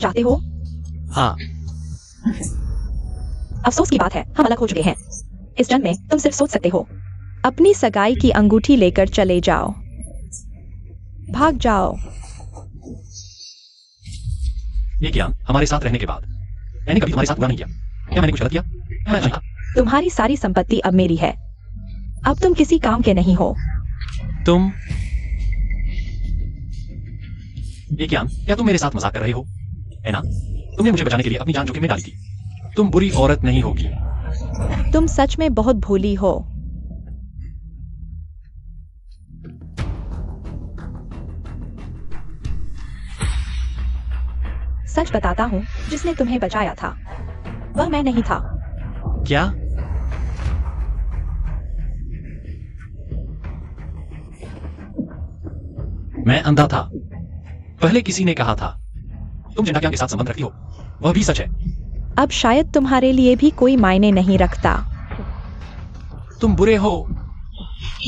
चाहते हो? हाँ। अफसोस की बात है, हम अलग हो चुके हैं। इस जन्म में तुम सिर्फ सोच सकते हो। अपनी सगाई की अंगूठी लेकर चले जाओ। भाग जाओ। ये किया हमारे साथ रहने के बाद। मैंने कभी तुम्हारे साथ बुरा नहीं किया। क्या मैंने कुछ गलत किया? मैं नहीं था। तुम्हारी सारी संपत्ति अब मेरी है। अब तुम किसी काम के नहीं हो। तुम ये क्या तुम मेरे साथ मजाक कर रहे हो? है ना? तुमने मुझे बचाने के लिए अपनी जान जोखिम में डाली थी। तुम बुरी औरत नहीं होगी। तुम सच में बहुत भोली हो। सच बताता हूँ, जिसने तुम्हें बचाया था वह मैं नहीं था। क्या? मैं अंधा था। पहले किसी ने कहा था तुम जिंदा के साथ संबंध रखती हो। वह भी सच है। अब शायद तुम्हारे लिए भी कोई मायने नहीं रखता। तुम बुरे हो।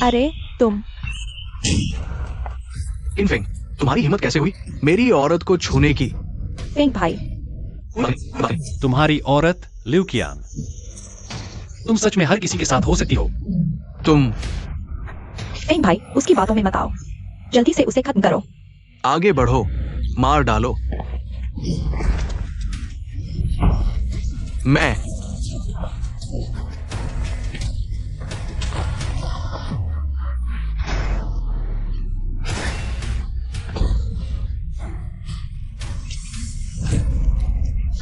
अरे तुम। इनफेंग, तुम्हारी हिम्मत कैसे हुई मेरी औरत को छूने की? फेंग भाई। तुम्हारी औरत ल्यूकियान। तुम सच में हर किसी के साथ हो सकती हो। तुम। फेंग भाई, उसकी बातों में मत आओ। जल्दी से उसे खत्म करो। आगे बढ़ो, मार डालो। मैं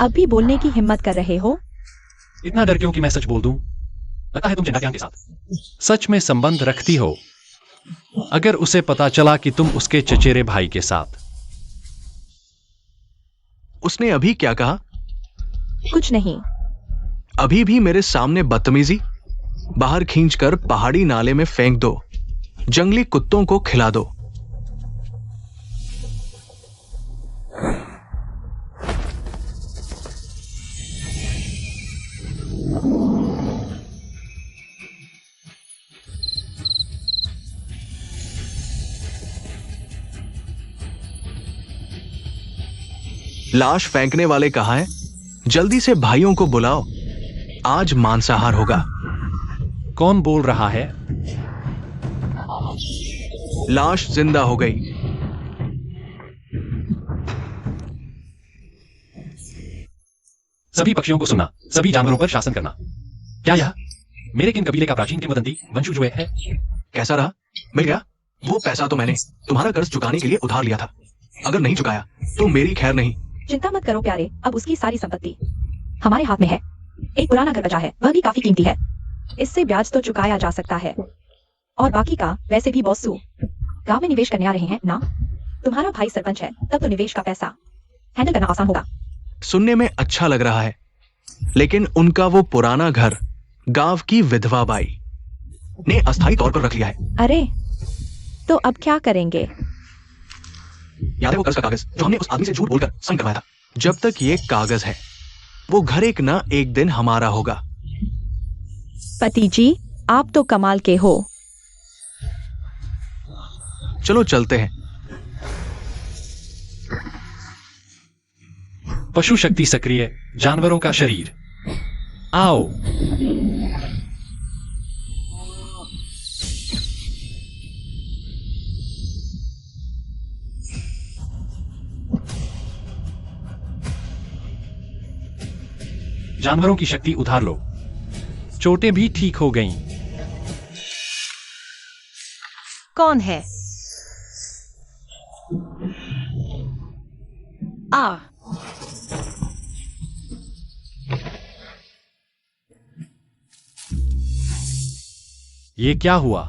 अब भी बोलने की हिम्मत कर रहे हो? इतना डर क्यों कि मैं सच बोल दूं? लगता है तुम जिंदा के साथ सच में संबंध रखती हो। अगर उसे पता चला कि तुम उसके चचेरे भाई के साथ। उसने अभी क्या कहा? कुछ नहीं। अभी भी मेरे सामने बदतमीजी? बाहर खींचकर पहाड़ी नाले में फेंक दो। जंगली कुत्तों को खिला दो। लाश फेंकने वाले कहाँ हैं? जल्दी से भाइयों को बुलाओ। आज मांसाहार होगा। कौन बोल रहा है? लाश जिंदा हो गई। सभी पक्षियों को सुनना, सभी जानवरों पर शासन करना। क्या यह मेरे किन कबीले का प्राचीन किंवदंती वंशज है? कैसा रहा? मिल गया? वो पैसा तो मैंने तुम्हारा कर्ज चुकाने के लिए उधार लिया था। अगर नहीं चुकाया तो मेरी खैर नहीं। चिंता मत करो प्यारे, अब उसकी सारी संपत्ति हमारे हाथ में है। एक पुराना घर बचा है, वह भी काफी कीमती है। इससे ब्याज तो चुकाया जा सकता है, और बाकी का वैसे भी बॉसू गांव में निवेश करने आ रहे हैं ना। तुम्हारा भाई सरपंच है, तब तो निवेश का पैसा हैंडल करना आसान होगा। सुनने में अच्छा लग रहा है, लेकिन उनका वो पुराना घर गांव की विधवा बाई ने अस्थायी तौर पर रख लिया है। अरे तो अब क्या करेंगे? याद है वो कर्ज का कागज जो हमने उस आदमी से झूठ बोलकर साइन करवाया था? जब तक ये कागज है, वो घर एक ना एक दिन हमारा होगा। पति जी, आप तो कमाल के हो। चलो चलते हैं। पशु शक्ति सक्रिय, जानवरों का शरीर। आओ। जानवरों की शक्ति उधार लो। चोटें भी ठीक हो गईं। कौन है? आ ये क्या हुआ?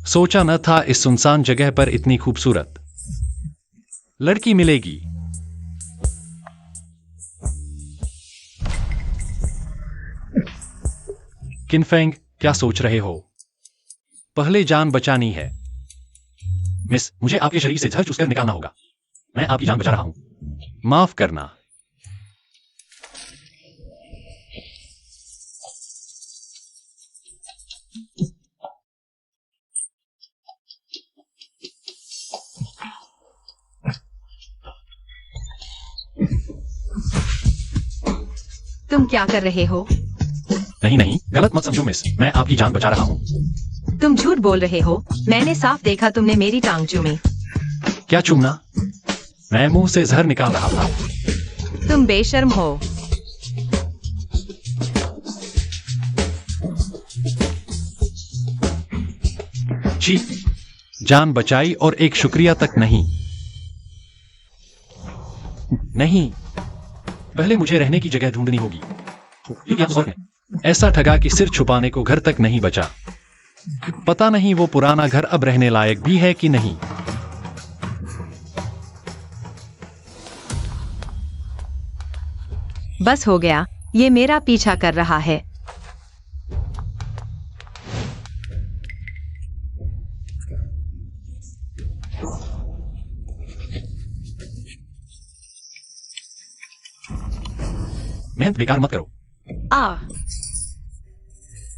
सोचा न था इस सुनसान जगह पर इतनी खूबसूरत लड़की मिलेगी। किनफेंग, क्या सोच रहे हो? पहले जान बचानी है। मिस, मुझे आपके शरीर से जहर चूसकर निकालना होगा। मैं आपकी जान बचा रहा हूं। माफ करना। तुम क्या कर रहे हो? नहीं नहीं, गलत मत समझो मिस, मैं आपकी जान बचा रहा हूँ। तुम झूठ बोल रहे हो। मैंने साफ देखा तुमने मेरी टांग चूमी। क्या चूमना? मैं मुंह से जहर निकाल रहा था। तुम बेशर्म हो। छी, जान बचाई और एक शुक्रिया तक नहीं। नहीं, पहले मुझे रहने की जगह ढूंढनी होगी। ये क्या है? ऐसा ठगा कि सिर छुपाने को घर तक नहीं बचा। पता नहीं वो पुराना घर अब रहने लायक भी है कि नहीं। बस हो गया, ये मेरा पीछा कर रहा है। मेहनत बेकार मत करो।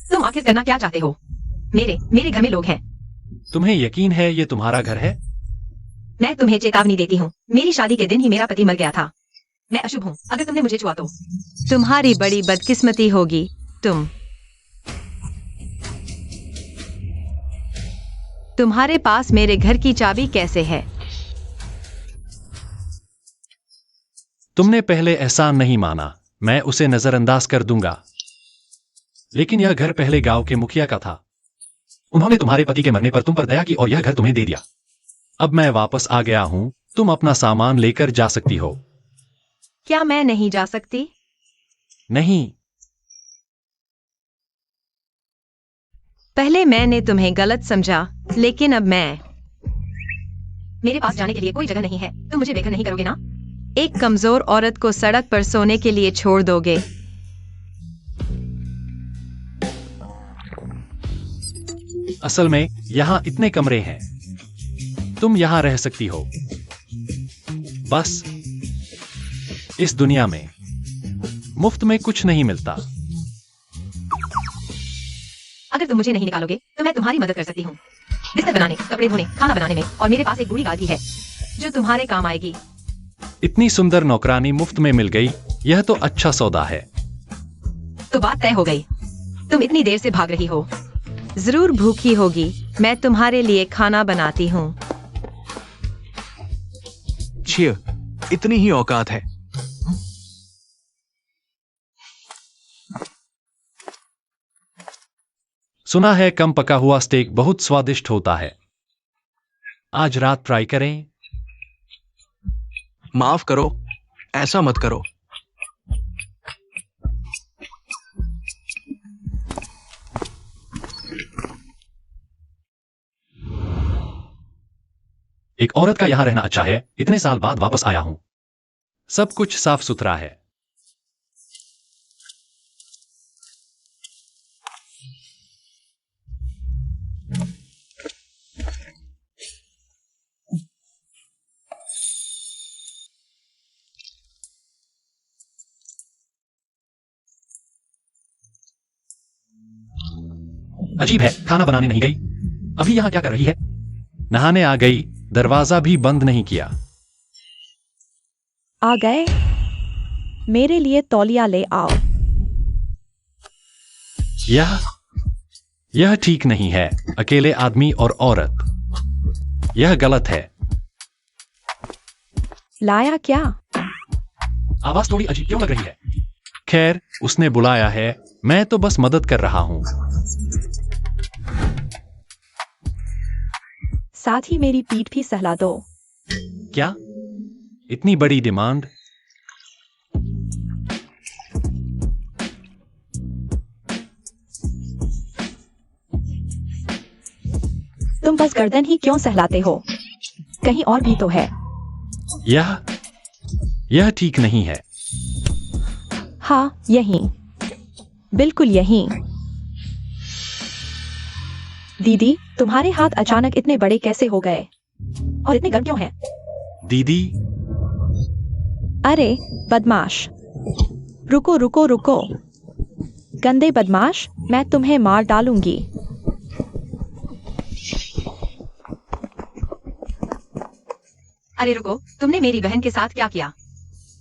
तुम आखिर करना क्या चाहते हो? मेरे घर में लोग हैं। तुम्हें यकीन है ये तुम्हारा घर है? मैं तुम्हें चेतावनी देती हूँ, मेरी शादी के दिन ही मेरा पति मर गया था। मैं अशुभ हूँ, अगर तुमने मुझे छुआ तो तुम्हारी बड़ी बदकिस्मती होगी। तुम्हारे पास मेरे घर की चाबी कैसे है? तुमने पहले एहसान नहीं माना, मैं उसे नजरअंदाज कर दूंगा। लेकिन यह घर पहले गांव के मुखिया का था। उन्होंने तुम्हारे पति के मरने पर तुम पर दया की और यह घर तुम्हें दे दिया। अब मैं वापस आ गया हूं, तुम अपना सामान लेकर जा सकती हो। क्या मैं नहीं जा सकती? नहीं। पहले मैंने तुम्हें गलत समझा, लेकिन अब मेरे पास जाने के लिए कोई जगह नहीं है। तुम मुझे बेघर नहीं करोगे ना? एक कमजोर औरत को सड़क पर सोने के लिए छोड़ दोगे? असल में यहाँ इतने कमरे हैं, तुम यहाँ रह सकती हो। बस इस दुनिया में मुफ्त में कुछ नहीं मिलता। अगर तुम मुझे नहीं निकालोगे तो मैं तुम्हारी मदद कर सकती हूँ, बिस्तर बनाने, कपड़े धोने, खाना बनाने में, और मेरे पास एक बूढ़ी गाय भी है जो तुम्हारे काम आएगी। इतनी सुंदर नौकरानी मुफ्त में मिल गई, यह तो अच्छा सौदा है। तो बात तय हो गई। तुम इतनी देर से भाग रही हो, जरूर भूखी होगी। मैं तुम्हारे लिए खाना बनाती हूँ। छिय, इतनी ही औकात है। सुना है कम पका हुआ स्टेक बहुत स्वादिष्ट होता है। आज रात ट्राई करें? माफ करो, ऐसा मत करो। एक औरत का यहां रहना अच्छा है, इतने साल बाद वापस आया हूं। सब कुछ साफ सुथरा है। अजीब है, खाना बनाने नहीं गई, अभी यहां क्या कर रही है? नहाने आ गई, दरवाजा भी बंद नहीं किया। आ गए? मेरे लिए तौलिया ले आओ। यह ठीक नहीं है, अकेले आदमी और औरत। यह गलत है। लाया क्या? आवाज थोड़ी अजीब क्यों लग रही है? खैर, उसने बुलाया है, मैं तो बस मदद कर रहा हूं। साथ ही मेरी पीठ भी सहला दो। क्या? इतनी बड़ी डिमांड? तुम बस गर्दन ही क्यों सहलाते हो? कहीं और भी तो है। यह ठीक नहीं है। हाँ, यहीं, बिल्कुल यहीं। दीदी, तुम्हारे हाथ अचानक इतने बड़े कैसे हो गए? और इतने गर्म क्यों हैं? दीदी? अरे बदमाश, रुको रुको रुको। गंदे बदमाश, मैं तुम्हें मार डालूंगी। अरे रुको, तुमने मेरी बहन के साथ क्या किया?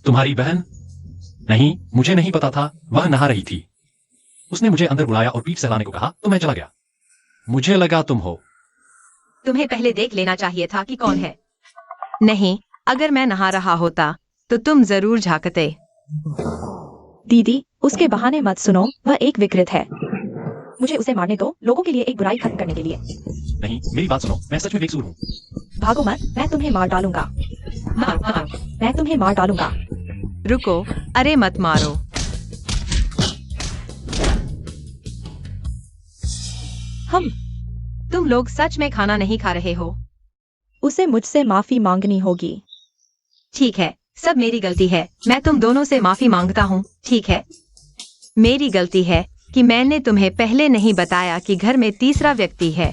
तुम्हारी बहन? नहीं, मुझे नहीं पता था, वह नहा रही थी। उसने मुझे अंदर बुलाया और पीठ सहलाने को कहा तो मैं चला गया। मुझे लगा तुम हो। तुम्हें पहले देख लेना चाहिए था कि कौन है। नहीं, अगर मैं नहा रहा होता तो तुम जरूर झांकते। दीदी, उसके बहाने मत सुनो, वह एक विकृत है। मुझे उसे मारने दो, लोगों के लिए एक बुराई खत्म करने के लिए। नहीं, मेरी बात सुनो, मैं सच में बेकसूर हूँ। भागो मत, मैं तुम्हें मार डालूंगा। मैं तुम्हें मार डालूंगा। रुको, अरे मत मारो। तुम लोग सच में खाना नहीं खा रहे हो। उसे मुझसे माफी मांगनी होगी। ठीक है, सब मेरी गलती है, मैं तुम दोनों से माफी मांगता हूँ। ठीक है, मेरी गलती है कि मैंने तुम्हें पहले नहीं बताया कि घर में तीसरा व्यक्ति है।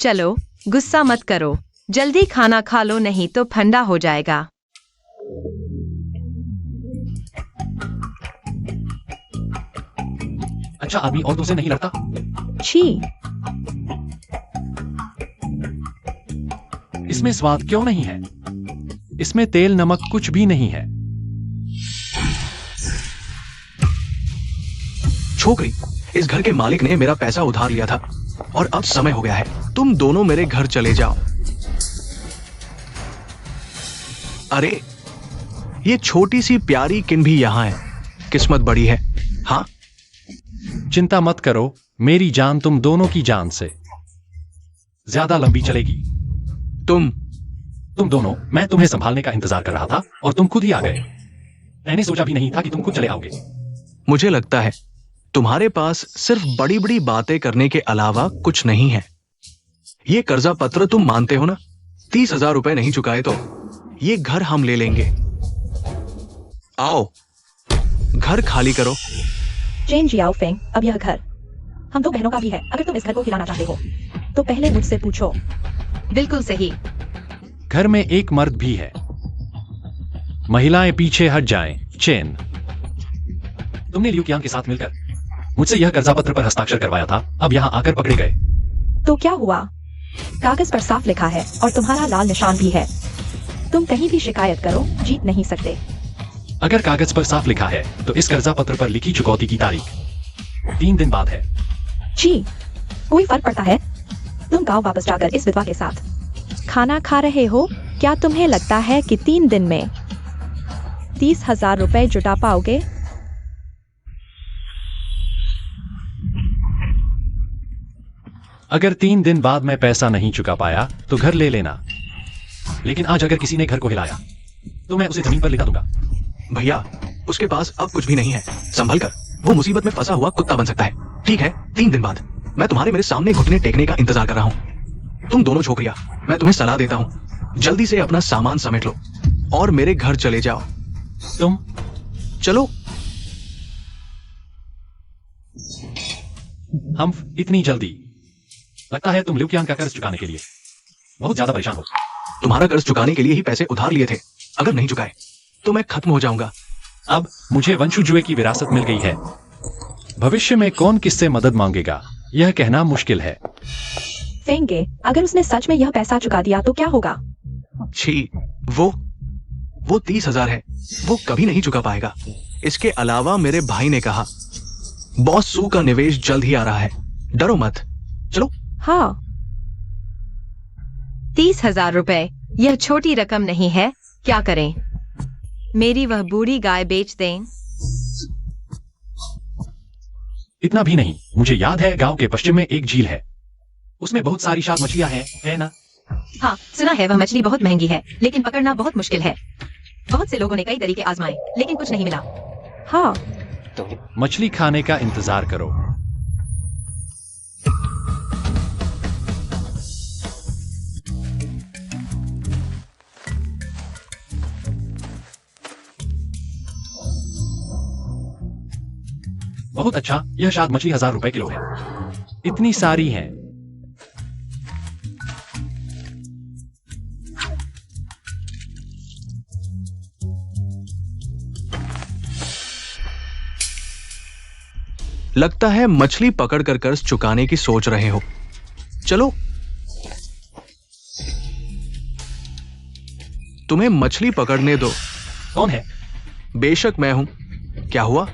चलो, गुस्सा मत करो, जल्दी खाना खा लो, नहीं तो ठंडा हो जाएगा। अच्छा आदमी और तुमसे नहीं लड़ता? छी, इसमें स्वाद क्यों नहीं है? इसमें तेल नमक कुछ भी नहीं है। छोकरी, इस घर के मालिक ने मेरा पैसा उधार लिया था और अब समय हो गया है, तुम दोनों मेरे घर चले जाओ। अरे, ये छोटी सी प्यारी किन भी यहां है, किस्मत बड़ी है। हाँ, चिंता मत करो, मेरी जान तुम दोनों की जान से ज्यादा लंबी चलेगी। तुम दोनों, मैं तुम्हें संभालने का इंतजार कर रहा था और तुम खुद ही आ गए। मैंने सोचा भी नहीं था कि तुम खुद चले आओगे। मुझे लगता है तुम्हारे पास सिर्फ बड़ी बड़ी बातें करने के अलावा कुछ नहीं है। ये कर्जा पत्र तुम मानते हो ना? 30,000 रुपए नहीं चुकाए तो ये घर हम ले लेंगे। आओ, घर खाली करो। चेन जियाओ फेंग, अब यह घर हम दो बहनों का भी है। अगर तुम इस घर को खिलाना चाहते हो तो पहले मुझसे पूछो। बिल्कुल सही। घर में एक मर्द भी है। महिलाएं पीछे हट जाएं। चेन, तुमने लियू कियांग के साथ मिलकर मुझसे यह कर्जा पत्र पर हस्ताक्षर करवाया था, अब यहां आकर पकड़े गए। तो क्या हुआ? कागज पर साफ लिखा है और तुम्हारा लाल निशान भी है। तुम कहीं भी शिकायत करो, जीत नहीं सकते। अगर कागज पर साफ लिखा है तो इस कर्जा पत्र पर लिखी चुकौती की तारीख 3 दिन बाद है। जी, कोई फर्क पड़ता है? तुम गांव वापस जाकर इस विधवा के साथ खाना खा रहे हो। क्या तुम्हें लगता है कि 3 दिन में 30,000 रुपए जुटा पाओगे? अगर 3 दिन बाद मैं पैसा नहीं चुका पाया तो घर ले लेना, लेकिन आज अगर किसी ने घर को हिलाया तो मैं उसे जमीन पर लिटा दूंगा। भैया, उसके पास अब कुछ भी नहीं है, संभल कर, वो मुसीबत में फंसा हुआ कुत्ता बन सकता है। ठीक है, 3 दिन बाद मैं तुम्हारे मेरे सामने घुटने टेकने का इंतजार कर रहा हूं। तुम दोनों छोकरियां, मैं तुम्हें सलाह देता हूं, जल्दी से अपना सामान समेट लो और मेरे घर चले जाओ। तुम चलो। हम इतनी जल्दी? लगता है तुम लियू कियांग का कर्ज चुकाने के लिए बहुत ज्यादा परेशान हो। तुम्हारा कर्ज चुकाने के लिए ही पैसे उधार लिए थे, अगर नहीं चुकाए तो मैं खत्म हो जाऊंगा। अब मुझे वंशुजुए की विरासत मिल गई है। भविष्य में कौन किससे मदद मांगेगा यह कहना मुश्किल है। फेंगे, अगर उसने सच में यह पैसा चुका दिया तो क्या होगा? छी, वो 30,000 है, वो कभी नहीं चुका पाएगा। इसके अलावा मेरे भाई ने कहा बॉस सू का निवेश जल्द ही आ रहा है, डरो मत। चलो। हाँ, 30,000 रुपए यह छोटी रकम नहीं है। क्या करें? मेरी वह बूढ़ी गाय बेच दें? इतना भी नहीं, मुझे याद है गांव के पश्चिम में एक झील है, उसमें बहुत सारी शार्क मछलियां हैं, है ना? हाँ, सुना है वह मछली बहुत महंगी है, लेकिन पकड़ना बहुत मुश्किल है। बहुत से लोगों ने कई तरीके आजमाए, लेकिन कुछ नहीं मिला। हाँ, मछली खाने का इंतजार करो। बहुत अच्छा, यह शायद मछली 1,000 रुपए किलो है। इतनी सारी हैं। लगता है मछली पकड़ कर कर्ज चुकाने की सोच रहे हो। चलो, तुम्हें मछली पकड़ने दो। कौन है? बेशक मैं हूं। क्या हुआ?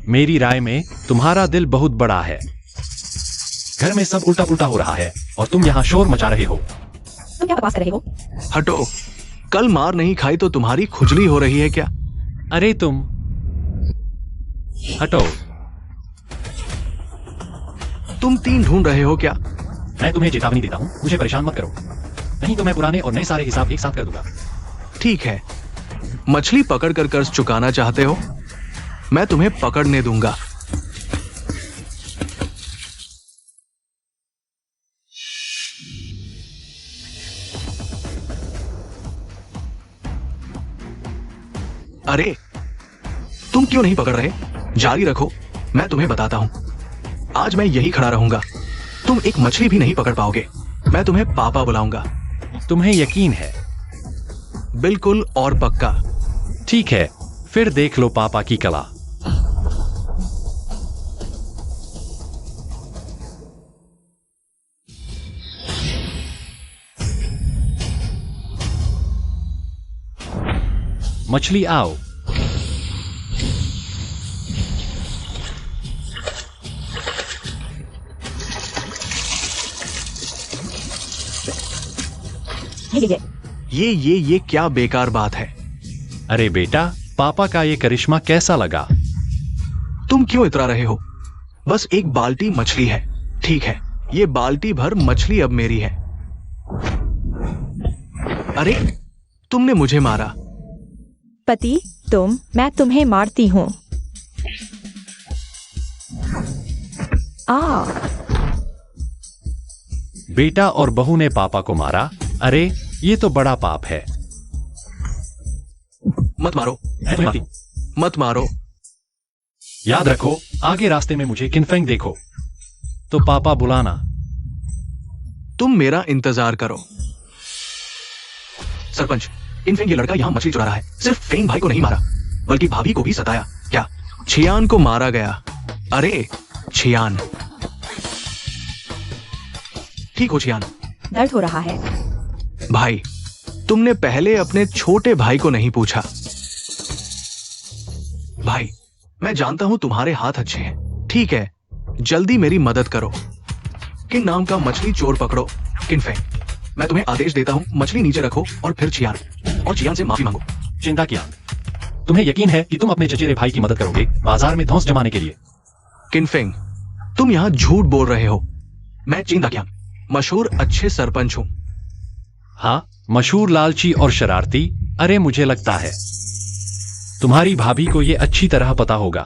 मेरी राय में तुम्हारा दिल बहुत बड़ा है। घर में सब उल्टा पुल्टा हो रहा है और तुम यहाँ शोर मचा रहे हो। तुम क्या बकवास कर रहे हो? हटो। कल मार नहीं खाई तो तुम्हारी खुजली हो रही है क्या? अरे तुम हटो। तुम तीन ढूंढ रहे हो क्या? मैं तुम्हें चेतावनी देता हूँ, मुझे परेशान मत करो, नहीं तो मैं पुराने और नए सारे हिसाब एक साथ कर दूंगा। ठीक है, मछली पकड़ कर कर्ज चुकाना चाहते हो? मैं तुम्हें पकड़ने दूंगा। अरे तुम क्यों नहीं पकड़ रहे? जारी रखो, मैं तुम्हें बताता हूं। आज मैं यही खड़ा रहूंगा। तुम एक मछली भी नहीं पकड़ पाओगे। मैं तुम्हें पापा बुलाऊंगा। तुम्हें यकीन है? बिल्कुल और पक्का। ठीक है, फिर देख लो पापा की कला। मछली आओ। ये क्या बेकार बात है? अरे बेटा, पापा का ये करिश्मा कैसा लगा? तुम क्यों इतरा रहे हो? बस एक बाल्टी मछली है। ठीक है, ये बाल्टी भर मछली अब मेरी है। अरे तुमने मुझे मारा। पति, मैं तुम्हें मारती हूँ। बेटा और बहू ने पापा को मारा। अरे ये तो बड़ा पाप है। मत मारो, मत मारो। याद रखो, आगे रास्ते में मुझे किनफेंग देखो तो पापा बुलाना। तुम मेरा इंतजार करो। सरपंच, किनफेंग ये लड़का यहां मछली चुरा रहा है। सिर्फ फेंग भाई को नहीं मारा, बल्कि भाभी को भी सताया। क्या छियान को मारा गया? अरे छियान, ठीक हो छियान? दर्द हो रहा है। भाई, तुमने पहले अपने छोटे भाई को नहीं पूछा। भाई, मैं जानता हूं तुम्हारे हाथ अच्छे हैं। ठीक है, जल्दी मेरी मदद करो। किन नाम का मछली चोर पकड़ो। किनफेंग, मैं तुम्हें आदेश देता हूं, मछली नीचे रखो और फिर छियान, और छियान से माफी मांगो। चिंता किया, तुम्हें यकीन है कि तुम अपने चचेरे भाई की मदद करोगे बाजार में धौंस जमाने के लिए? किनफेंग, तुम यहां झूठ बोल रहे हो। मैं चिंता किया, मशहूर अच्छे सरपंच हूं। हाँ, मशहूर लालची और शरारती। अरे मुझे लगता है तुम्हारी भाभी को यह अच्छी तरह पता होगा।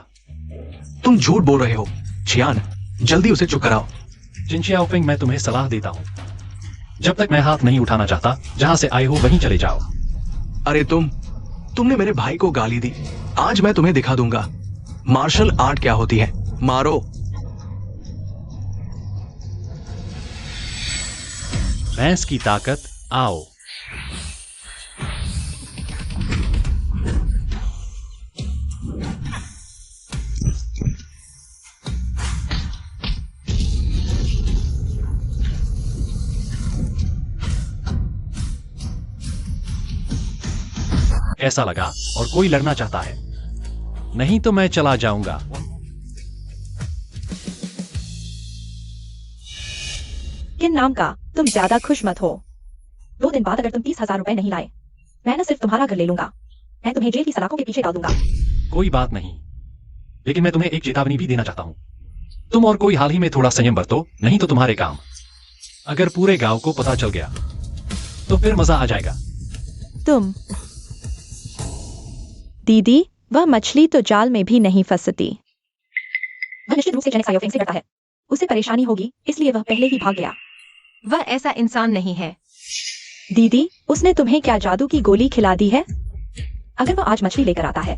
तुम झूठ बोल रहे हो। छियान, जल्दी उसे चुप कराओ। चिंचियाओफेंग, मैं तुम्हें सलाह देता हूं, जब तक मैं हाथ नहीं उठाना चाहता, जहां से आए हो वहीं चले जाओ। अरे तुमने मेरे भाई को गाली दी। आज मैं तुम्हें दिखा दूंगा मार्शल आर्ट क्या होती है। मारो। भैंस की ताकत, आओ। कैसा लगा? और कोई लड़ना चाहता है? नहीं तो मैं चला जाऊंगा। किन नाम का, तुम ज्यादा खुश मत हो। 2 दिन बाद अगर तुम 30,000 रुपए नहीं लाए, मैं न सिर्फ तुम्हारा घर ले लूंगा, मैं तुम्हें जेल की सलाखों के पीछे डाल दूंगा। कोई बात नहीं, लेकिन मैं तुम्हें एक चेतावनी भी देना चाहता हूं। तुम और कोई हाल ही में थोड़ा संयम बरतो, नहीं तो तुम्हारे काम अगर पूरे गांव को पता चल गया तो फिर मजा आ जाएगा। दीदी, वह मछली तो जाल में भी नहीं फंसती। वह निश्चित रूप से चिंचियाओफेंग से डरता है। उसे परेशानी होगी, इसलिए वह पहले ही भाग गया। वह ऐसा इंसान नहीं है। दीदी, उसने तुम्हें क्या जादू की गोली खिला दी है? अगर वह आज मछली लेकर आता है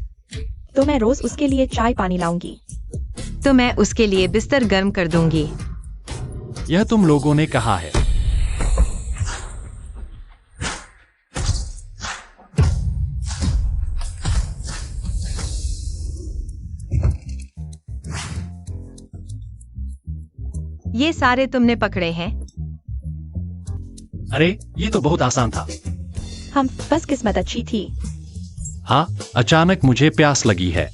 तो मैं रोज उसके लिए चाय पानी लाऊंगी। तो मैं उसके लिए बिस्तर गर्म कर दूंगी। यह तुम लोगों ने कहा है। ये सारे तुमने पकड़े हैं? अरे ये तो बहुत आसान था। हम बस किस्मत अच्छी थी। हाँ, अचानक मुझे प्यास लगी है।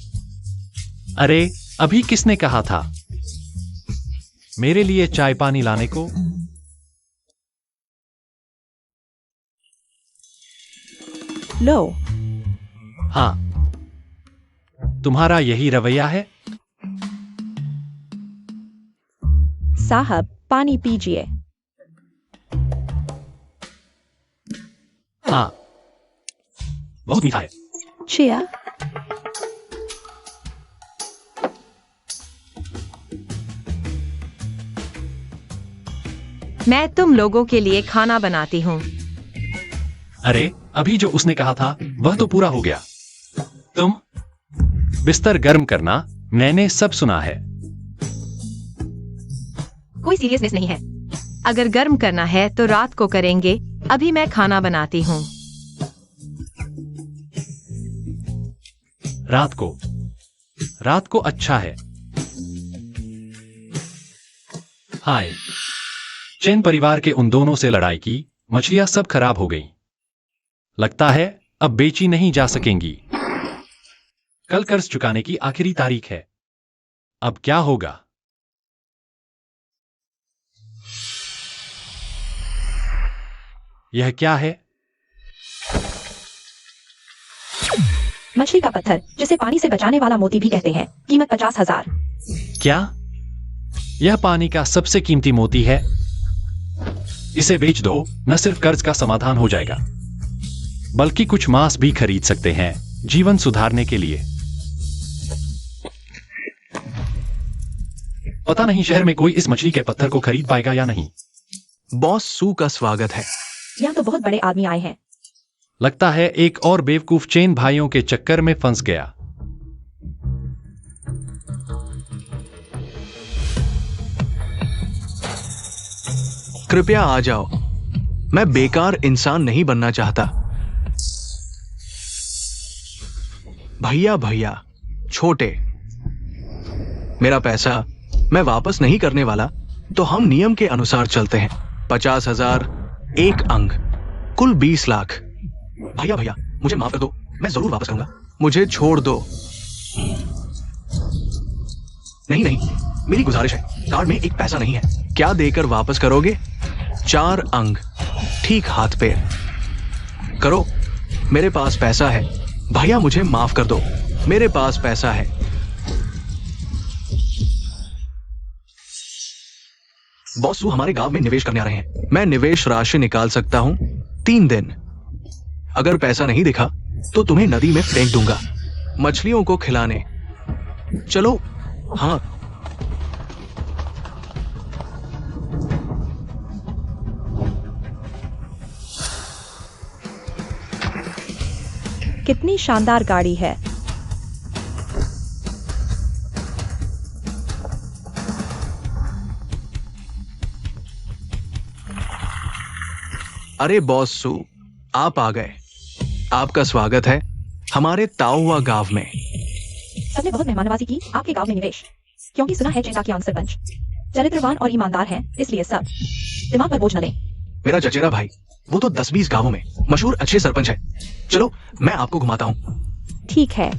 अरे, अभी किसने कहा था मेरे लिए चाय पानी लाने को? लो। हाँ, तुम्हारा यही रवैया है? साहब, पानी पीजिए। हाँ, बहुत मीठा है। चिया। मैं तुम लोगों के लिए खाना बनाती हूँ। अरे, अभी जो उसने कहा था वह तो पूरा हो गया। तुम बिस्तर गर्म करना, मैंने सब सुना है। कोई सीरियसनेस नहीं है। अगर गर्म करना है तो रात को करेंगे। अभी मैं खाना बनाती हूँ। रात को अच्छा है। हाय, चैन परिवार के उन दोनों से लड़ाई की, मछलियां सब खराब हो गईं। लगता है अब बेची नहीं जा सकेंगी। कल कर्ज चुकाने की आखिरी तारीख है। अब क्या होगा? यह क्या है? मछली का पत्थर, जिसे पानी से बचाने वाला मोती भी कहते हैं। कीमत 50,000। क्या? यह पानी का सबसे कीमती मोती है। इसे बेच दो, न सिर्फ कर्ज का समाधान हो जाएगा, बल्कि कुछ मांस भी खरीद सकते हैं जीवन सुधारने के लिए। पता नहीं शहर में कोई इस मछली के पत्थर को खरीद पाएगा या नहीं। बॉस सू का स्वागत है। यहाँ तो बहुत बड़े आदमी आए हैं। लगता है एक और बेवकूफ चेन भाइयों के चक्कर में फंस गया। कृपया आ जाओ। मैं बेकार इंसान नहीं बनना चाहता। भैया, छोटे, मेरा पैसा मैं वापस नहीं करने वाला, तो हम नियम के अनुसार चलते हैं। 50,000 एक अंग, कुल 20 लाख। भैया, मुझे माफ कर दो, मैं जरूर वापस करूंगा। मुझे छोड़ दो। नहीं, मेरी गुजारिश है, कार्ड में एक पैसा नहीं है। क्या देकर वापस करोगे? 4 अंग, ठीक हाथ पे करो। मेरे पास पैसा है। भैया, मुझे माफ कर दो, मेरे पास पैसा है। बॉस सू हमारे गांव में निवेश करने आ रहे हैं। मैं निवेश राशि निकाल सकता हूं 3 दिन। अगर पैसा नहीं दिखा तो तुम्हें नदी में फेंक दूंगा, मछलियों को खिलाने। चलो। हाँ, कितनी शानदार गाड़ी है। अरे बॉस सू, आप आ गए। आपका स्वागत है हमारे ताओवा गांव में। सबने बहुत मेहमाननवाजी की आपके गांव में निवेश, क्योंकि सुना है चेता के सरपंच चरित्रवान और ईमानदार हैं, इसलिए सब दिमाग पर बोझ न लें। मेरा चचेरा भाई, वो तो 10-20 गांवों में मशहूर अच्छे सरपंच है। चलो, मैं आपको घुमाता हूं। ठीक है।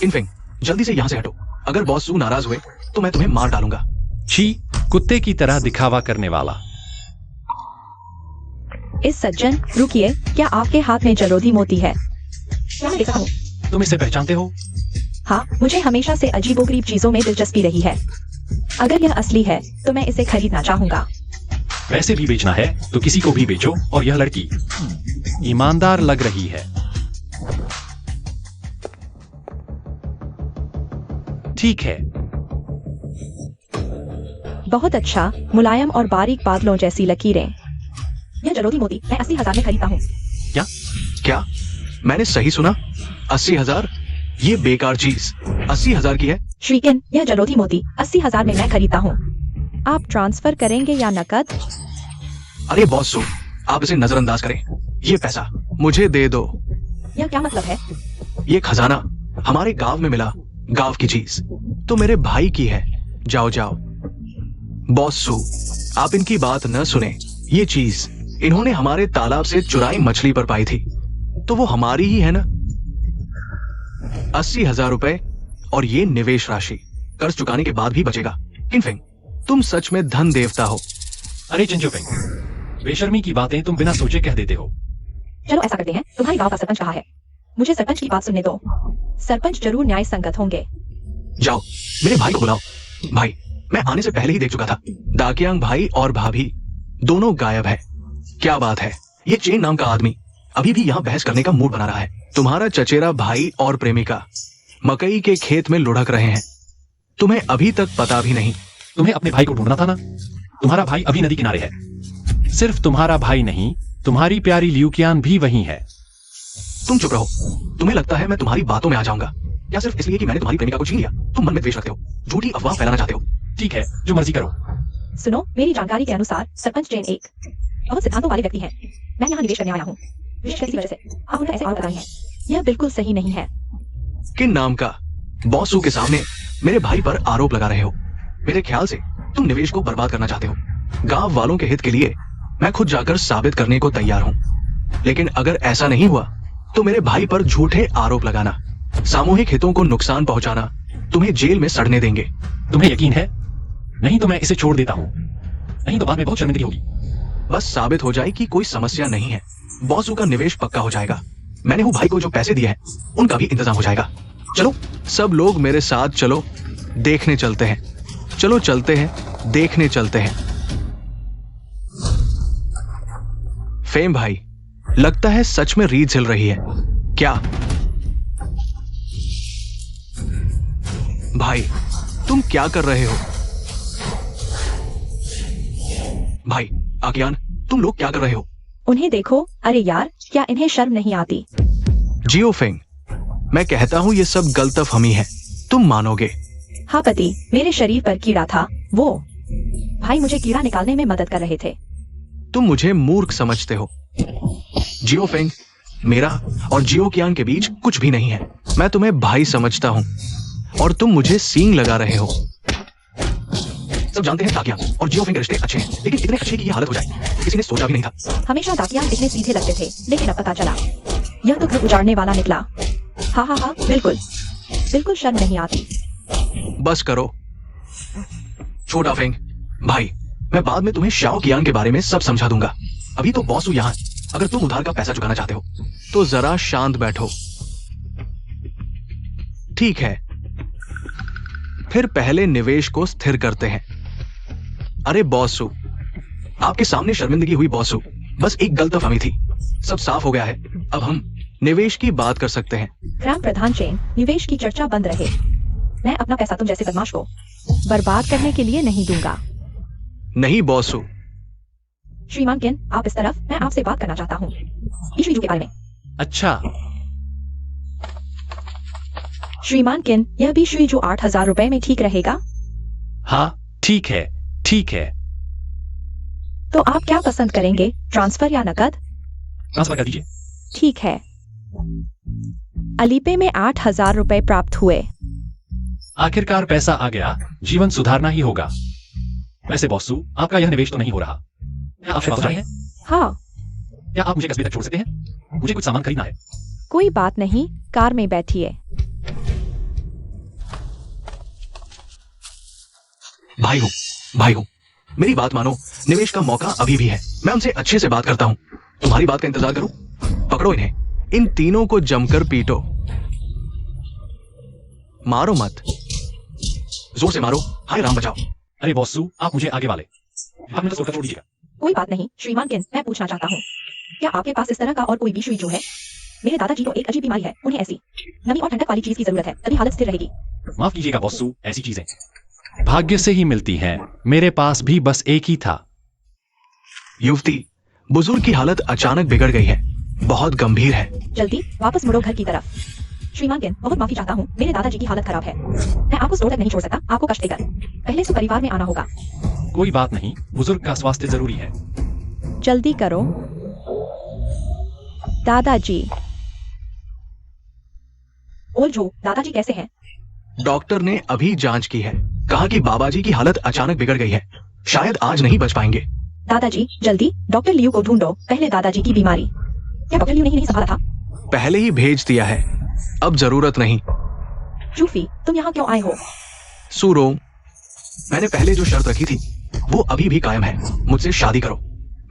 इनफिंग, जल्दी से यहां से हटो। अगर बॉस सू नाराज हुए तो मैं तुम्हें मार डालूंगा। छी, कुत्ते की तरह दिखावा करने वाला। इस सज्जन, रुकिए, क्या आपके हाथ में जलोधी मोती है? क्या मैं ले सकता हूँ? तुम इसे पहचानते हो? हाँ, मुझे हमेशा से अजीबोगरीब चीजों में दिलचस्पी रही है। अगर यह असली है तो मैं इसे खरीदना चाहूंगा। वैसे भी बेचना है तो किसी को भी बेचो। और यह लड़की ईमानदार लग रही है। ठीक है। बहुत अच्छा, मुलायम और बारीक बादलों जैसी लकीरें। यह जलोधी मोती मैं 80,000 में खरीदता हूँ। क्या मैंने सही सुना? 80,000? ये बेकार चीज 80,000 की है। श्रीकिन, यह जलोधी मोती 80,000 में मैं खरीदता हूँ। आप ट्रांसफर करेंगे या नकद? अरे बॉस सू, आप इसे नजरअंदाज करें। ये पैसा मुझे दे दो। यह क्या मतलब है? ये खजाना हमारे गांव में मिला। गांव की चीज तो मेरे भाई की है। जाओ। बॉस सू, आप इनकी बात न सुने। ये चीज इन्होंने हमारे तालाब से चुराई मछली पर पाई थी, तो वो हमारी ही है ना। 80,000 रुपए और ये निवेश राशि कर्ज चुकाने के बाद भी बचेगा। किनफिंग, तुम सच में धन देवता हो। अरे चिंचुफिंग, बेशर्मी की बातें तुम बिना सोचे कह देते हो। चलो ऐसा करते हैं, तुम्हारे गांव का सरपंच कहाँ है? मुझे सरपंच की बात सुनने दो। सरपंच जरूर न्याय संगत होंगे। जाओ, मेरे भाई को बुलाओ। भाई, मैं आने से पहले ही देख चुका था, दाकियांग भाई और भाभी दोनों गायब है। क्या बात है, ये चेन नाम का आदमी अभी भी यहाँ बहस करने का मूड बना रहा है। तुम्हारा चचेरा भाई और प्रेमिका मकई के खेत में लुढ़क रहे हैं, तुम्हें अभी तक पता भी नहीं। तुम्हें अपने भाई को ढूंढना था ना। तुम्हारा भाई अभी नदी किनारे है। सिर्फ तुम्हारा भाई नहीं, तुम्हारी प्यारी ल्यूकियान भी वहीं है। तुम चुप रहो। तुम्हें लगता है मैं तुम्हारी बातों में आ जाऊंगा या सिर्फ इसलिए कि मैंने तुम्हारी प्रेमिका को छीन लिया? तुम मन में द्वेष रखते हो, झूठी अफवाह फैलाना चाहते हो। ठीक है, जो मर्जी करो। सुनो, मेरी जानकारी के अनुसार सरपंच चेन एक बहुत सिद्धांतों वाले व्यक्ति हैं। मैं यहाँ निवेश करने आया हूँ, विशेष किसी वजह से आप उन पर ऐसे आरोप लगाए हैं। यह बिल्कुल सही नहीं है। किन नाम का बॉसू के सामने मेरे भाई पर आरोप लगा रहे हो? मेरे ख्याल से तुम निवेश को बर्बाद करना चाहते हो। गांव वालों के हित के लिए मैं खुद जाकर साबित करने को तैयार हूँ, लेकिन अगर ऐसा नहीं हुआ तो मेरे भाई पर झूठे आरोप लगाना, सामूहिक हितों को नुकसान पहुंचाना, तुम्हें जेल में सड़ने देंगे। तुम्हें यकीन है? नहीं तो मैं इसे छोड़ देता हूँ, नहीं तो बाद में बहुत शर्मिंदगी होगी। बस साबित हो जाए कि कोई समस्या नहीं है, बॉसू का निवेश पक्का हो जाएगा। मैंने हूँ भाई को जो पैसे दिए हैं उनका भी इंतजाम हो जाएगा। चलो सब लोग मेरे साथ चलो, देखने चलते हैं। चलो चलते हैं, देखने चलते हैं। फेम भाई, लगता है सच में रीत झिल रही है क्या? भाई, तुम क्या कर रहे हो? भाई, आकियान, तुम लोग क्या कर रहे हो? उन्हें देखो। अरे यार, क्या इन्हें शर्म नहीं आती? जियो फेंग, मैं कहता हूं ये सब गलतफहमी है, तुम मानोगे? हाँ पति, मेरे शरीर पर कीड़ा था। वो भाई मुझे कीड़ा निकालने में मदद कर रहे थे। तुम मुझे मूर्ख समझते हो। जियो फेंग, मेरा और जियो कियांग के बीच कुछ भी नहीं है। मैं तुम्हें भाई समझता हूं और तुम मुझे सींग लगा रहे हो। सब जानते हैं दाकियांग और जियो फेंग के रिश्ते अच्छे हैं, लेकिन इतने अच्छे कि ये हालत हो जाए किसी ने सोचा भी नहीं था। हमेशा दाकियांग इतने सीधे लगते थे, लेकिन अब पता चला यह तो घर उजाड़ने वाला निकला। हाँ हाँ हाँ, बिल्कुल बिल्कुल शर्म नहीं आती। बस करो छोटा फेंग भाई, मैं बाद में तुम्हें शाओ कियांग के बारे में सब समझा दूंगा। अभी तो बॉस हूं यहाँ। अगर तुम उधार का पैसा चुकाना चाहते हो तो जरा शांत बैठो। ठीक है, फिर पहले निवेश को स्थिर करते हैं। अरे बॉसू, आपके सामने शर्मिंदगी हुई बॉसू, बस एक गलतफहमी थी, सब साफ हो गया है। अब हम निवेश की बात कर सकते हैं। ग्राम प्रधान चेन, निवेश की चर्चा बंद रहे। मैं अपना पैसा तुम जैसे बदमाश को बर्बाद करने के लिए नहीं दूंगा। नहीं बॉसू। श्रीमान किन, आप इस तरफ, मैं आपसे बात करना चाहता हूँ इशू के बारे में। अच्छा, श्रीमान किन, यह भी श्री जो 8,000 रुपए में ठीक रहेगा? हाँ ठीक है, ठीक है। तो आप क्या पसंद करेंगे, ट्रांसफर या नकद? ट्रांसफर कर दीजिए। ठीक है। अलीपे में 8,000 रुपए प्राप्त हुए। आखिरकार पैसा आ गया, जीवन सुधारना ही होगा। वैसे बॉसू, आपका यह निवेश तो नहीं हो रहा। क्या आप वापस जाए हैं? हाँ। क्या आप मुझे कस्बे तक छोड़ सकते हैं? मुझे कुछ सामान खरीदना है। कोई बात नहीं, कार में बैठिए। भाई हो, मेरी बात मानो, निवेश का मौका अभी भी है। मैं उनसे अच्छे से बात करता हूँ। तुम्हारी बात का इंतजार करूं? पकड़ो इन्हें, इन तीनों को जमकर पीटो। मारो मत, जोर से मारो। हाय राम बचाओ। अरे बॉसू, आप मुझे आगे वाले, आप मुझे छोड़ दीजिएगा। कोई बात नहीं श्रीमान किन, मैं पूछना चाहता हूँ, क्या आपके पास इस तरह का और कोई भी जो है? मेरे दादाजी को एक अजीब बीमारी है, उन्हें ऐसी नमी और ठंडक वाली चीज की जरूरत है, तभी हालत स्थिर रहेगी। माफ कीजिएगा बॉसू, ऐसी चीजें भाग्य से ही मिलती हैं। मेरे पास भी बस एक ही था। युवती, बुजुर्ग की हालत अचानक बिगड़ गई है, बहुत गंभीर है। जल्दी वापस मुड़ो घर की तरफ। श्रीमान किन, बहुत माफी चाहता हूँ, मेरे दादाजी की हालत खराब है। मैं आपको स्टोर तक नहीं छोड़ सकता, आपको कष्ट देकर। पहले से परिवार में आना होगा। कोई बात नहीं, बुजुर्ग का स्वास्थ्य जरूरी है। जल्दी करो। दादाजी। ओलझो, दादाजी कैसे हैं? डॉक्टर ने अभी जांच की है, कहा कि बाबाजी की हालत अचानक बिगड़ गई है, शायद आज नहीं बच पाएंगे। दादाजी जल्दी डॉक्टर लियू को ढूंढो, पहले दादाजी की बीमारी। क्या डॉक्टर लियू नहीं संभाला था? पहले ही भेज दिया है, अब जरूरत नहीं। जूफी तुम यहाँ क्यों आए हो? सूरो, मैंने पहले जो शर्त रखी थी वो अभी भी कायम है। मुझसे शादी करो।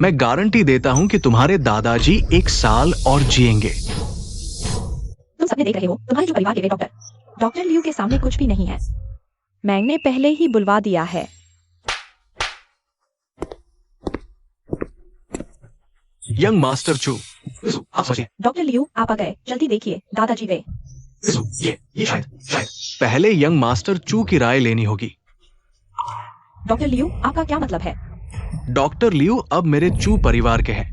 मैं गारंटी देता हूँ कि तुम्हारे दादाजी 1 साल और जिएंगे। तुम सपने देख रहे हो, तुम्हारे जो परिवार के वे डॉक्टर लियू के सामने कुछ भी नहीं है। मैंने पहले ही बुलवा दिया है। यंग मास्टर चू, आप समझिए। डॉक्टर लियू आप आ गए, जल्दी देखिए दादाजी वे। ये शायद पहले यंग मास्टर चू की राय लेनी होगी। डॉक्टर लियू आपका क्या मतलब है? डॉक्टर लियू अब मेरे चू परिवार के हैं।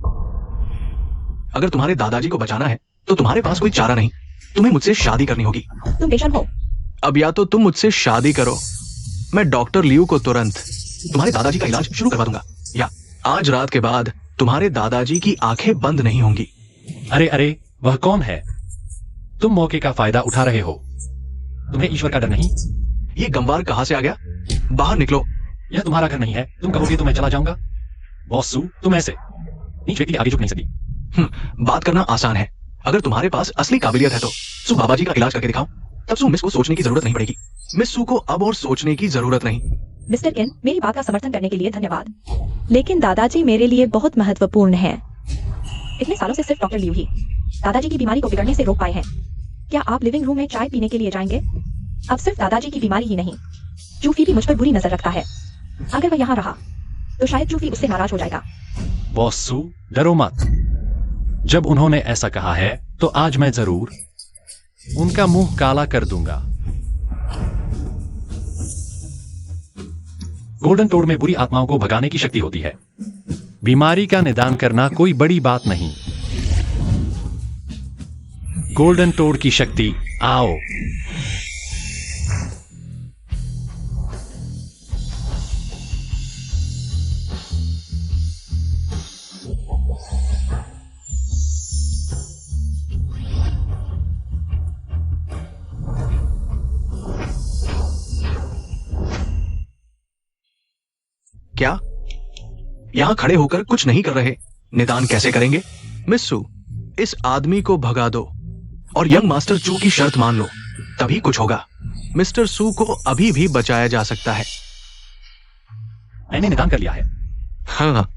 अगर तुम्हारे दादाजी को बचाना है तो तुम्हारे पास कोई चारा नहीं, तुम्हें मुझसे शादी करनी होगी। तुम पेशेंट हो। अब या तो तुम मुझसे शादी करो, मैं डॉक्टर लियू को तुरंत तुम्हारे दादाजी का इलाज शुरू करवा दूंगा, या आज रात के बाद तुम्हारे दादाजी की आंखें बंद नहीं होंगी। अरे अरे, वह कौन है? तुम मौके का फायदा उठा रहे हो। तुम्हें ईश्वर का डर नहीं? ये गंवार कहां से आ गया? बाहर निकलो। यह तुम्हारा घर नहीं है, तुम कहोगे तो मैं चला जाऊंगा। बॉस सू, तुम ऐसे नीच व्यक्ति आगे झुक नहीं सकती। बात करना आसान है, अगर तुम्हारे पास असली काबिलियत है तो सू बाबा जी का इलाज करके दिखाओ, तब सू मिस को सोचने की जरूरत नहीं पड़ेगी। मिस सू को अब और सोचने की जरूरत नहीं। मिस्टर केन, मेरी बात का समर्थन करने के लिए धन्यवाद, लेकिन दादाजी मेरे लिए बहुत महत्वपूर्ण है। इतने सालों से सिर्फ डॉक्टर लियू ही दादाजी की बीमारी को बिगड़ने से रोक पाए हैं। क्या आप लिविंग रूम में चाय पीने के लिए जाएंगे? अब सिर्फ दादाजी की बीमारी ही नहीं, जूफी भी मुझ पर बुरी नजर रखता है। अगर वह यहाँ रहा तो शायद जूफी उससे नाराज हो जाएगा। बॉस सू, डरो मत। जब उन्होंने ऐसा कहा है तो आज मैं जरूर उनका मुंह काला कर दूंगा। गोल्डन टोड में बुरी आत्माओं को भगाने की शक्ति होती है। बीमारी का निदान करना कोई बड़ी बात नहीं। गोल्डन टोड की शक्ति, आओ। क्या यहां खड़े होकर कुछ नहीं कर रहे? निदान कैसे करेंगे? मिस सू, इस आदमी को भगा दो और यंग मास्टर चू की शर्त मान लो, तभी कुछ होगा। मिस्टर सू को अभी भी बचाया जा सकता है। मैंने निदान कर लिया है। हाँ,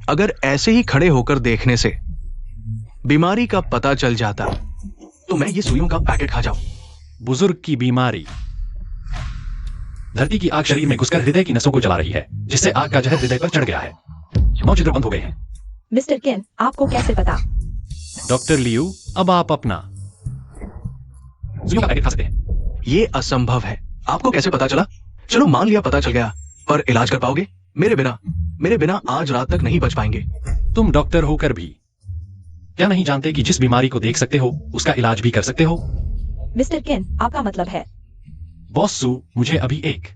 अगर ऐसे ही खड़े होकर देखने से बीमारी का पता चल जाता तो मैं ये सुइयों का पैकेट खा जाऊं। बुजुर्ग की बीमारी। धरती की आग शरीर में घुसकर हृदय की नसों को जला रही है, जिससे आग का जहर हृदय पर चढ़ गया है। 9 छिद्र बंद हो गए हैं। मिस्टर केन, आपको कैसे पता? डॉक्टर लियू, अब आप अपना सुइयों का पैकेट खा सकते हैं। ये असंभव है। आपको कैसे पता चला? चलो मान लिया पता चल गया, पर इलाज कर पाओगे? मेरे बिना आज रात तक नहीं बच पाएंगे। तुम डॉक्टर होकर भी क्या नहीं जानते कि जिस बीमारी को देख सकते हो उसका इलाज भी कर सकते हो? मिस्टर केन, आपका मतलब है? बॉस सू, मुझे अभी एक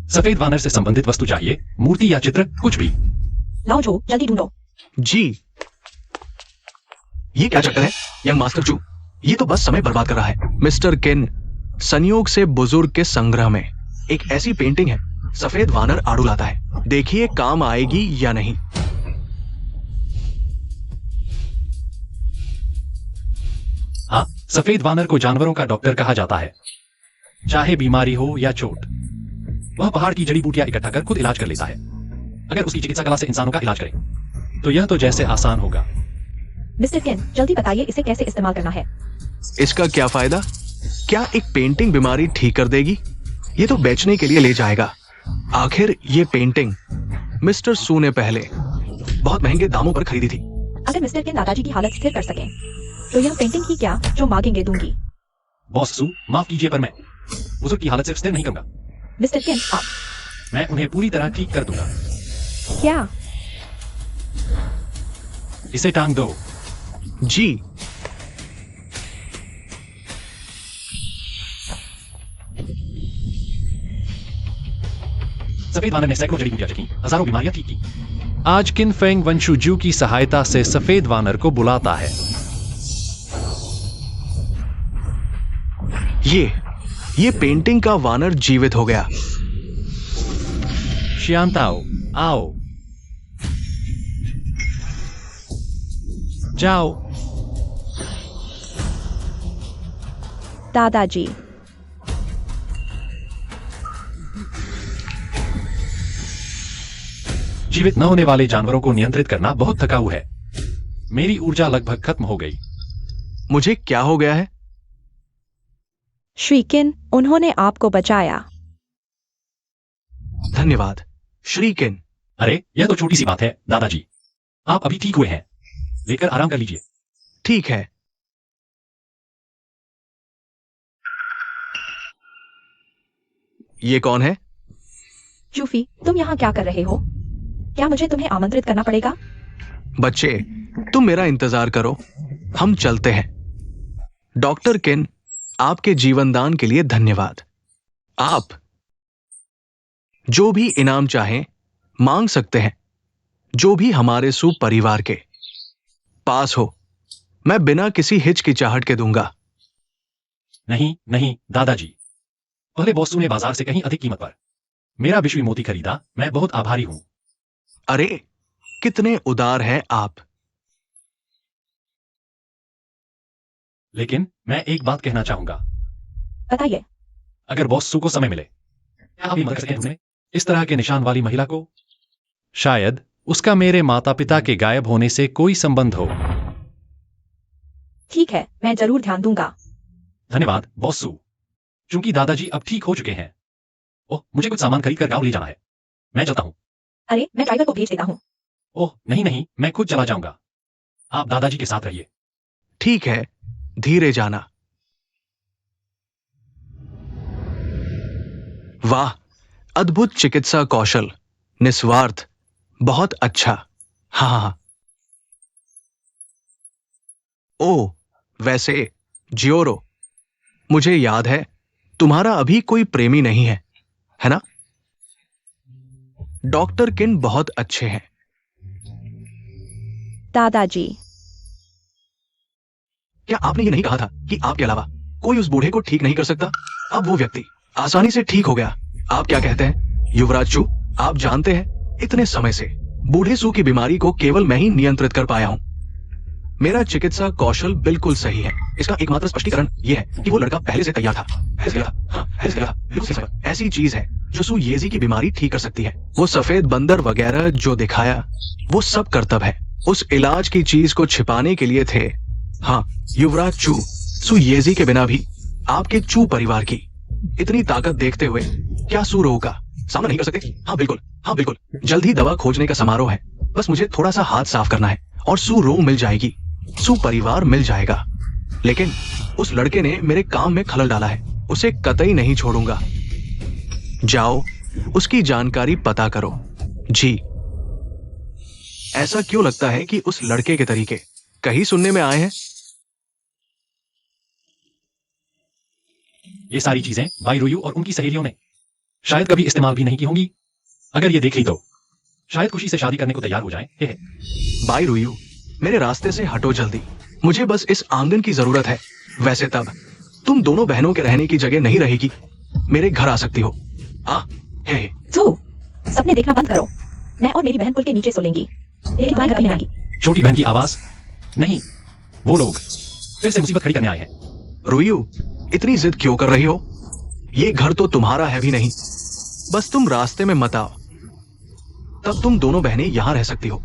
सफेद वानर से संबंधित वस्तु चाहिए, मूर्ति या चित्र, कुछ भी। लाओ जो, जल्दी ढूंढो। जी। ये क्या चक्कर है यंग मास्टर चू? ये तो बस समय बर्बाद कर रहा है। मिस्टर केन, संयोग से बुजुर्ग के संग्रह में एक ऐसी पेंटिंग है, सफेद वानर आड़ू लाता है। देखिए काम आएगी या नहीं। हाँ, सफेद वानर को जानवरों का डॉक्टर कहा जाता है। चाहे बीमारी हो या चोट, वह पहाड़ की जड़ी बूटियां इकट्ठा कर खुद इलाज कर लेता है। अगर उसकी चिकित्सा कला से इंसानों का इलाज करे तो यह तो जैसे आसान होगा। मिस्टर केन, जल्दी बताइए इसे कैसे इस्तेमाल करना है। इसका क्या फायदा? क्या एक पेंटिंग बीमारी ठीक कर देगी? ये तो बेचने के लिए ले जाएगा। आखिर ये पेंटिंग मिस्टर सू ने पहले बहुत महंगे दामों पर खरीदी थी। अगर मिस्टर केन दादाजी की हालत स्थिर कर सके तो यह पेंटिंग ही क्या जो मांगेंगे दूंगी। बॉस सू, माफ कीजिए पर मैं बुजुर्ग की हालत सिर्फ स्थिर नहीं करूंगा। मिस्टर केन, आप। मैं उन्हें पूरी तरह ठीक कर दूंगा। क्या? इसे टांग दो। जी। सफेद वानर ने सैकड़ों जड़ी बूटियां चखी, हजारों बीमारियां ठीक की। आज किन फेंग वंशुजू की सहायता से सफेद वानर को बुलाता है। ये पेंटिंग का वानर जीवित हो गया। शांताओ, आओ। जाओ। दादाजी, जीवित न होने वाले जानवरों को नियंत्रित करना बहुत थकाऊ है। मेरी ऊर्जा लगभग खत्म हो गई। मुझे क्या हो गया है? श्रीकिन, उन्होंने आपको बचाया। धन्यवाद श्रीकिन। अरे यह तो छोटी सी बात है दादाजी। आप अभी ठीक हुए हैं, लेकर आराम कर लीजिए। ठीक है। ये कौन है? चूफी, तुम यहाँ क्या कर रहे हो? क्या मुझे तुम्हें आमंत्रित करना पड़ेगा? बच्चे, तुम मेरा इंतजार करो, हम चलते हैं। डॉक्टर किन, आपके जीवनदान के लिए धन्यवाद। आप जो भी इनाम चाहें मांग सकते हैं, जो भी हमारे सू परिवार के पास हो, मैं बिना किसी हिचकिचाहट के दूंगा। नहीं नहीं दादाजी, पहले बॉसू ने बाजार से कहीं अधिक कीमत पर मेरा विश्वी मोती खरीदा। मैं बहुत आभारी हूं। अरे कितने उदार हैं आप। लेकिन मैं एक बात कहना चाहूंगा। बताइए। अगर बॉसू को समय मिले, क्या आप ये मदद कर सकते हैं ढूंढने इस तरह के निशान वाली महिला को? शायद उसका मेरे माता पिता के गायब होने से कोई संबंध हो। ठीक है, मैं जरूर ध्यान दूंगा। धन्यवाद बॉसू। चूंकि दादाजी अब ठीक हो चुके हैं, ओह मुझे कुछ सामान खरीद कर गांव ले जाना है। मैं चलता हूं। अरे, मैं ड्राइवर को भेज देता हूँ। ओह नहीं नहीं, मैं खुद चला जाऊंगा। आप दादाजी के साथ रहिए। ठीक है, धीरे जाना। वाह, अद्भुत चिकित्सा कौशल, निस्वार्थ, बहुत अच्छा। हाँ। ओ, वैसे जियोरो, मुझे याद है तुम्हारा अभी कोई प्रेमी नहीं है ना? डॉक्टर किन बहुत अच्छे हैं। दादाजी, क्या आपने ये नहीं कहा था कि आपके अलावा कोई उस बूढ़े को ठीक नहीं कर सकता? अब वो व्यक्ति आसानी से ठीक हो गया। आप क्या कहते हैं युवराज चू? आप जानते हैं, इतने समय से बूढ़े सू की बीमारी को केवल मैं ही नियंत्रित कर पाया हूं। मेरा चिकित्सा कौशल बिल्कुल सही है। इसका एकमात्र स्पष्टीकरण यह है कि वो लड़का पहले से तैयार था। बिल्कुल सही। ऐसी चीज है जो सू येजी की बीमारी ठीक कर सकती है। वो सफेद बंदर वगैरह जो दिखाया, वो सब करतब है उस इलाज की चीज को छिपाने के लिए थे। हाँ युवराज चू, सू येजी के बिना भी आपके चू परिवार की इतनी ताकत देखते हुए क्या सू रोग का सामना नहीं कर सकते? हाँ बिल्कुल। जल्द ही दवा खोजने का समारोह है। बस मुझे थोड़ा सा हाथ साफ करना है और सू रोग मिल जाएगी, सू परिवार मिल जाएगा। लेकिन उस लड़के ने मेरे काम में खलल डाला है, उसे कतई नहीं छोड़ूंगा। जाओ उसकी जानकारी पता करो। जी। ऐसा क्यों लगता है कि उस लड़के के तरीके कहीं सुनने में आए हैं? ये सारी चीजें भाई रुयू और उनकी सहेलियों ने शायद कभी इस्तेमाल भी नहीं की होंगी। अगर ये देख ली तो शायद खुशी से शादी करने को तैयार हो जाए। भाई रुयू, मेरे रास्ते से हटो जल्दी। मुझे बस इस आंगन की जरूरत है। वैसे तब तुम दोनों बहनों के रहने की जगह नहीं रहेगी। मेरे घर आ सकती हो। हे। तो सपने देखना बंद करो। मैं और मेरी बहन पुल के नीचे सो लेंगी, लेकिन तुम्हारे घर नहीं आएंगी। छोटी बहन की आवाज नहीं, वो लोग फिर से मुसीबत खड़ी करने आए हैं। रुयू, इतनी जिद क्यों कर रही हो? ये घर तो तुम्हारा है भी नहीं। बस तुम रास्ते में मत आओ, तब तुम दोनों बहनें यहां रह सकती हो।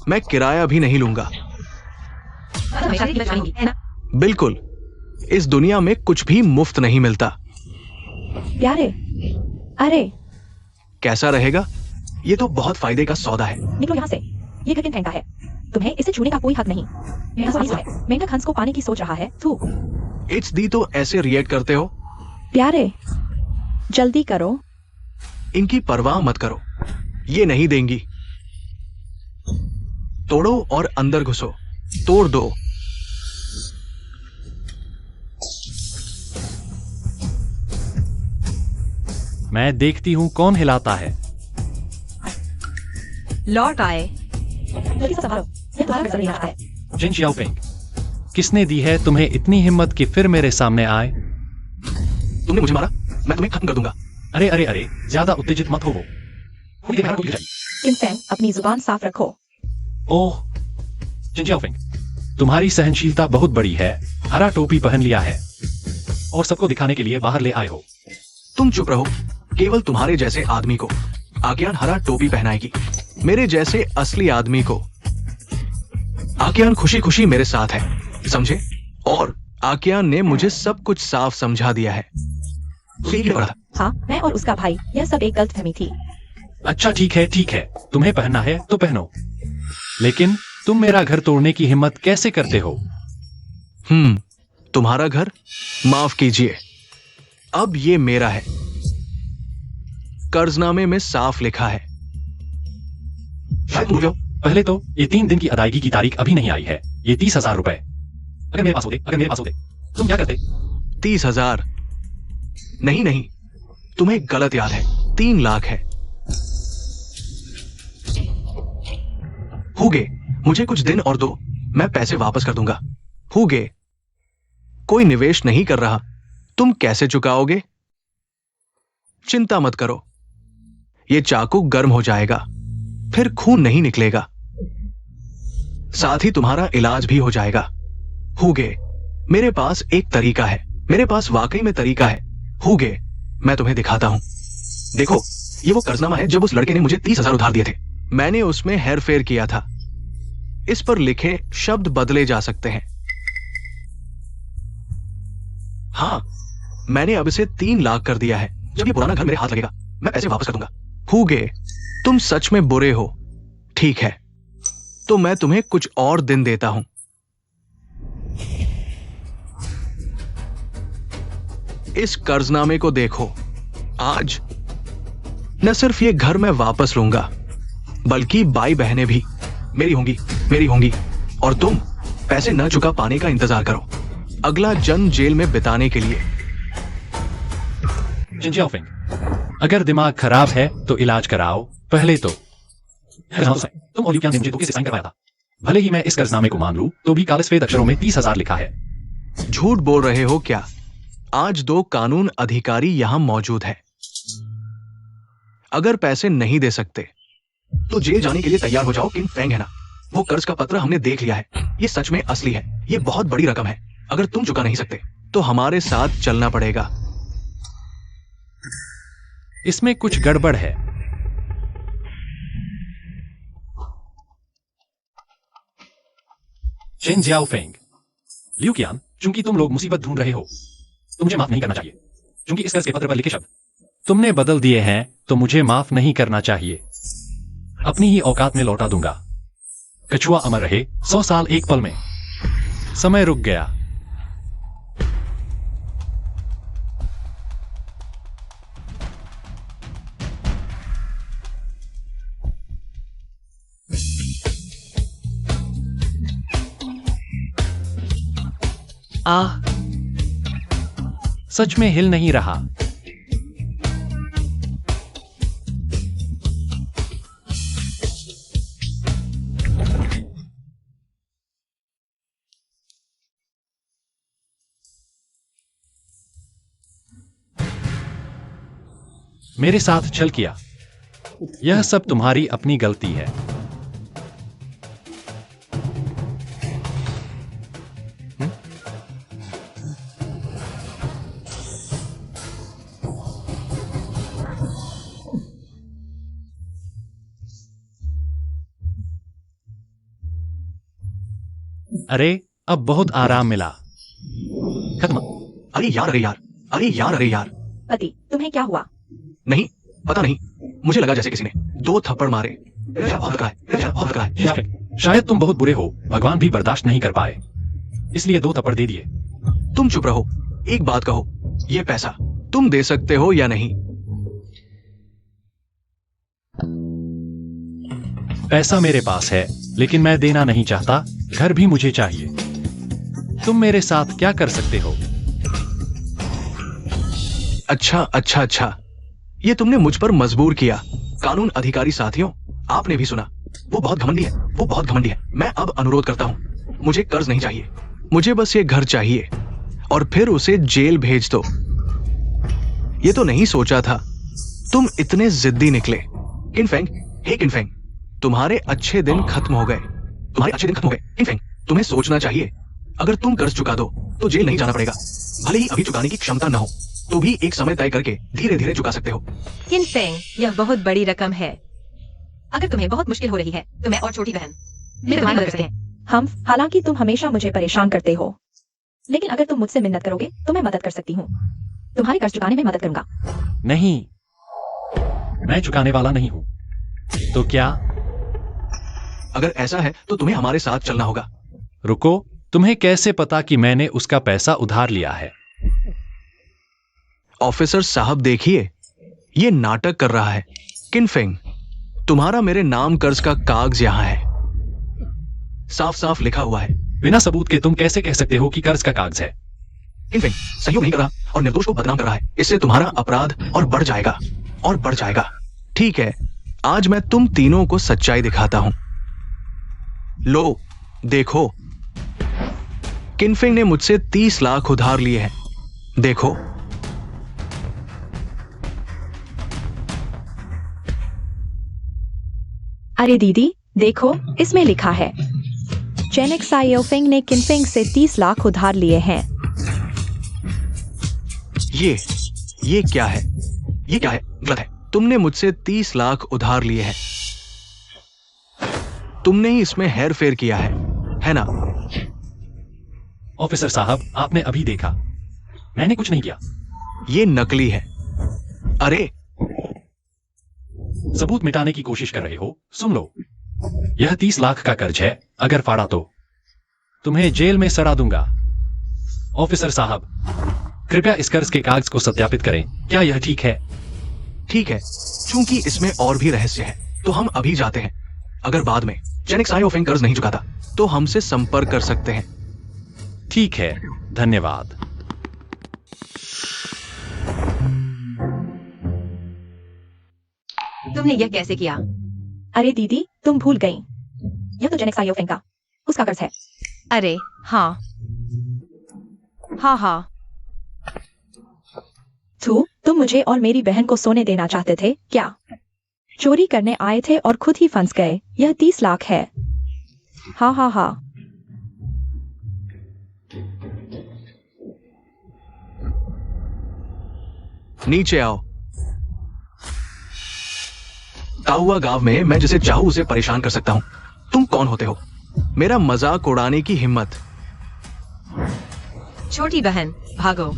मैं किराया भी नहीं लूंगा। बिल्कुल, इस दुनिया में कुछ भी मुफ्त नहीं मिलता। प्यारे, अरे कैसा रहेगा? ये तो बहुत फायदे का सौदा है। निकलो यहाँ से। ये घर किन का है? तुम्हें इसे छूने का कोई हक नहीं। मेंढक हंस को पाने की सोच रहा है। थू। इट्स दी तो ऐसे रिएक्ट करते हो? प्यारे, जल्दी करो। इनकी परवाह मत करो, ये नहीं देंगी। तोड़ो और अंदर घुसो। तोड़ दो। मैं देखती हूं कौन हिलाता है। लौट आए। जल्दी से संभालो, ये तुम्हारा घर नहीं रहा है। जिन शियाओफेंग, किसने दी है तुम्हें इतनी हिम्मत कि फिर मेरे सामने आए? तुमने मुझे मारा, मैं तुम्हें खत्म कर दूंगा। अरे ज्यादा उत्तेजित मत हो। किन फैंग, अपनी जुबान साफ रखो। ओह जिन शियाओफेंग, तुम्हारी सहनशीलता बहुत बड़ी है। हरा टोपी पहन लिया है और सबको दिखाने के लिए बाहर ले आए हो। तुम चुप रहो। केवल तुम्हारे जैसे आदमी को आकियान हरा टोपी पहनाएगी। मेरे जैसे असली आदमी को आकियान खुशी खुशी मेरे साथ है, समझे? और आकियान ने मुझे सब कुछ साफ समझा दिया है। ठीक है बड़ा। हाँ, मैं और उसका भाई, यह सब एक गलतफहमी थी। अच्छा ठीक है, ठीक है, तुम्हें पहनना है तो पहनो, लेकिन तुम मेरा घर तोड़ने की हिम्मत कैसे करते हो? तुम्हारा घर? माफ कीजिए, अब ये मेरा है। कर्जनामे में साफ लिखा है। शायद रुको, पहले तो ये 3 दिन की अदायगी की तारीख अभी नहीं आई है। ये 30,000 रुपए अगर मेरे पास होते, तुम क्या करते? 30,000? नहीं नहीं, तुम्हें गलत याद है। 3 लाख है। हुगे, मुझे कुछ दिन और दो, मैं पैसे वापस कर दूंगा। हुगे, कोई निवेश नहीं कर रहा, तुम कैसे चुकाओगे? चिंता मत करो, ये चाकू गर्म हो जाएगा, फिर खून नहीं निकलेगा, साथ ही तुम्हारा इलाज भी हो जाएगा। हुगे, मेरे पास एक तरीका है, मेरे पास वाकई में तरीका है। हुगे, मैं तुम्हें दिखाता हूं। देखो, ये वो कर्जनामा है जब उस लड़के ने मुझे 30,000 उधार दिए थे। मैंने उसमें हेरफेर किया था। इस पर लिखे शब्द बदले जा सकते हैं। हाँ, मैंने अब इसे 3 लाख कर दिया है। जब ये पुराना घर मेरे हाथ लगेगा, मैं पैसे वापस कर दूंगा। हुगे, तुम सच में बुरे हो। ठीक है, तो मैं तुम्हें कुछ और दिन देता हूं। इस कर्जनामे को देखो। आज न सिर्फ ये घर मैं वापस लूंगा, बल्कि बाई बहनें भी मेरी होंगी, और तुम पैसे न चुका पाने का इंतजार करो, अगला जन्म जेल में बिताने के लिए। जिनजियाओफेंग, अगर दिमाग खराब है तो इलाज कराओ पहले तो। तुम और ल्यूकियान ने मुझे धोखे से साइन करवाया था। भले ही मैं इस कर्जनामे को मान लूं, तो भी काले सफेद अक्षरों में 30,000 लिखा है। झूठ बोल रहे हो क्या? आज 2 कानून अधिकारी यहां मौजूद है। अगर पैसे नहीं दे सकते तो जेल जाने के लिए तैयार हो जाओ। किन फेंग है ना, वो कर्ज का पत्र हमने देख लिया है। ये सच में असली है, ये बहुत बड़ी रकम है। अगर तुम चुका नहीं सकते तो हमारे साथ चलना पड़ेगा। इसमें कुछ गड़बड़ है। चेन जियाओफेंग, ल्यूकियान, चूंकि तुम लोग मुसीबत ढूंढ रहे हो, तो मुझे माफ नहीं करना चाहिए। चूंकि इस कर्ज के पत्र पर लिखे शब्द तुमने बदल दिए हैं, तो मुझे माफ नहीं करना चाहिए। अपनी ही औकात में लौटा दूंगा। कछुआ अमर रहे, 100 साल एक पल में। समय रुक गया। सच में हिल नहीं रहा। मेरे साथ छल किया। यह सब तुम्हारी अपनी गलती है। अरे, अब बहुत आराम मिला। खत्म। अरे यार। पति, तुम्हें क्या हुआ? नहीं, पता नहीं, मुझे लगा जैसे किसी ने 2 थप्पड़ मारे। बहुत है। शायद तुम बहुत बुरे हो, भगवान भी बर्दाश्त नहीं कर पाए, इसलिए 2 थप्पड़ दे दिए। तुम चुप रहो। एक बात कहो, ये पैसा तुम दे सकते हो या नहीं? पैसा मेरे पास है, लेकिन मैं देना नहीं चाहता। घर भी मुझे चाहिए। तुम मेरे साथ क्या कर सकते हो? अच्छा, ये तुमने मुझ पर मजबूर किया। कानून अधिकारी साथियों, आपने भी सुना। वो बहुत घमंडी है। मैं अब अनुरोध करता हूं, मुझे कर्ज नहीं चाहिए, मुझे बस ये घर चाहिए, और फिर उसे जेल भेज दो। ये तो नहीं सोचा था तुम इतने जिद्दी निकले। किनफेंग, तुम्हारे अच्छे दिन खत्म हो गए। किनफेंग, तुम्हें सोचना चाहिए। अगर तुम कर्ज चुका दो तो जेल नहीं जाना पड़ेगा। भले ही अभी चुकाने की क्षमता न हो तो भी एक समय तय करके धीरे धीरे चुका सकते हो। किनफेंग, यह बहुत बड़ी रकम है। अगर तुम्हें बहुत मुश्किल हो रही है तो मैं और छोटी बहन मिलकर तुम्हारी मदद करते हैं। हम हालांकि तुम हमेशा मुझे परेशान करते हो, लेकिन अगर तुम मुझसे मिन्नत करोगे तो मैं मदद कर सकती हूँ। तुम्हारे कर्ज चुकाने में मदद करूंगा। नहीं, मैं चुकाने वाला नहीं हूं। तो क्या? अगर ऐसा है तो तुम्हें हमारे साथ चलना होगा। रुको, तुम्हें कैसे पता कि मैंने उसका पैसा उधार लिया है? ऑफिसर साहब देखिए, ये नाटक कर रहा है। किनफेंग, तुम्हारा मेरे नाम कर्ज का कागज यहाँ है, साफ साफ लिखा हुआ है। बिना सबूत के तुम कैसे कह सकते हो कि कर्ज का कागज है? किनफेंग सहयोग नहीं कर रहा और निर्दोष को बदनाम कर रहा है। इससे तुम्हारा अपराध और बढ़ जाएगा और बढ़ जाएगा। ठीक है, आज मैं तुम तीनों को सच्चाई दिखाता हूं। लो देखो, किनफेंग ने मुझसे 30 लाख उधार लिए हैं। देखो। अरे दीदी देखो, इसमें लिखा है चेनेक सायोफेंग ने किनफेंग से 30 लाख उधार लिए हैं। ये क्या है? ये क्या है? गलत है। तुमने मुझसे 30 लाख उधार लिए हैं। तुमने ही इसमें हेर फेर किया है ना? ऑफिसर साहब, आपने अभी देखा, मैंने कुछ नहीं किया। ये नकली है। अरे सबूत मिटाने की कोशिश कर रहे हो? सुन लो, यह 30 लाख का कर्ज है। अगर फाड़ा तो तुम्हें जेल में सड़ा दूंगा। ऑफिसर साहब, कृपया इस कर्ज के कागज को सत्यापित करें। क्या यह ठीक है? ठीक है, चूंकि इसमें और भी रहस्य है तो हम अभी जाते हैं। अगर बाद में चेनेक सायोफेंग कर्ज नहीं चुकाता तो हमसे संपर्क कर सकते हैं। ठीक है, धन्यवाद। तुमने यह कैसे किया? अरे दीदी, तुम भूल गई, यह तो जेनेक सायोफेंग का उसका कर्ज है। अरे हाँ हाँ। तुम मुझे और मेरी बहन को सोने देना चाहते थे क्या? चोरी करने आए थे और खुद ही फंस गए। यह 30 लाख है। हाँ। नीचे आओ। ताउआ गांव में मैं जिसे चाहूं उसे परेशान कर सकता हूं। तुम कौन होते हो मेरा मजाक उड़ाने की हिम्मत? छोटी बहन, भागो।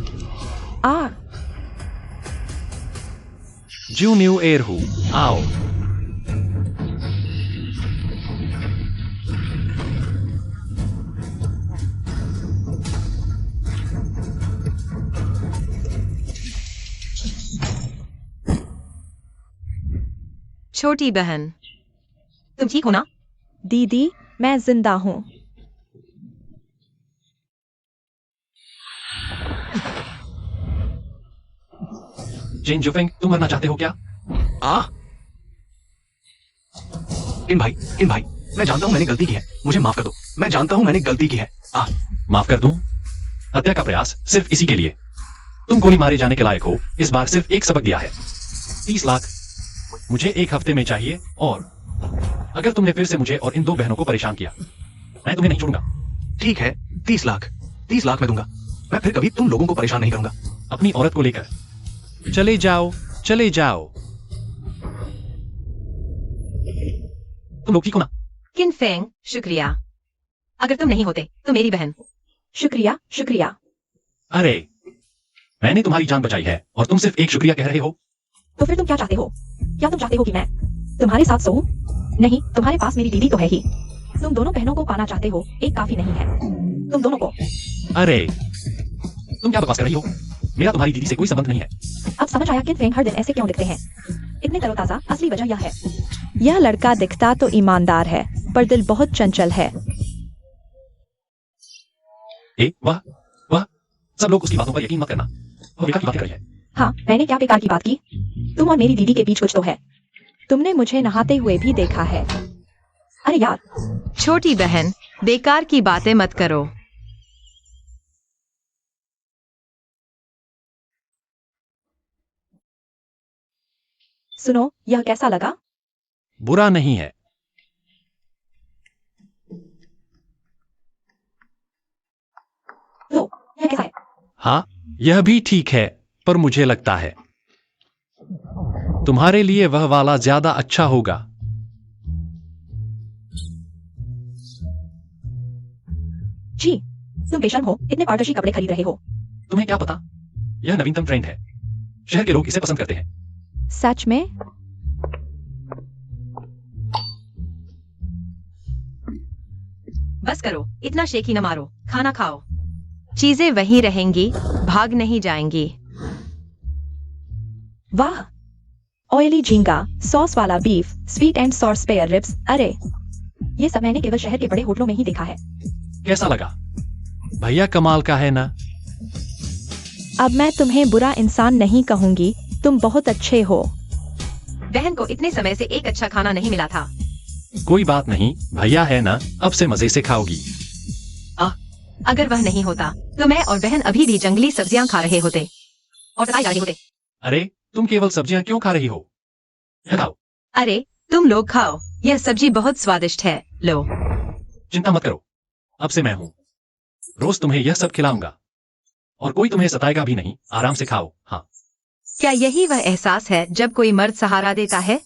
जू न्यू एयर हूं, आओ। छोटी बहन, तुम ठीक हो ना? दीदी मैं जिंदा हूँ। जेन जुफेंग, तुम मरना चाहते हो क्या? इन भाई, मैं जानता हूं मैंने गलती की है, मुझे माफ कर दो। मैं जानता हूं मैंने गलती की है। माफ कर दूं? हत्या का प्रयास सिर्फ इसी के लिए। तुम गोली मारे जाने के लायक हो। इस बार सिर्फ एक सबक दिया है। 30 लाख मुझे एक हफ्ते में चाहिए, और अगर तुमने फिर से मुझे और इन 2 बहनों को परेशान किया, मैं तुम्हें नहीं छोड़ूंगा। ठीक है, 30 लाख मैं दूंगा। मैं फिर कभी तुम लोगों को परेशान नहीं करूंगा। अपनी औरत को लेकर चले जाओ। तुम लोग ठीक हो ना? किनफेंग, शुक्रिया। अगर तुम नहीं होते तो मेरी बहन। शुक्रिया। अरे, मैंने तुम्हारी जान बचाई है और तुम सिर्फ एक शुक्रिया कह रहे हो? तो फिर तुम क्या चाहते हो? क्या तुम चाहते हो कि मैं तुम्हारे साथ सोऊं? नहीं, तुम्हारे पास मेरी दीदी तो है ही। तुम दोनों बहनों को पाना चाहते हो, एक काफी नहीं है। तुम दोनों को। अरे, तुम क्या बकवास कर रही हो? मेरा तुम्हारी दीदी से कोई संबंध नहीं है। अब समझ आया किनफेंग हर दिन ऐसे क्यों दिखते हैं? इतने तरोताजा। असली वजह यह है, यह लड़का दिखता तो ईमानदार है पर दिल बहुत चंचल है। वाह, सब लोग उसकी बातों पर यकीन मत करना। वो बेकार की बातें कर रही है। हाँ, मैंने क्या बेकार की बात की? तुम और मेरी दीदी के बीच कुछ तो है। तुमने मुझे नहाते हुए भी देखा है। अरे यार, छोटी बहन, बेकार की बातें मत करो। सुनो, यह कैसा लगा? बुरा नहीं है। हाँ, यह भी ठीक है, पर मुझे लगता है तुम्हारे लिए वह वाला ज्यादा अच्छा होगा। जी, तुम बेशर्म हो, इतने पारदर्शी कपड़े खरीद रहे हो। तुम्हें क्या पता, यह नवीनतम ट्रेंड है। शहर के लोग इसे पसंद करते हैं। सच में? बस करो, इतना शेखी न मारो, खाना खाओ। चीजें वही रहेंगी, भाग नहीं जाएंगी। वाह, ऑयली झींगा, सॉस वाला beef, sweet and sour spare ribs. अरे, ये सब मैंने केवल शहर के बड़े होटलों में ही देखा है। कैसा लगा? भैया कमाल का है ना? अब मैं तुम्हें बुरा इंसान नहीं कहूंगी, तुम बहुत अच्छे हो। बहन को इतने समय से एक अच्छा खाना नहीं मिला था। कोई बात नहीं, भैया है ना, अब से मजे से खाओगी। अगर वह नहीं होता तो मैं और बहन अभी भी जंगली सब्जियां खा रहे होते और सताए जा रहे होते। अरे, तुम केवल सब्जियां क्यों खा रही हो? यह खाओ। अरे, तुम लोग खाओ, यह सब्जी बहुत स्वादिष्ट है, लो। चिंता मत करो, अब से मैं हूं। रोज तुम्हें यह सब खिलाऊंगा और कोई तुम्हें सताएगा भी नहीं। आराम से खाओ। हाँ, क्या यही वह एहसास है जब कोई मर्द सहारा देता है?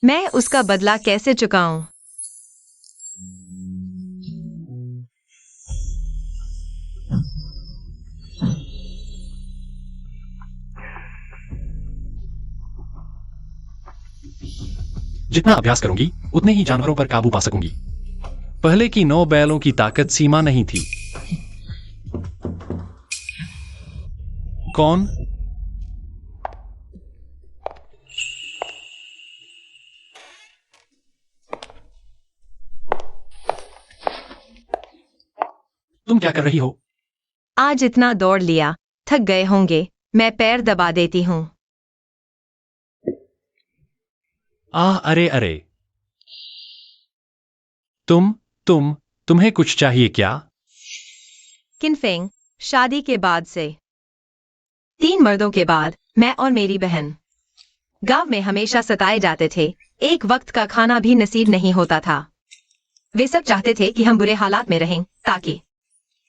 मैं उसका बदला कैसे चुकाऊं? जितना अभ्यास करूंगी उतने ही जानवरों पर काबू पा सकूंगी। पहले की 9 बैलों की ताकत सीमा नहीं थी। कौन? तुम क्या कर रही हो? आज इतना दौड़ लिया, थक गए होंगे, मैं पैर दबा देती हूँ। अरे अरे, तुम्हें कुछ चाहिए क्या? किनफेंग, शादी के बाद से 3 मर्दों के बाद मैं और मेरी बहन गांव में हमेशा सताए जाते थे। एक वक्त का खाना भी नसीब नहीं होता था। वे सब चाहते थे कि हम बुरे हालात में रहें ताकि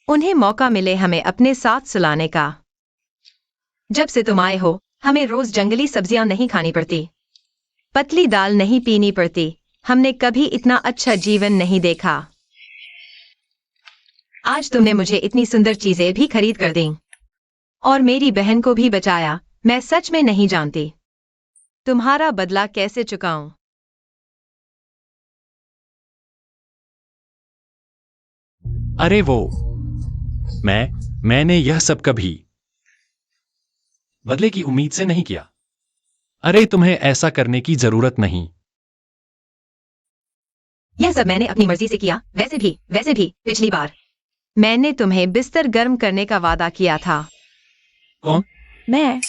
उन्हें मौका मिले हमें अपने साथ सुलाने का। जब से तुम आए हो, हमें रोज जंगली सब्जियां नहीं खानी पड़ती, पतली दाल नहीं पीनी पड़ती। हमने कभी इतना अच्छा जीवन नहीं देखा। आज तुमने मुझे इतनी सुंदर चीजें भी खरीद कर दी और मेरी बहन को भी बचाया। मैं सच में नहीं जानती तुम्हारा बदला कैसे चुकाऊं। अरे वो, मैंने यह सब कभी बदले की उम्मीद से नहीं किया। अरे, तुम्हें ऐसा करने की जरूरत नहीं। यह सब मैंने अपनी मर्जी से किया। वैसे भी पिछली बार मैंने तुम्हें बिस्तर गर्म करने का वादा किया था। कौन? मैं।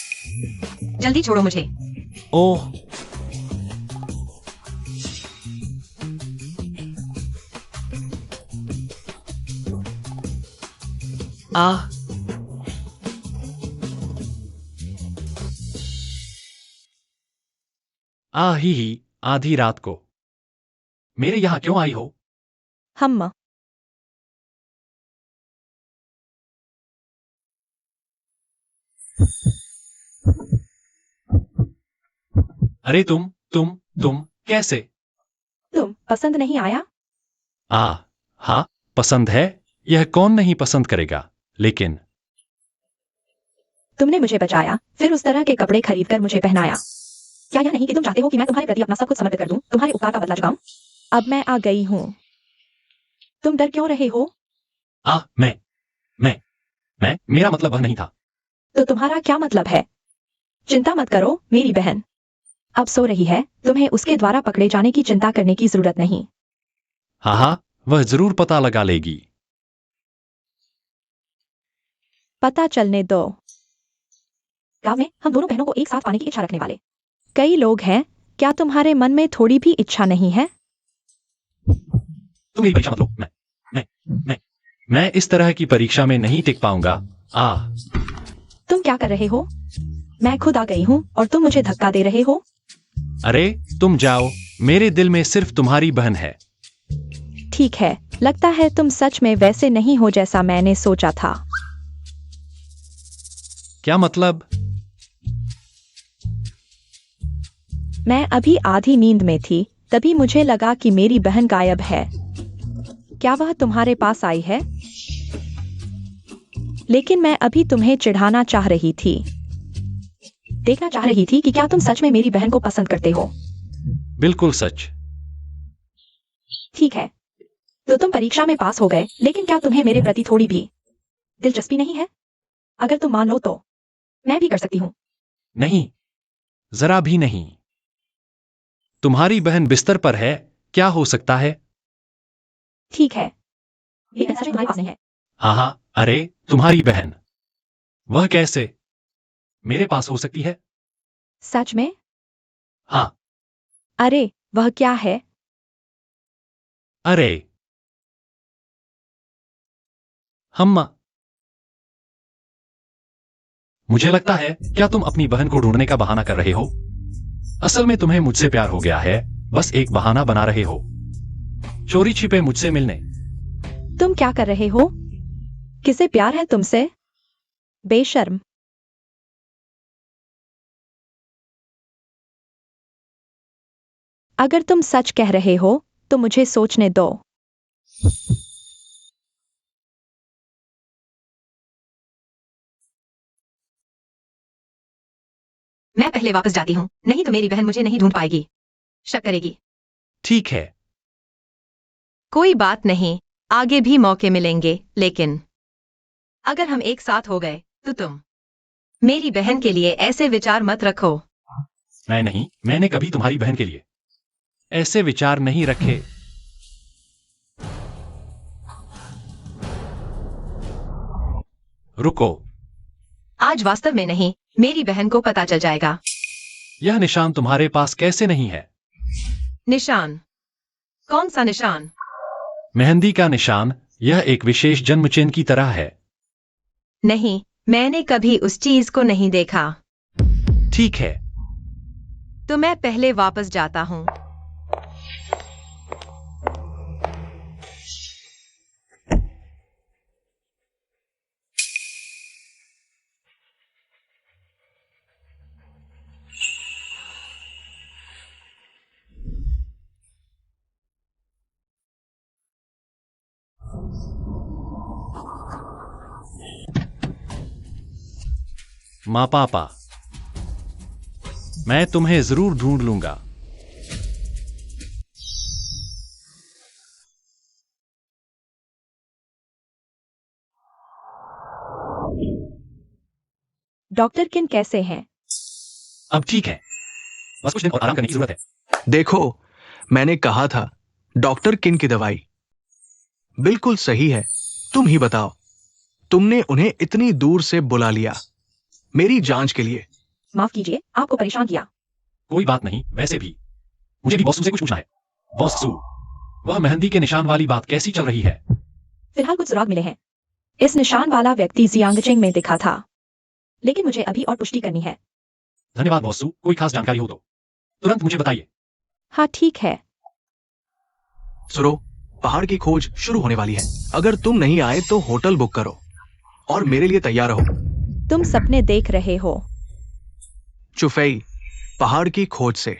जल्दी छोड़ो मुझे। ओह, ही आधी रात को मेरे यहां क्यों आई हो? हम। अरे तुम कैसे? तुम पसंद नहीं आया? हाँ, पसंद है। यह कौन नहीं पसंद करेगा, लेकिन तुमने मुझे बचाया, फिर उस तरह के कपड़े खरीदकर मुझे पहनाया। क्या यह नहीं कि तुम चाहते हो कि मैं तुम्हारे प्रति अपना सब कुछ समर्पित कर दूं, तुम्हारे उपकार का बदला चुकाऊं? अब मैं आ गई हूँ। तुम डर क्यों रहे हो? मेरा मतलब वह नहीं था। तो तुम्हारा क्या मतलब है? चिंता मत करो मेरी बहन, अब सो रही है, तुम्हें उसके द्वारा पकड़े जाने की चिंता करने की जरूरत नहीं। हाँ, वह जरूर पता लगा लेगी। पता चलने दो। गांव में हम दोनों बहनों को एक साथ पाने की इच्छा रखने वाले कई लोग हैं, क्या तुम्हारे मन में थोड़ी भी इच्छा नहीं है? तुम मेरी परीक्षा मत लो। मैं इस तरह की परीक्षा में नहीं टिक पाऊंगा। तुम क्या कर रहे हो? मैं खुद आ गई हूँ और तुम मुझे धक्का दे रहे हो। अरे तुम जाओ, मेरे दिल में सिर्फ तुम्हारी बहन है। ठीक है, लगता है तुम सच में वैसे नहीं हो जैसा मैंने सोचा था। क्या मतलब? मैं अभी आधी नींद में थी, तभी मुझे लगा कि मेरी बहन गायब है। क्या वह तुम्हारे पास आई है? लेकिन मैं अभी तुम्हें चिढ़ाना चाह रही थी। देखना चाह रही थी कि क्या तुम सच में मेरी बहन को पसंद करते हो। बिल्कुल सच। ठीक है, तो तुम परीक्षा में पास हो गए, लेकिन क्या तुम्हें मेरे प्रति थोड़ी भी दिलचस्पी नहीं है? अगर तुम मान लो तो मैं भी कर सकती हूँ। नहीं, जरा भी नहीं। तुम्हारी बहन बिस्तर पर है, क्या हो सकता है? ठीक है, लेकिन सच में तुम्हारे पास नहीं है। हाँ हाँ, अरे तुम्हारी बहन। वह कैसे मेरे पास हो सकती है? सच में? हाँ। अरे, वह क्या है? अरे हम मुझे लगता है क्या तुम अपनी बहन को ढूंढने का बहाना कर रहे हो? असल में तुम्हें मुझसे प्यार हो गया है, बस एक बहाना बना रहे हो चोरी छिपे मुझसे मिलने। तुम क्या कर रहे हो? किसे प्यार है तुमसे? बेशर्म। अगर तुम सच कह रहे हो तो मुझे सोचने दो। मैं पहले वापस जाती हूँ, नहीं तो मेरी बहन मुझे नहीं ढूंढ पाएगी, शक करेगी। ठीक है। कोई बात नहीं, आगे भी मौके मिलेंगे, लेकिन अगर हम एक साथ हो गए तो तुम मेरी बहन के लिए ऐसे विचार मत रखो। मैं नहीं, मैंने कभी तुम्हारी बहन के लिए ऐसे विचार नहीं रखे। रुको, आज वास्तव में नहीं, मेरी बहन को पता चल जाएगा। यह निशान तुम्हारे पास कैसे नहीं है? निशान? कौन सा निशान? मेहंदी का निशान, यह एक विशेष जन्म चिन्ह की तरह है। नहीं, मैंने कभी उस चीज को नहीं देखा। ठीक है। तो मैं पहले वापस जाता हूँ। माँ पापा, मैं तुम्हें जरूर ढूंढ लूंगा। डॉक्टर किन कैसे हैं? अब ठीक है, बस कुछ दिन और आराम करने की जरूरत है। देखो, मैंने कहा था डॉक्टर किन की दवाई बिल्कुल सही है। तुम ही बताओ, तुमने उन्हें इतनी दूर से बुला लिया मेरी जांच के लिए। माफ कीजिए, आपको परेशान किया। कोई बात नहीं, वैसे भी मुझे भी बॉसू से कुछ पूछना है। बॉसू, वह मेहंदी के निशान वाली बात कैसी चल रही है? फिलहाल कुछ सुराग मिले हैं। इस निशान वाला व्यक्ति जियांगचेंग में दिखा था, लेकिन मुझे अभी और पुष्टि करनी है। धन्यवाद बॉसू, कोई खास जानकारी हो तो तुरंत मुझे बताइए। हाँ ठीक है। सुनो, पहाड़ की खोज शुरू होने वाली है। अगर तुम नहीं आए तो होटल बुक करो और मेरे लिए तैयार रहो। तुम सपने देख रहे हो। चुफेई, पहाड़ की खोज से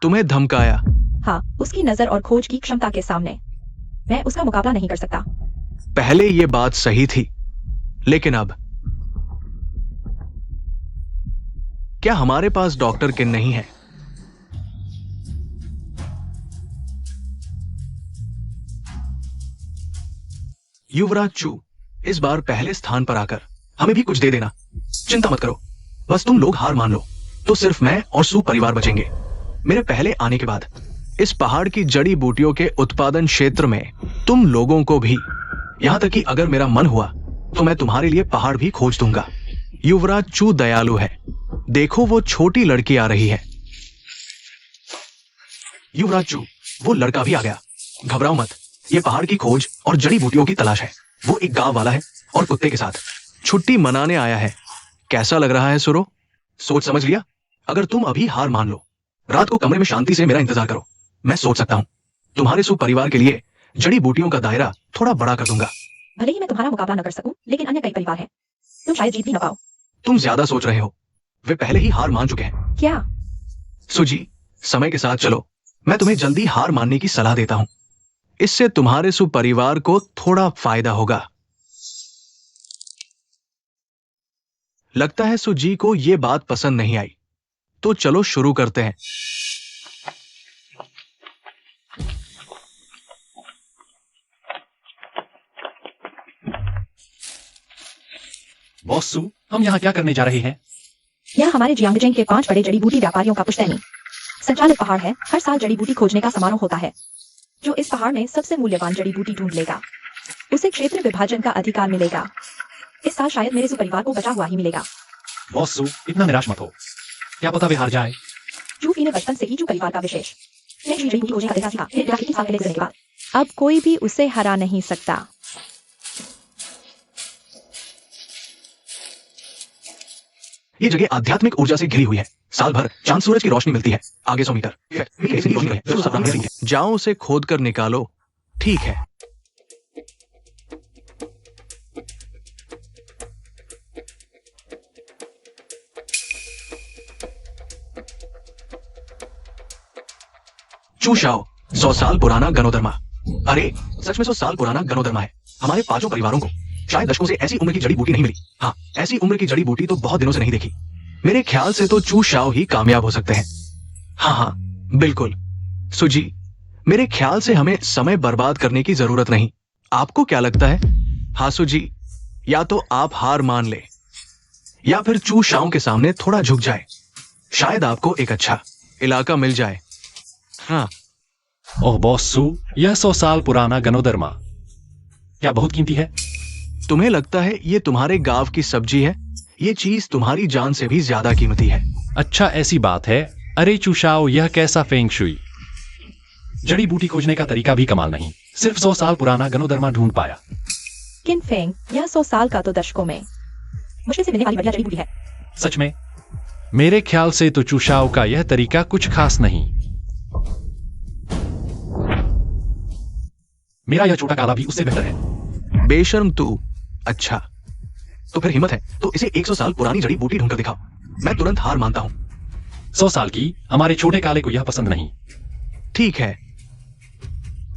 तुम्हें धमकाया। हाँ, उसकी नजर और खोज की क्षमता के सामने मैं उसका मुकाबला नहीं कर सकता। पहले ये बात सही थी, लेकिन अब क्या हमारे पास डॉक्टर किन नहीं है? युवराज चू, इस बार पहले स्थान पर आकर हमें भी कुछ दे देना। चिंता मत करो, बस तुम लोग हार मान लो तो सिर्फ मैं और सू परिवार बचेंगे। मेरे पहले आने के बाद इस पहाड़ की जड़ी बूटियों के उत्पादन क्षेत्र में तुम लोगों को भी, यहां तक कि अगर मेरा मन हुआ तो मैं तुम्हारे लिए पहाड़ भी खोज दूंगा। युवराज चू दयालु है। देखो, वो छोटी लड़की आ रही है। युवराज चू, वो लड़का भी आ गया। घबराओ मत, ये पहाड़ की खोज और जड़ी बूटियों की तलाश है। वो एक गांव वाला है और कुत्ते के साथ छुट्टी मनाने आया है। कैसा लग रहा है सुरो? सोच समझ लिया? अगर तुम अभी हार मान लो, रात को कमरे में शांति से मेरा इंतजार करो। मैं सोच सकता हूं। तुम्हारे सु परिवार के लिए जड़ी बूटियों का दायरा थोड़ा बड़ा कर दूंगा। भले ही मैं तुम्हारा मुकाबला न कर सकूं, लेकिन अन्य कई परिवार हैं। तुम शायद जीत भी न पाओ। तुम ज्यादा सोच रहे हो, वे पहले ही हार मान चुके हैं। क्या? सुजी, समय के साथ चलो। मैं तुम्हें जल्दी हार मानने की सलाह देता हूं। इससे तुम्हारे सुपरिवार को थोड़ा फायदा होगा। लगता है सुजी को यह बात पसंद नहीं आई, तो चलो शुरू करते हैं। बॉस सू, हम यहाँ क्या करने जा रहे हैं? यह हमारे जियांगजेंग के 5 बड़े जड़ी बूटी व्यापारियों का पुश्तैनी संचालित पहाड़ है। हर साल जड़ी बूटी खोजने का समारोह होता है। जो इस पहाड़ में सबसे मूल्यवान जड़ी बूटी ढूंढ लेगा, उसे क्षेत्र विभाजन का अधिकार मिलेगा। इस साल शायद मेरे सुपरिवार को बचा हुआ ही मिलेगा। बॉस सू, इतना निराश मत हो। क्या पता वे हार जाए। जूफी ने बचपन से ही जू परिवार का विशेष मैं जड़ी बूटी खोजने का तरीका सीखा। फिर पिता के 3 साल पहले गुजरने के बाद अब कोई भी उसे हरा नहीं सकता। ये जगह आध्यात्मिक ऊर्जा से घिरी हुई है। साल भर चांद सूरज की रोशनी मिलती है। आगे 100 मीटर। जाओ उसे खोद कर निकालो। ठीक है। चूशाओ, 100 साल पुराना गनोदरमा। अरे सच में 100 साल पुराना गनोदरमा है। हमारे 5 परिवारों को शायद दशकों से ऐसी उम्र की जड़ी बूटी नहीं मिली। हाँ, ऐसी उम्र की जड़ी बूटी तो बहुत दिनों से नहीं देखी। मेरे ख्याल से तो चू शाओ ही कामयाब हो सकते हैं। हाँ, बिल्कुल। सुजी, मेरे ख्याल से हमें समय बर्बाद करने की जरूरत नहीं। आपको क्या लगता है? हाँ सुजी, या तो आप हार मान ले या फिर चू शाओ के सामने थोड़ा झुक जाए। शायद आपको एक अच्छा इलाका मिल जाए। हाँ। ओह बॉस सू, यह 100 साल पुराना गनोदरमा क्या बहुत कीमती है? तुम्हें लगता है ये तुम्हारे गांव की सब्जी है? ये चीज तुम्हारी जान से भी ज्यादा कीमती है। अच्छा, ऐसी बात है। अरे चूशाओ, यह कैसा फेंग शुई? जड़ी बूटी खोजने का तरीका भी कमाल नहीं। सिर्फ 100 साल पुराना गनोदरमा ढूंढ पाया। किन फेंग, यह 100 साल का तो दशकों में मुश्किल से मिलने वाली बढ़िया जड़ी बूटी है। सच में? मेरे ख्याल से तो चूशाओ का यह तरीका कुछ खास नहीं। मेरा यह छोटा काला भी उससे बेहतर है। बेशर्म तू। अच्छा, तो फिर हिम्मत है तो इसे 100 साल पुरानी जड़ी बूटी ढूंढकर दिखाओ। मैं तुरंत हार मानता हूं। 100 साल की हमारे छोटे काले को यह पसंद नहीं। ठीक है,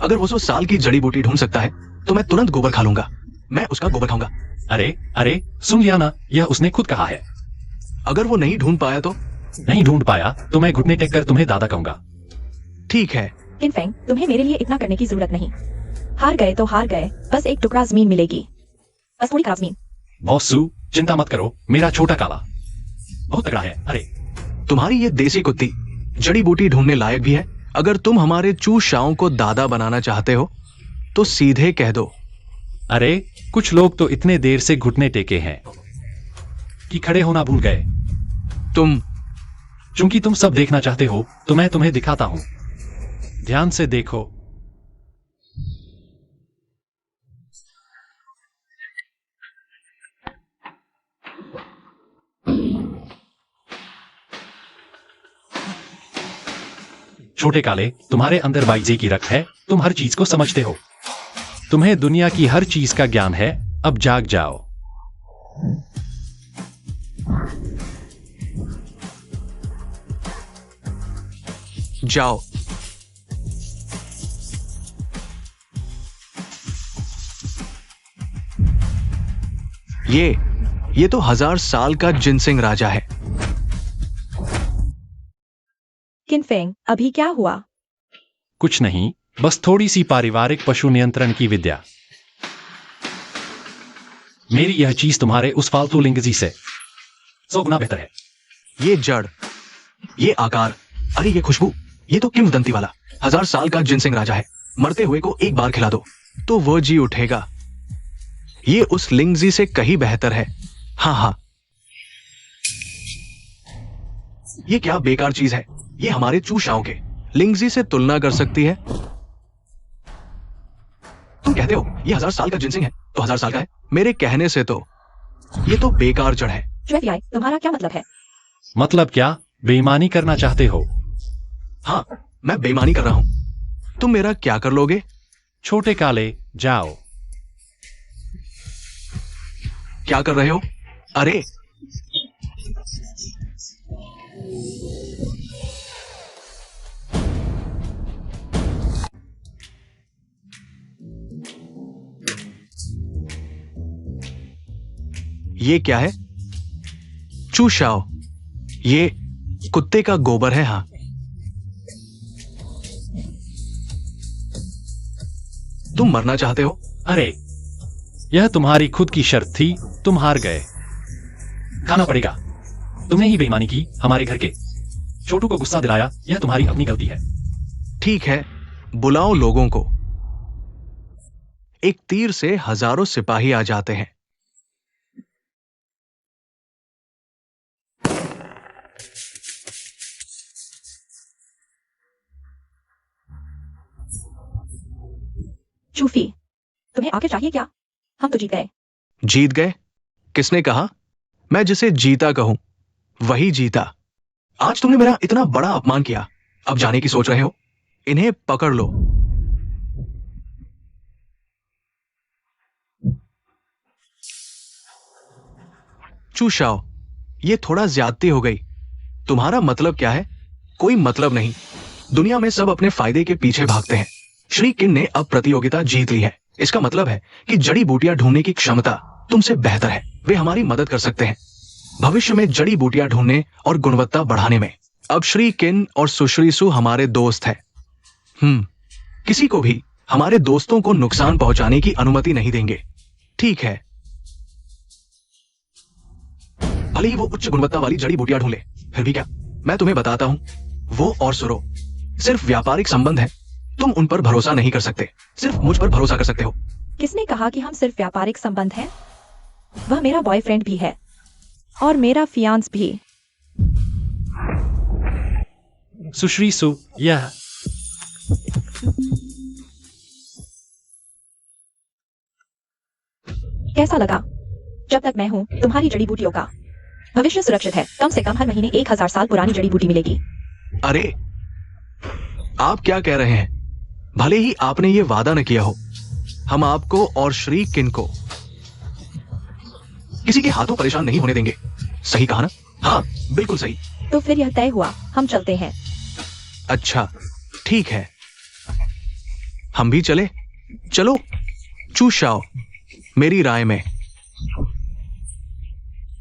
अगर वो 100 साल की जड़ी बूटी ढूंढ सकता है तो मैं तुरंत गोबर खा लूंगा। मैं उसका गोबर खाऊंगा। अरे अरे, सुन लिया ना, यह उसने खुद कहा है। अगर वो नहीं ढूंढ पाया तो? नहीं ढूंढ पाया तो मैं घुटने टेक कर तुम्हें दादा कहूंगा। ठीक है। किन फेंग, तुम्हें मेरे लिए इतना करने की जरूरत नहीं। हार गए तो हार गए, बस एक टुकड़ा जमीन मिलेगी, बस थोड़ी खराब जमीन। बॉस सू, चिंता मत करो, मेरा छोटा काला बहुत तगड़ा है। अरे तुम्हारी ये देसी कुत्ती जड़ी बूटी ढूंढने लायक भी है। अगर तुम हमारे चू शाओ को दादा बनाना चाहते हो तो सीधे कह दो। अरे, कुछ लोग तो इतने देर से घुटने टेके हैं कि खड़े होना भूल गए। चूंकि तुम सब देखना चाहते हो तो मैं तुम्हें दिखाता हूं। ध्यान से देखो। छोटे काले, तुम्हारे अंदर बाइजे की रख है। तुम हर चीज को समझते हो। तुम्हें दुनिया की हर चीज का ज्ञान है। अब जाग जाओ। जाओ। ये तो 1000 साल का जिनसिंग राजा है। किन फेंग, अभी क्या हुआ? कुछ नहीं, बस थोड़ी सी पारिवारिक पशु नियंत्रण की विद्या। मेरी यह चीज तुम्हारे उस फालतू लिंगजी से 100 गुना बेहतर है। ये जड़, ये आकार, अरे ये खुशबू, ये तो किंवदंती वाला 1000 साल का जिनसिंग राजा है। मरते हुए को एक बार खिला दो तो वो जी उठेगा। ये उस लिंगजी से कहीं बेहतर है। हाँ हाँ, ये क्या बेकार चीज है। ये हमारे चूशाओं के लिंगजी से तुलना कर सकती है। तुम कहते हो ये 1000 साल का जिनसिंग है तो 1000 साल का है। मेरे कहने से तो ये तो बेकार जड़ है। तुम्हारा क्या मतलब है? मतलब क्या? बेईमानी करना चाहते हो? हाँ, मैं बेईमानी कर रहा हूं। तुम मेरा क्या कर लोगे? छोटे काले, जाओ। क्या कर रहे हो? अरे ये क्या है? चूशाओ, ये कुत्ते का गोबर है। हाँ, तुम मरना चाहते हो? अरे, यह तुम्हारी खुद की शर्त थी, तुम हार गए। खाना पड़ेगा। तुमने ही बेईमानी की, हमारे घर के छोटू को गुस्सा दिलाया, यह तुम्हारी अपनी गलती है। ठीक है, बुलाओ लोगों को। एक तीर से हजारों सिपाही आ जाते हैं। चूफी, तुम्हें आगे चाहिए क्या? हम तो जीत गए। जीत गए? किसने कहा? मैं जिसे जीता कहूं वही जीता। आज तुमने मेरा इतना बड़ा अपमान किया, अब जाने की सोच रहे हो? इन्हें पकड़ लो। चूशाओ, ये थोड़ा ज्यादती हो गई। तुम्हारा मतलब क्या है? कोई मतलब नहीं। दुनिया में सब अपने फायदे के पीछे भागते हैं। श्री किन ने अब प्रतियोगिता जीत ली है। इसका मतलब है कि जड़ी बूटियां ढूंढने की क्षमता तुमसे बेहतर है। वे हमारी मदद कर सकते हैं भविष्य में जड़ी बूटियां ढूंढने और गुणवत्ता बढ़ाने में। अब श्री किन और सुश्री सु हमारे दोस्त हैं। किसी को भी हमारे दोस्तों को नुकसान पहुंचाने की अनुमति नहीं देंगे। ठीक है, भले ही वो उच्च गुणवत्ता वाली जड़ी बूटियां ढूंढ ले, फिर भी क्या, मैं तुम्हें बताता हूं, वो और सुरो सिर्फ व्यापारिक संबंध है। तुम उन पर भरोसा नहीं कर सकते, सिर्फ मुझ पर भरोसा कर सकते हो। किसने कहा कि हम सिर्फ व्यापारिक संबंध हैं? वह मेरा बॉयफ्रेंड भी है और मेरा फियांस भी। सुश्री सु, यह कैसा लगा? जब तक मैं हूं, तुम्हारी जड़ी बूटियों का भविष्य सुरक्षित है। कम से कम हर महीने 1000 साल पुरानी जड़ी बूटी मिलेगी। अरे, आप क्या कह रहे हैं? भले ही आपने ये वादा न किया हो, हम आपको और श्री किन को किसी के हाथों परेशान नहीं होने देंगे। सही कहा ना? हाँ, बिल्कुल सही। तो फिर यह तय हुआ, हम चलते हैं। अच्छा, ठीक है, हम भी चले। चलो चूशाओ, मेरी राय में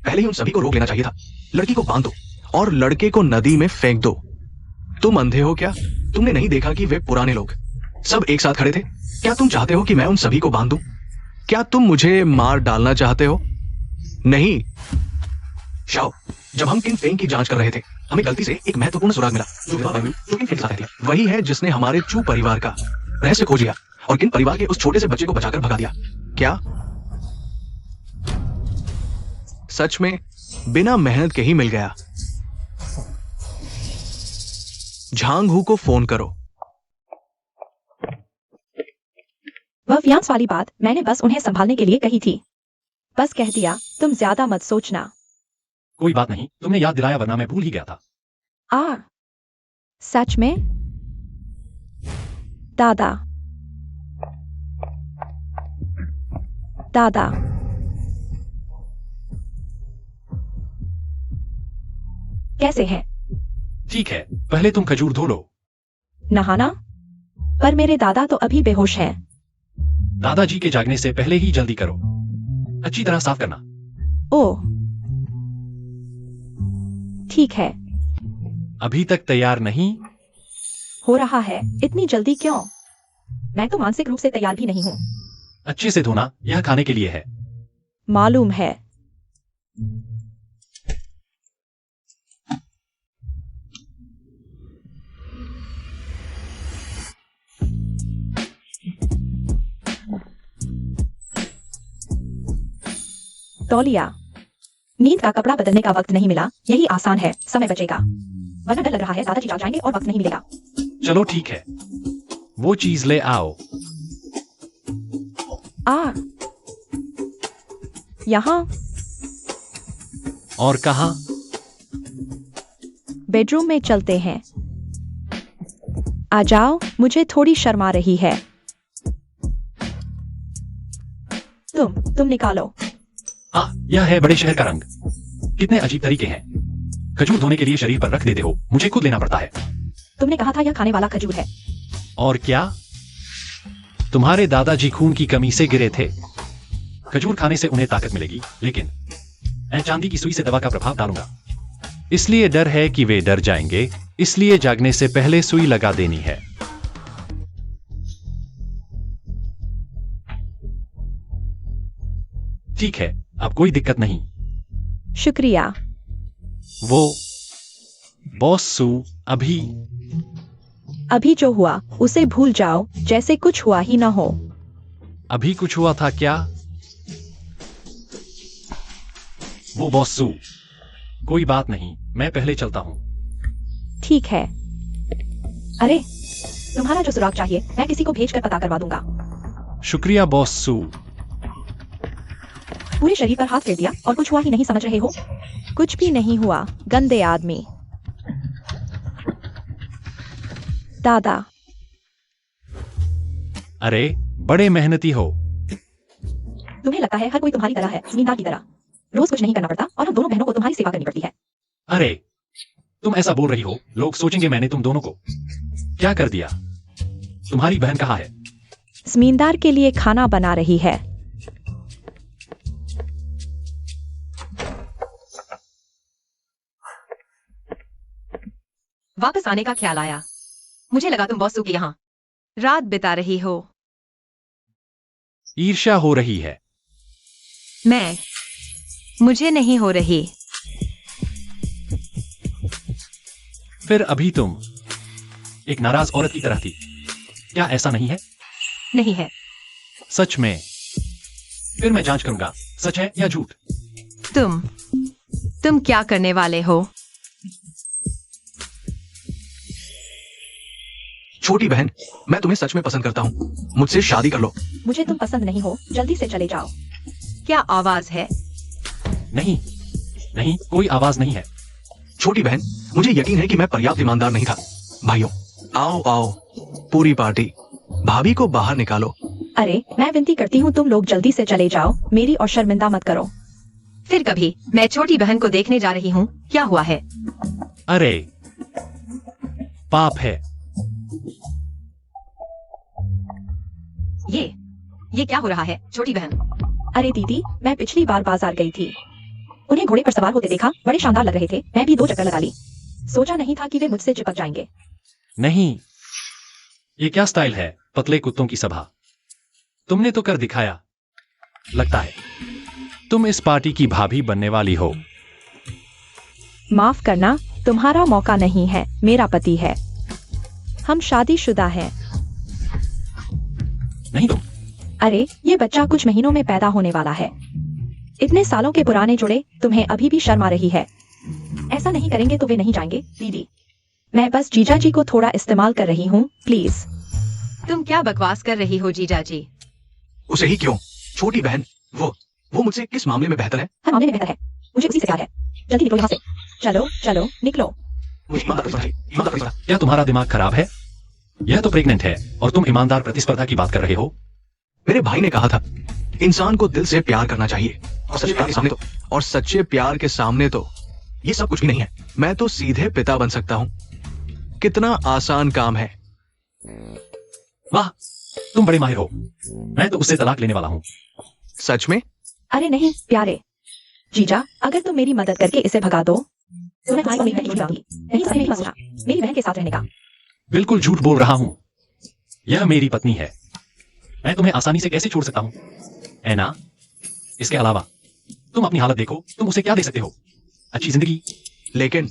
पहले ही उन सभी को रोक लेना चाहिए था। लड़की को बांध दो और लड़के को नदी में फेंक दो। तुम अंधे हो क्या? तुमने नहीं देखा कि वे पुराने लोग सब एक साथ खड़े थे? क्या तुम चाहते हो कि मैं उन सभी को बांध दूं? क्या तुम मुझे मार डालना चाहते हो? नहीं। शाओ, जब हम किन फेंग की जांच कर रहे थे, हमें गलती से एक महत्वपूर्ण सुराग मिला जो विधवा बहू जो किन के साथ रहती है। वही है जिसने हमारे चू परिवार का रहस्य खोज लिया और किन परिवार के उस छोटे से बच्चे को बचाकर भगा दिया। क्या सच में बिना मेहनत के ही मिल गया? झांग हू को फोन करो। वह फियांस वाली बात मैंने बस उन्हें संभालने के लिए कही थी। बस कह दिया, तुम ज्यादा मत सोचना। कोई बात नहीं, तुमने याद दिलाया वरना मैं भूल ही गया था। सच में? दादा, दादा, कैसे है? ठीक है, पहले तुम खजूर धो लो। नहाना? पर मेरे दादा तो अभी बेहोश हैं। दादाजी के जागने से पहले ही जल्दी करो, अच्छी तरह साफ करना। ओह, ठीक है। अभी तक तैयार नहीं? हो रहा है, इतनी जल्दी क्यों? मैं तो मानसिक रूप से तैयार भी नहीं हूँ। अच्छे से धोना, यह खाने के लिए है। मालूम है। तौलिया, नींद का कपड़ा बदलने का वक्त नहीं मिला, यही आसान है, समय बचेगा। वरना डर लग रहा है दादाजी जाग जाएंगे और वक्त नहीं मिलेगा। चलो ठीक है, वो चीज ले आओ। यहाँ? और कहाँ? बेडरूम में चलते हैं। आ जाओ, मुझे थोड़ी शर्मा रही है। तुम निकालो। हाँ, यह है बड़े शहर का रंग। कितने अजीब तरीके हैं। खजूर धोने के लिए शरीर पर रख देते हो, मुझे खुद लेना पड़ता है। तुमने कहा था यह खाने वाला खजूर है। और क्या? तुम्हारे दादाजी खून की कमी से गिरे थे। खजूर खाने से उन्हें ताकत मिलेगी, लेकिन मैं चांदी की सुई से दवा का प्रभाव डालूंगा। इसलिए डर है कि वे डर जाएंगे, इसलिए जागने से पहले सुई लगा देनी है। ठीक है, अब कोई दिक्कत नहीं। शुक्रिया। वो बॉस सू, अभी जो हुआ उसे भूल जाओ, जैसे कुछ हुआ ही न हो। अभी कुछ हुआ था क्या? वो बॉस सू, कोई बात नहीं, मैं पहले चलता हूं। ठीक है। अरे, तुम्हारा जो सुराग चाहिए मैं किसी को भेजकर पता करवा दूंगा। शुक्रिया बॉस सू। पूरे शरीर पर हाथ फेर दिया और कुछ हुआ ही नहीं, समझ रहे हो? कुछ भी नहीं हुआ, गंदे आदमी। दादा, अरे, बड़े मेहनती हो। तुम्हें लगता है हर कोई तुम्हारी तरह है, जमींदार की तरह। रोज कुछ नहीं करना पड़ता और हम दोनों बहनों को तुम्हारी सेवा करनी पड़ती है। अरे, तुम ऐसा बोल रही हो, लोग सोचेंगे मैंने तुम दोनों को क्या कर दिया। तुम्हारी बहन कहाँ है? जमींदार के लिए खाना बना रही है। वापस आने का ख्याल आया। मुझे लगा तुम बॉस सू के यहाँ रात बिता रही हो। ईर्ष्या हो रही है। मुझे नहीं हो रही। फिर अभी तुम एक नाराज औरत की तरह थी, क्या ऐसा नहीं है? नहीं है। सच में? फिर मैं जांच करूंगा, सच है या झूठ। तुम क्या करने वाले हो? छोटी बहन, मैं तुम्हें सच में पसंद करता हूँ, मुझसे शादी कर लो। मुझे तुम पसंद नहीं हो, जल्दी से चले जाओ। क्या आवाज है? नहीं, नहीं, कोई आवाज नहीं है। छोटी बहन, मुझे यकीन है कि मैं पर्याप्त ईमानदार नहीं था। भाइयों, आओ आओ, पूरी पार्टी। भाभी को बाहर निकालो। अरे, मैं विनती करती हूँ तुम लोग जल्दी से चले जाओ, मेरी और शर्मिंदा मत करो। फिर कभी मैं छोटी बहन को देखने जा रही हूँ, क्या हुआ है? अरे, पाप है। ये क्या हो रहा है छोटी बहन? अरे दीदी, मैं पिछली बार बाजार गई थी, उन्हें घोड़े पर सवार होते देखा, बड़े शानदार लग रहे थे। मैं भी 2 चक्कर लगा ली। सोचा नहीं था कि वे मुझसे चिपक जाएंगे। नहीं, ये क्या स्टाइल है, पतले कुत्तों की सभा। तुमने तो कर दिखाया। लगता है तुम इस पार्टी की भाभी बनने वाली हो। माफ करना, तुम्हारा मौका नहीं है, मेरा पति है। हम शादीशुदा हैं। नहीं तुम। अरे, ये बच्चा कुछ महीनों में पैदा होने वाला है। इतने सालों के पुराने जुड़े, तुम्हें अभी भी शर्म आ रही है। ऐसा नहीं करेंगे तो वे नहीं जाएंगे। दीदी, मैं बस जीजा जी को थोड़ा इस्तेमाल कर रही हूँ, प्लीज। तुम क्या बकवास कर रही हो जीजा जी? उसे ही क्यों? छोटी बहन, वो मुझसे किस मामले में बेहतर है? हर मामले में बेहतर है। मुझे उसी से प्यार है। जल्दी निकलो यहाँ से। चलो चलो, निकलो। मुझे ईमानदार समझाइए, ईमानदार समझाइए। क्या तुम्हारा दिमाग खराब है? यह तो प्रेग्नेंट है और तुम ईमानदार प्रतिस्पर्धा की बात कर रहे हो। मेरे भाई ने कहा था, इंसान को दिल से प्यार करना चाहिए, और सच्चे प्यार के सामने तो ये सब कुछ भी नहीं है। मैं तो सीधे पिता बन सकता हूँ। कितना आसान काम है। वाह, तुम बड़े माहिर हो। मैं तो उससे तलाक लेने वाला हूँ। सच में? अरे नहीं प्यारे जीजा, अगर तुम मेरी मदद करके इसे भगा दो तो मैं तुम्हारी बहन की छुड़ाऊंगी। नहीं सच में ही मसला, मेरी बहन के साथ रहने का। बिल्कुल झूठ बोल रहा हूँ। यह मेरी पत्नी है। मैं तुम्हें आसानी से कैसे छोड़ सकता हूँ? ऐना, इसके अलावा तुम अपनी हालत देखो, तुम उसे क्या दे सकते हो? अच्छी जिंदगी। लेकिन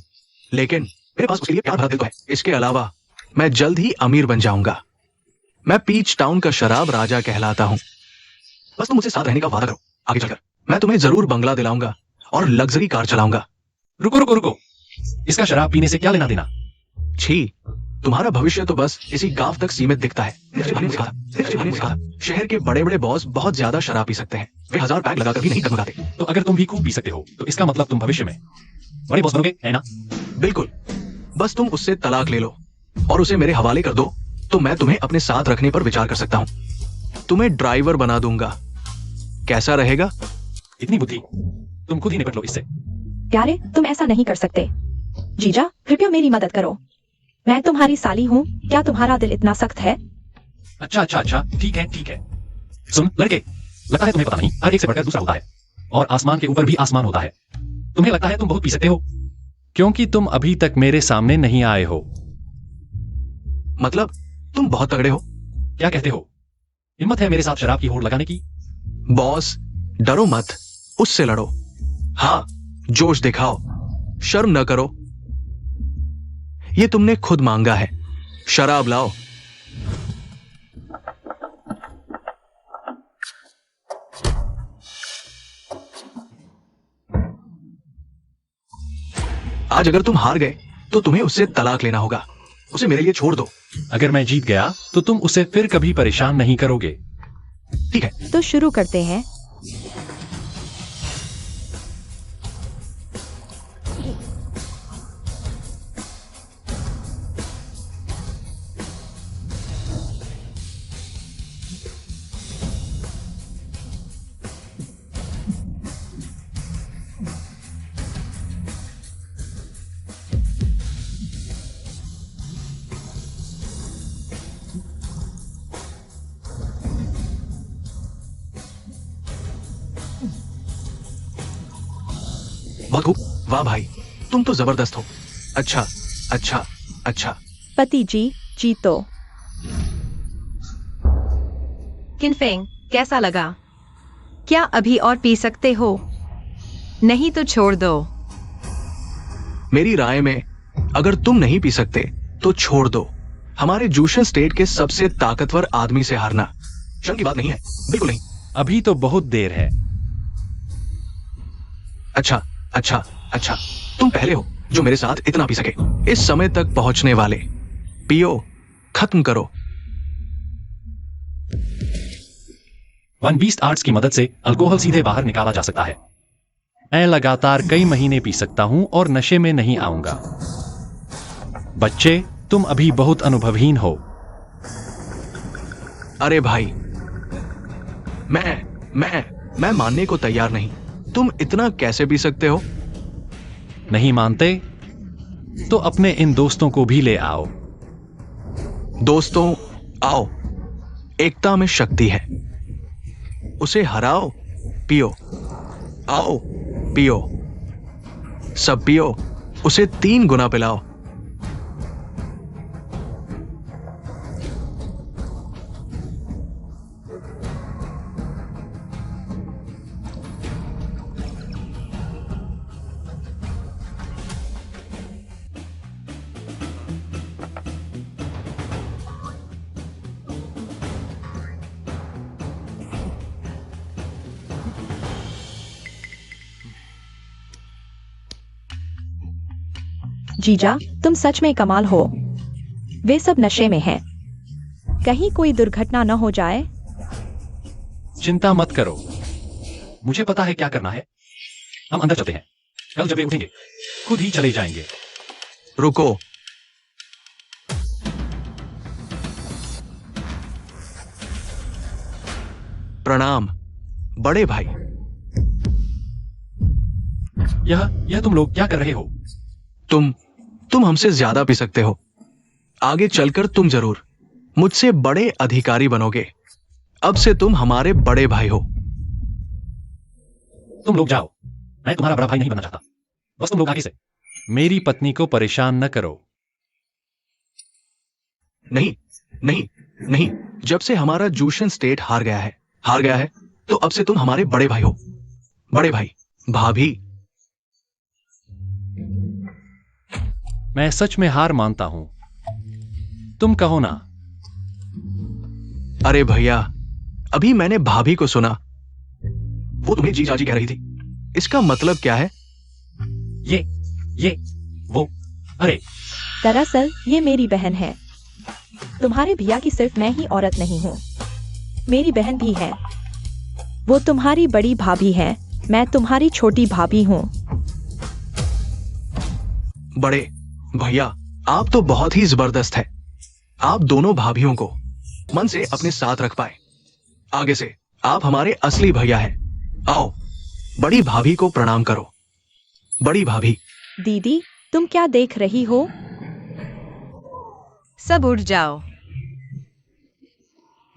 मेरे पास उसके लिए प्यार भरा दिल तो है। इसके अलावा मैं जल्द ही अमीर बन जाऊंगा। मैं पीच टाउन का शराब राजा कहलाता हूँ। बस तुम मुझसे साथ रहने का वादा करो। आगे चलकर मैं तुम्हें जरूर बंगला दिलाऊंगा और लग्जरी कार चलाऊंगा। रुको, इसका शराब पीने से क्या लेना देना? छी, तुम्हारा भविष्य तो बस इसी गांव तक सीमित दिखता है। शहर के बड़े बड़े बॉस बहुत ज्यादा शराब पी सकते हैं। वे 1000 पैक लगाकर भी नहीं टकमकाते। तो अगर तुम भी खूब पी सकते हो तो इसका मतलब तुम भविष्य में बड़े बॉस बनोगे, है ना? बिल्कुल। बस तुम उससे तलाक ले लो और उसे मेरे हवाले कर दो, तो मैं तुम्हें अपने साथ रखने पर विचार कर सकता हूँ। तुम्हें ड्राइवर बना दूंगा। कैसा रहेगा? इतनी बुद्धि, तुम खुद ही निपट लो इससे। प्यारे, तुम ऐसा नहीं कर सकते। जीजा, कृपया मेरी मदद करो। मैं तुम्हारी साली हूँ, क्या तुम्हारा दिल इतना सख्त है? अच्छा अच्छा अच्छा, ठीक है ठीक है। सुन लड़के, लगता है तुम्हें पता नहीं, हर एक से बढ़कर दूसरा होता है, और आसमान के ऊपर भी आसमान होता है। तुम्हें लगता है तुम बहुत पी सकते हो, क्योंकि तुम अभी तक मेरे सामने नहीं आए हो। मतलब तुम बहुत तगड़े हो। क्या कहते हो? हिम्मत है मेरे साथ शराब की होड़ लगाने की? बॉस, डरो मत, उससे लड़ो। हाँ, जोश दिखाओ, शर्म न करो। ये तुमने खुद मांगा है। शराब लाओ। आज अगर तुम हार गए तो तुम्हें उससे तलाक लेना होगा। उसे मेरे लिए छोड़ दो। अगर मैं जीत गया तो तुम उसे फिर कभी परेशान नहीं करोगे। ठीक है। तो शुरू करते हैं। बहुत खूब, वाह भाई, तुम तो जबरदस्त हो। अच्छा अच्छा अच्छा। पति जी, जीतो। किनफेंग, कैसा लगा? क्या अभी और पी सकते हो? नहीं तो छोड़ दो। मेरी राय में अगर तुम नहीं पी सकते तो छोड़ दो। हमारे जूशन स्टेट के सबसे ताकतवर आदमी से हारना शर्म की बात नहीं है, बिल्कुल नहीं। अभी तो बहुत देर है। अच्छा अच्छा अच्छा, तुम पहले हो जो मेरे साथ इतना पी सके। इस समय तक पहुंचने वाले, पियो, खत्म करो। वन बीस्ट आर्ट्स की मदद से अल्कोहल सीधे बाहर निकाला जा सकता है। मैं लगातार कई महीने पी सकता हूं और नशे में नहीं आऊंगा। बच्चे, तुम अभी बहुत अनुभवहीन हो। अरे भाई, मैं मानने को तैयार नहीं। तुम इतना कैसे पी सकते हो? नहीं मानते? तो अपने इन दोस्तों को भी ले आओ। दोस्तों, आओ, एकता में शक्ति है। उसे हराओ, पियो। आओ, पियो, सब पियो, उसे 3 गुना पिलाओ। जीजा, तुम सच में कमाल हो। वे सब नशे में हैं। कहीं कोई दुर्घटना न हो जाए। चिंता मत करो, मुझे पता है क्या करना है। हम अंदर चलते हैं। कल जब वे उठेंगे खुद ही चले जाएंगे। रुको, प्रणाम बड़े भाई। यह तुम लोग क्या कर रहे हो? तुम हमसे ज्यादा पी सकते हो। आगे चलकर तुम जरूर मुझसे बड़े अधिकारी बनोगे। अब से तुम हमारे बड़े भाई हो। तुम लोग जाओ, मैं तुम्हारा बड़ा भाई नहीं बनना चाहता। बस तुम लोग आगे से। मेरी पत्नी को परेशान न करो। नहीं नहीं नहीं, जब से हमारा जूशन स्टेट हार गया है, तो अब से तुम हमारे बड़े भाई हो। बड़े भाई, भाभी। मैं सच में हार मानता हूं। तुम कहो ना। अरे भैया, अभी मैंने भाभी को सुना। वो तुम्हें जी जाजी कह रही थी। इसका मतलब क्या है? ये वो, अरे दरअसल ये मेरी बहन है। तुम्हारे भैया की सिर्फ मैं ही औरत नहीं हूँ, मेरी बहन भी है। वो तुम्हारी बड़ी भाभी है, मैं तुम्हारी छोटी भाभी हूँ। बड़े भैया, आप तो बहुत ही जबरदस्त है। आप दोनों भाभियों को मन से अपने साथ रख पाए। आगे से आप हमारे असली भैया हैं। आओ, बड़ी भाभी को प्रणाम करो। बड़ी भाभी। दीदी, तुम क्या देख रही हो? सब उठ जाओ।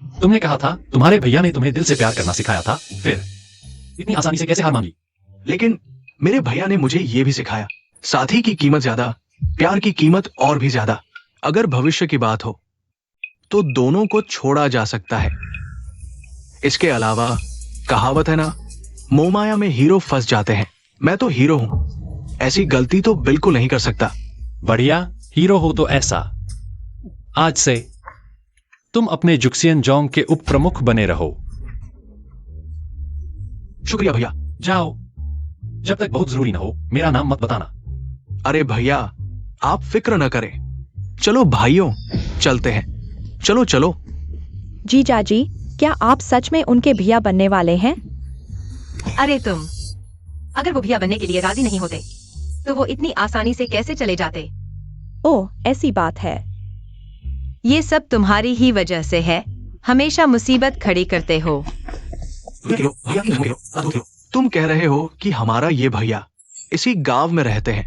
तुमने कहा था तुम्हारे भैया ने तुम्हें दिल से प्यार करना सिखाया था, फिर इतनी आसानी से कैसे हार मान ली? लेकिन मेरे भैया ने मुझे यह भी सिखाया, साथी की कीमत ज्यादा, प्यार की कीमत और भी ज्यादा। अगर भविष्य की बात हो तो दोनों को छोड़ा जा सकता है। इसके अलावा कहावत है ना, मोहमाया में हीरो फंस जाते हैं। मैं तो हीरो हूं, ऐसी गलती तो बिल्कुल नहीं कर सकता। बढ़िया, हीरो हो तो ऐसा। आज से तुम अपने जुक्सियन जोंग के उप प्रमुख बने रहो। शुक्रिया भैया। जाओ, जब तक बहुत जरूरी ना हो मेरा नाम मत बताना। अरे भैया, आप फिक्र न करें। चलो भाइयों, चलते हैं। चलो चलो। जीजा जी, क्या आप सच में उनके भैया बनने वाले हैं? अरे तुम, अगर वो भैया बनने के लिए राजी नहीं होते तो वो इतनी आसानी से कैसे चले जाते? ओह, ऐसी बात है। ये सब तुम्हारी ही वजह से है। हमेशा मुसीबत खड़ी करते हो। तुम कह रहे हो कि हमारा ये भैया इसी गांव में रहते हैं,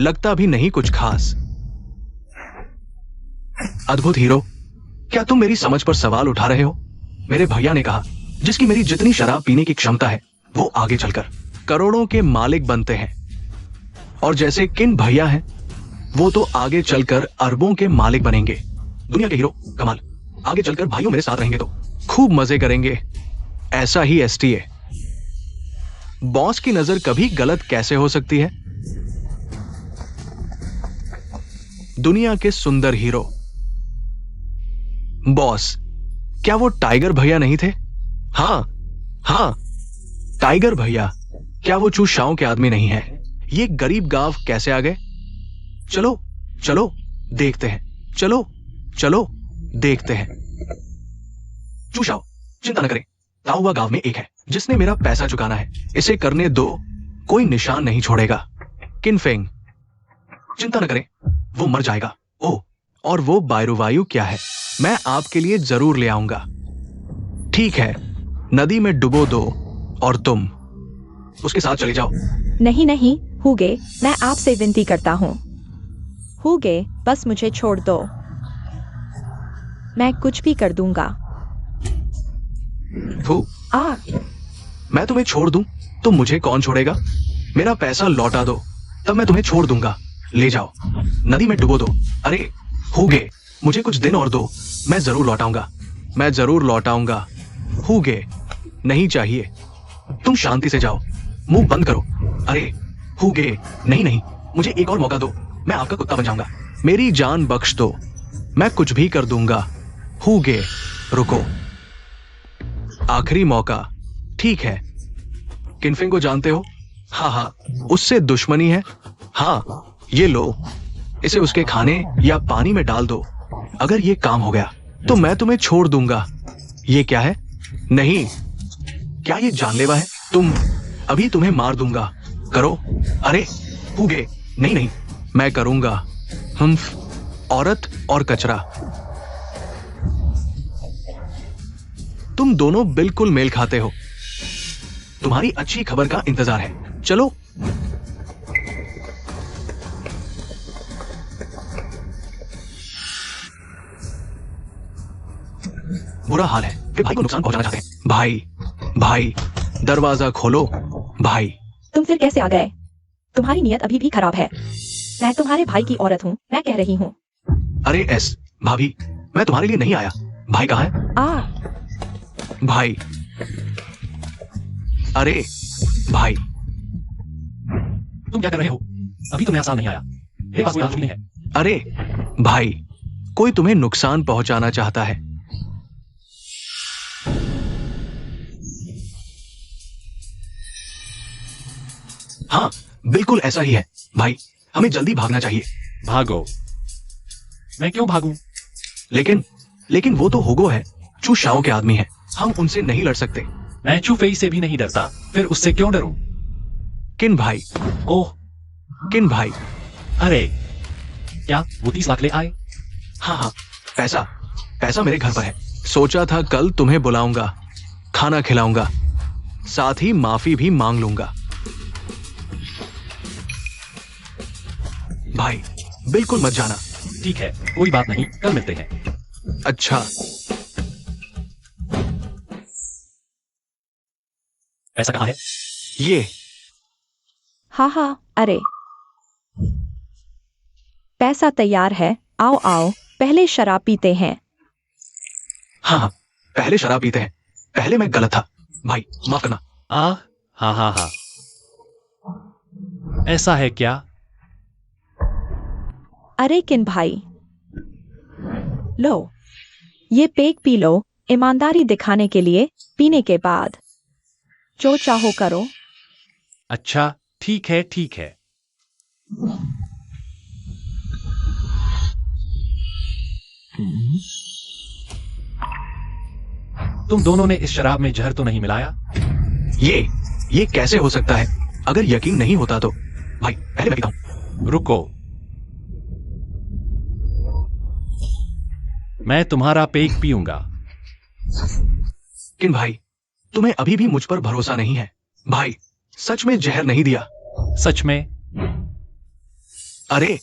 लगता भी नहीं कुछ खास। अद्भुत हीरो, क्या तुम मेरी समझ पर सवाल उठा रहे हो? मेरे भैया ने कहा, जिसकी मेरी जितनी शराब पीने की क्षमता है वो आगे चलकर करोड़ों के मालिक बनते हैं, और जैसे किन भैया हैं वो तो आगे चलकर अरबों के मालिक बनेंगे। दुनिया के हीरो, कमाल। आगे चलकर भाइयों मेरे साथ रहेंगे तो खूब मजे करेंगे। ऐसा ही एसटीए। बॉस की नजर कभी गलत कैसे हो सकती है? दुनिया के सुंदर हीरो। बॉस, क्या वो टाइगर भैया नहीं थे? हाँ, टाइगर भैया। क्या वो चूशाओं के आदमी नहीं है? ये गरीब गांव कैसे आ गए? चलो चलो देखते हैं। चलो चलो देखते हैं। चूशाओ, चिंता न करें। ताओवा गांव में एक है जिसने मेरा पैसा चुकाना है। इसे करने दो, कोई निशान नहीं छोड़ेगा। किनफेंग, चिंता न करें, वो मर जाएगा। ओह, और वो बायरुवायु क्या है? मैं आपके लिए जरूर ले आऊंगा। ठीक है, नदी में डुबो दो और तुम उसके साथ चले जाओ। नहीं नहीं, हुगे, मैं आपसे विनती करता हूँ। हुगे, बस मुझे छोड़ दो। मैं कुछ भी कर दूंगा। मैं तुम्हें छोड़ दूं तो मुझे कौन छोड़ेगा? मेरा पैसा लौटा दो, तब मैं तुम्हें छोड़ दूंगा। ले जाओ, नदी में डुबो दो। अरे हुगे, मुझे कुछ दिन और दो, मैं जरूर लौटाऊंगा। मैं जरूर लौटाऊंगा। हुगे, नहीं चाहिए। तुम शांति से जाओ, मुंह बंद करो। अरे हुगे, नहीं नहीं, मुझे एक और मौका दो, मैं आपका कुत्ता बन जाऊंगा। मेरी जान बख्श दो, मैं कुछ भी कर दूंगा। हुगे, रुको, आखिरी मौका। ठीक है। किनफिंग को जानते हो? हाँ, उससे दुश्मनी है। हाँ, ये लो, इसे उसके खाने या पानी में डाल दो। अगर ये काम हो गया तो मैं तुम्हें छोड़ दूंगा। ये क्या है? नहीं, क्या ये जानलेवा है? अभी तुम्हें मार दूंगा। करो। अरे हुगे, नहीं नहीं, मैं करूंगा। औरत और कचरा, तुम दोनों बिल्कुल मेल खाते हो। तुम्हारी अच्छी खबर का इंतजार है। चलो। बुरा हाल है, वे भाई को नुकसान पहुंचाना चाहते हैं। भाई, दरवाजा खोलो। भाई, तुम फिर कैसे आ गए? तुम्हारी नीयत अभी भी खराब है। मैं तुम्हारे भाई की औरत हूँ, मैं कह रही हूँ। अरे एस भाभी, मैं तुम्हारे लिए नहीं आया। भाई कहाँ है? भाई, अरे भाई, तुम क्या कर रहे हो? अभी तो नया साल नहीं आया, मेरे पास कोई आंसू नहीं है। अरे भाई, कोई तुम्हें नुकसान पहुंचाना चाहता है। हाँ, बिल्कुल ऐसा ही है। भाई, हमें जल्दी भागना चाहिए। भागो? मैं क्यों भागूं? लेकिन वो तो हुगो है, चू शाओ के आदमी है। हम उनसे नहीं लड़ सकते। मैं चू फेई से भी नहीं डरता, फिर उससे क्यों डरूं? किन भाई? ओह, किन भाई? अरे क्या वो 30 लाख ले आए? हाँ, पैसा मेरे घर पर है। सोचा था कल तुम्हें बुलाऊंगा, खाना खिलाऊंगा, साथ ही माफी भी मांग लूंगा। भाई बिल्कुल मत जाना। ठीक है, कोई बात नहीं, कल मिलते हैं। अच्छा, पैसा कहाँ है? ये हाँ हाँ, अरे पैसा तैयार है, आओ आओ, पहले शराब पीते हैं। हाँ हाँ, पहले शराब पीते हैं। पहले मैं गलत था भाई, माफ करना। हाँ हाँ हाँ, ऐसा है क्या? अरे किन भाई, लो ये पेग पी लो, ईमानदारी दिखाने के लिए, पीने के बाद जो चाहो करो। अच्छा, ठीक है ठीक है। तुम दोनों ने इस शराब में जहर तो नहीं मिलाया? ये कैसे हो सकता है? अगर यकीन नहीं होता तो भाई पहले मैं पीता हूं। रुको, मैं तुम्हारा पेग पीऊंगा। किन भाई, तुम्हें अभी भी मुझ पर भरोसा नहीं है? भाई सच में जहर नहीं दिया? सच में? अरे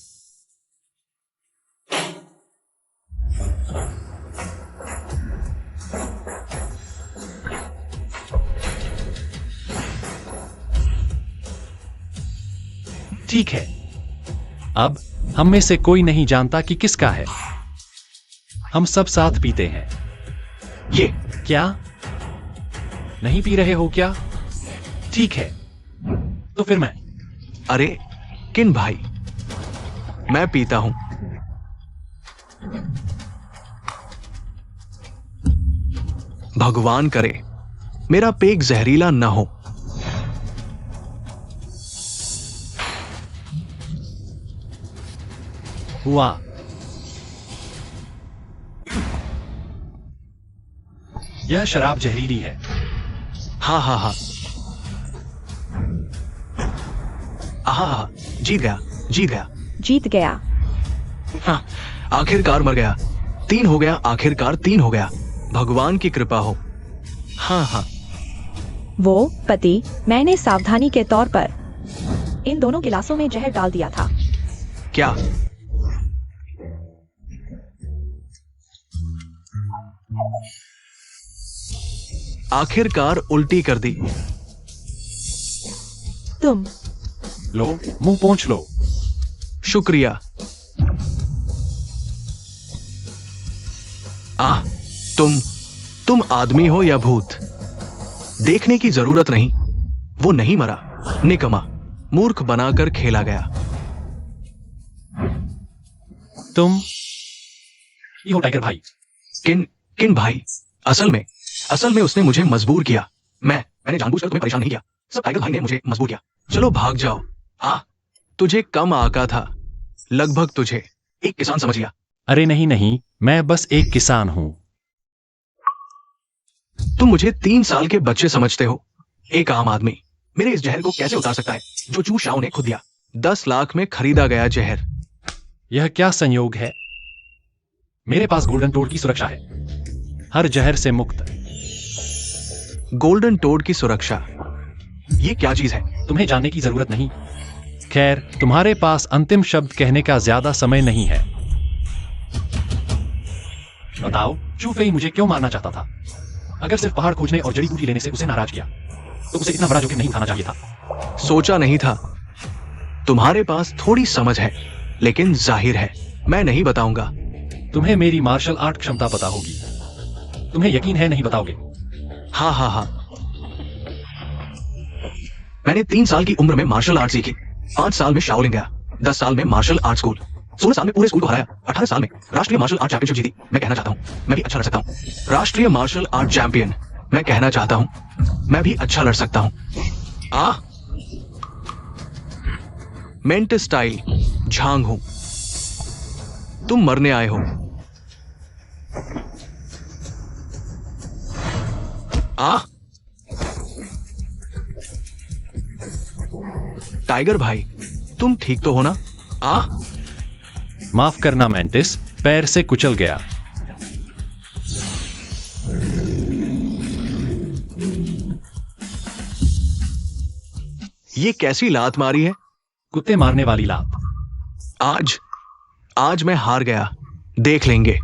ठीक है, अब हम में से कोई नहीं जानता कि किसका है। हम सब साथ पीते हैं। ये क्या नहीं पी रहे हो क्या? ठीक है, तो फिर मैं। अरे किन भाई, मैं पीता हूं। भगवान करे मेरा पेग जहरीला न हो। हुआ। यह शराब जहरीली है। हाँ हाँ हाँ, हाँ, जीत गया जीत गया। जीत गया। हाँ, आखिरकार मर गया। 3 हो गया, आखिरकार 3 हो गया। भगवान की कृपा हो। हाँ हाँ, वो पति, मैंने सावधानी के तौर पर इन दोनों गिलासों में जहर डाल दिया था। क्या? आखिरकार उल्टी कर दी। तुम लो, मुंह पोंछ लो। शुक्रिया। तुम आदमी हो या भूत? देखने की जरूरत नहीं, वो नहीं मरा, निकम्मा, मूर्ख बनाकर खेला गया। तुम ये हो टाइगर भाई। किन भाई? असल में उसने मुझे मजबूर किया। मैंने जानबूझकर तुम्हें परेशान नहीं किया। सब टाइगर भाई ने मुझे मजबूर किया। चलो भाग जाओ। तुझे कम आका था, लगभग तुझे एक किसान समझ लिया। अरे नहीं नहीं, मैं बस एक किसान हूं। तुम मुझे 3 साल के बच्चे समझते हो। एक आम आदमी मेरे इस जहर को कैसे उतार सकता है जो चू शाओ ने खुद दिया? 10 लाख में खरीदा गया जहर। यह क्या संयोग है? मेरे पास गोल्डन टोड की सुरक्षा है, हर जहर से मुक्त। गोल्डन टोड की सुरक्षा, ये क्या चीज है? तुम्हें जानने की जरूरत नहीं। खैर, तुम्हारे पास अंतिम शब्द कहने का ज्यादा समय नहीं है। बताओ, चू फेई मुझे क्यों मारना चाहता था? अगर सिर्फ पहाड़ खोजने और जड़ी बूटी लेने से उसे नाराज किया, तो उसे इतना बड़ा जोखिम नहीं उठाना चाहिए था। सोचा नहीं था। तुम्हारे पास थोड़ी समझ है, लेकिन जाहिर है मैं नहीं बताऊंगा। तुम्हें मेरी मार्शल आर्ट क्षमता पता होगी। तुम्हें यकीन है नहीं बताओगे? हाँ हाँ हाँ, मैंने 3 साल की उम्र में मार्शल आर्ट सीखी। 5 साल में शाओलिन गया, 10 साल में मार्शल आर्ट स्कूल, 16 साल में पूरे स्कूल को हराया, 18 साल में राष्ट्रीय मार्शल आर्ट चैंपियनशिप जीती। मैं कहना चाहता हूं मैं भी अच्छा लड़ सकता हूं। राष्ट्रीय मार्शल आर्ट चैंपियन, मैं कहना चाहता हूं मैं भी अच्छा लड़ सकता हूं। मेंट स्टाइल झांग हूं। तुम मरने आए हो। टाइगर भाई, तुम ठीक तो हो ना? माफ करना मेंटिस, पैर से कुचल गया। ये कैसी लात मारी है? कुत्ते मारने वाली लात। आज मैं हार गया, देख लेंगे।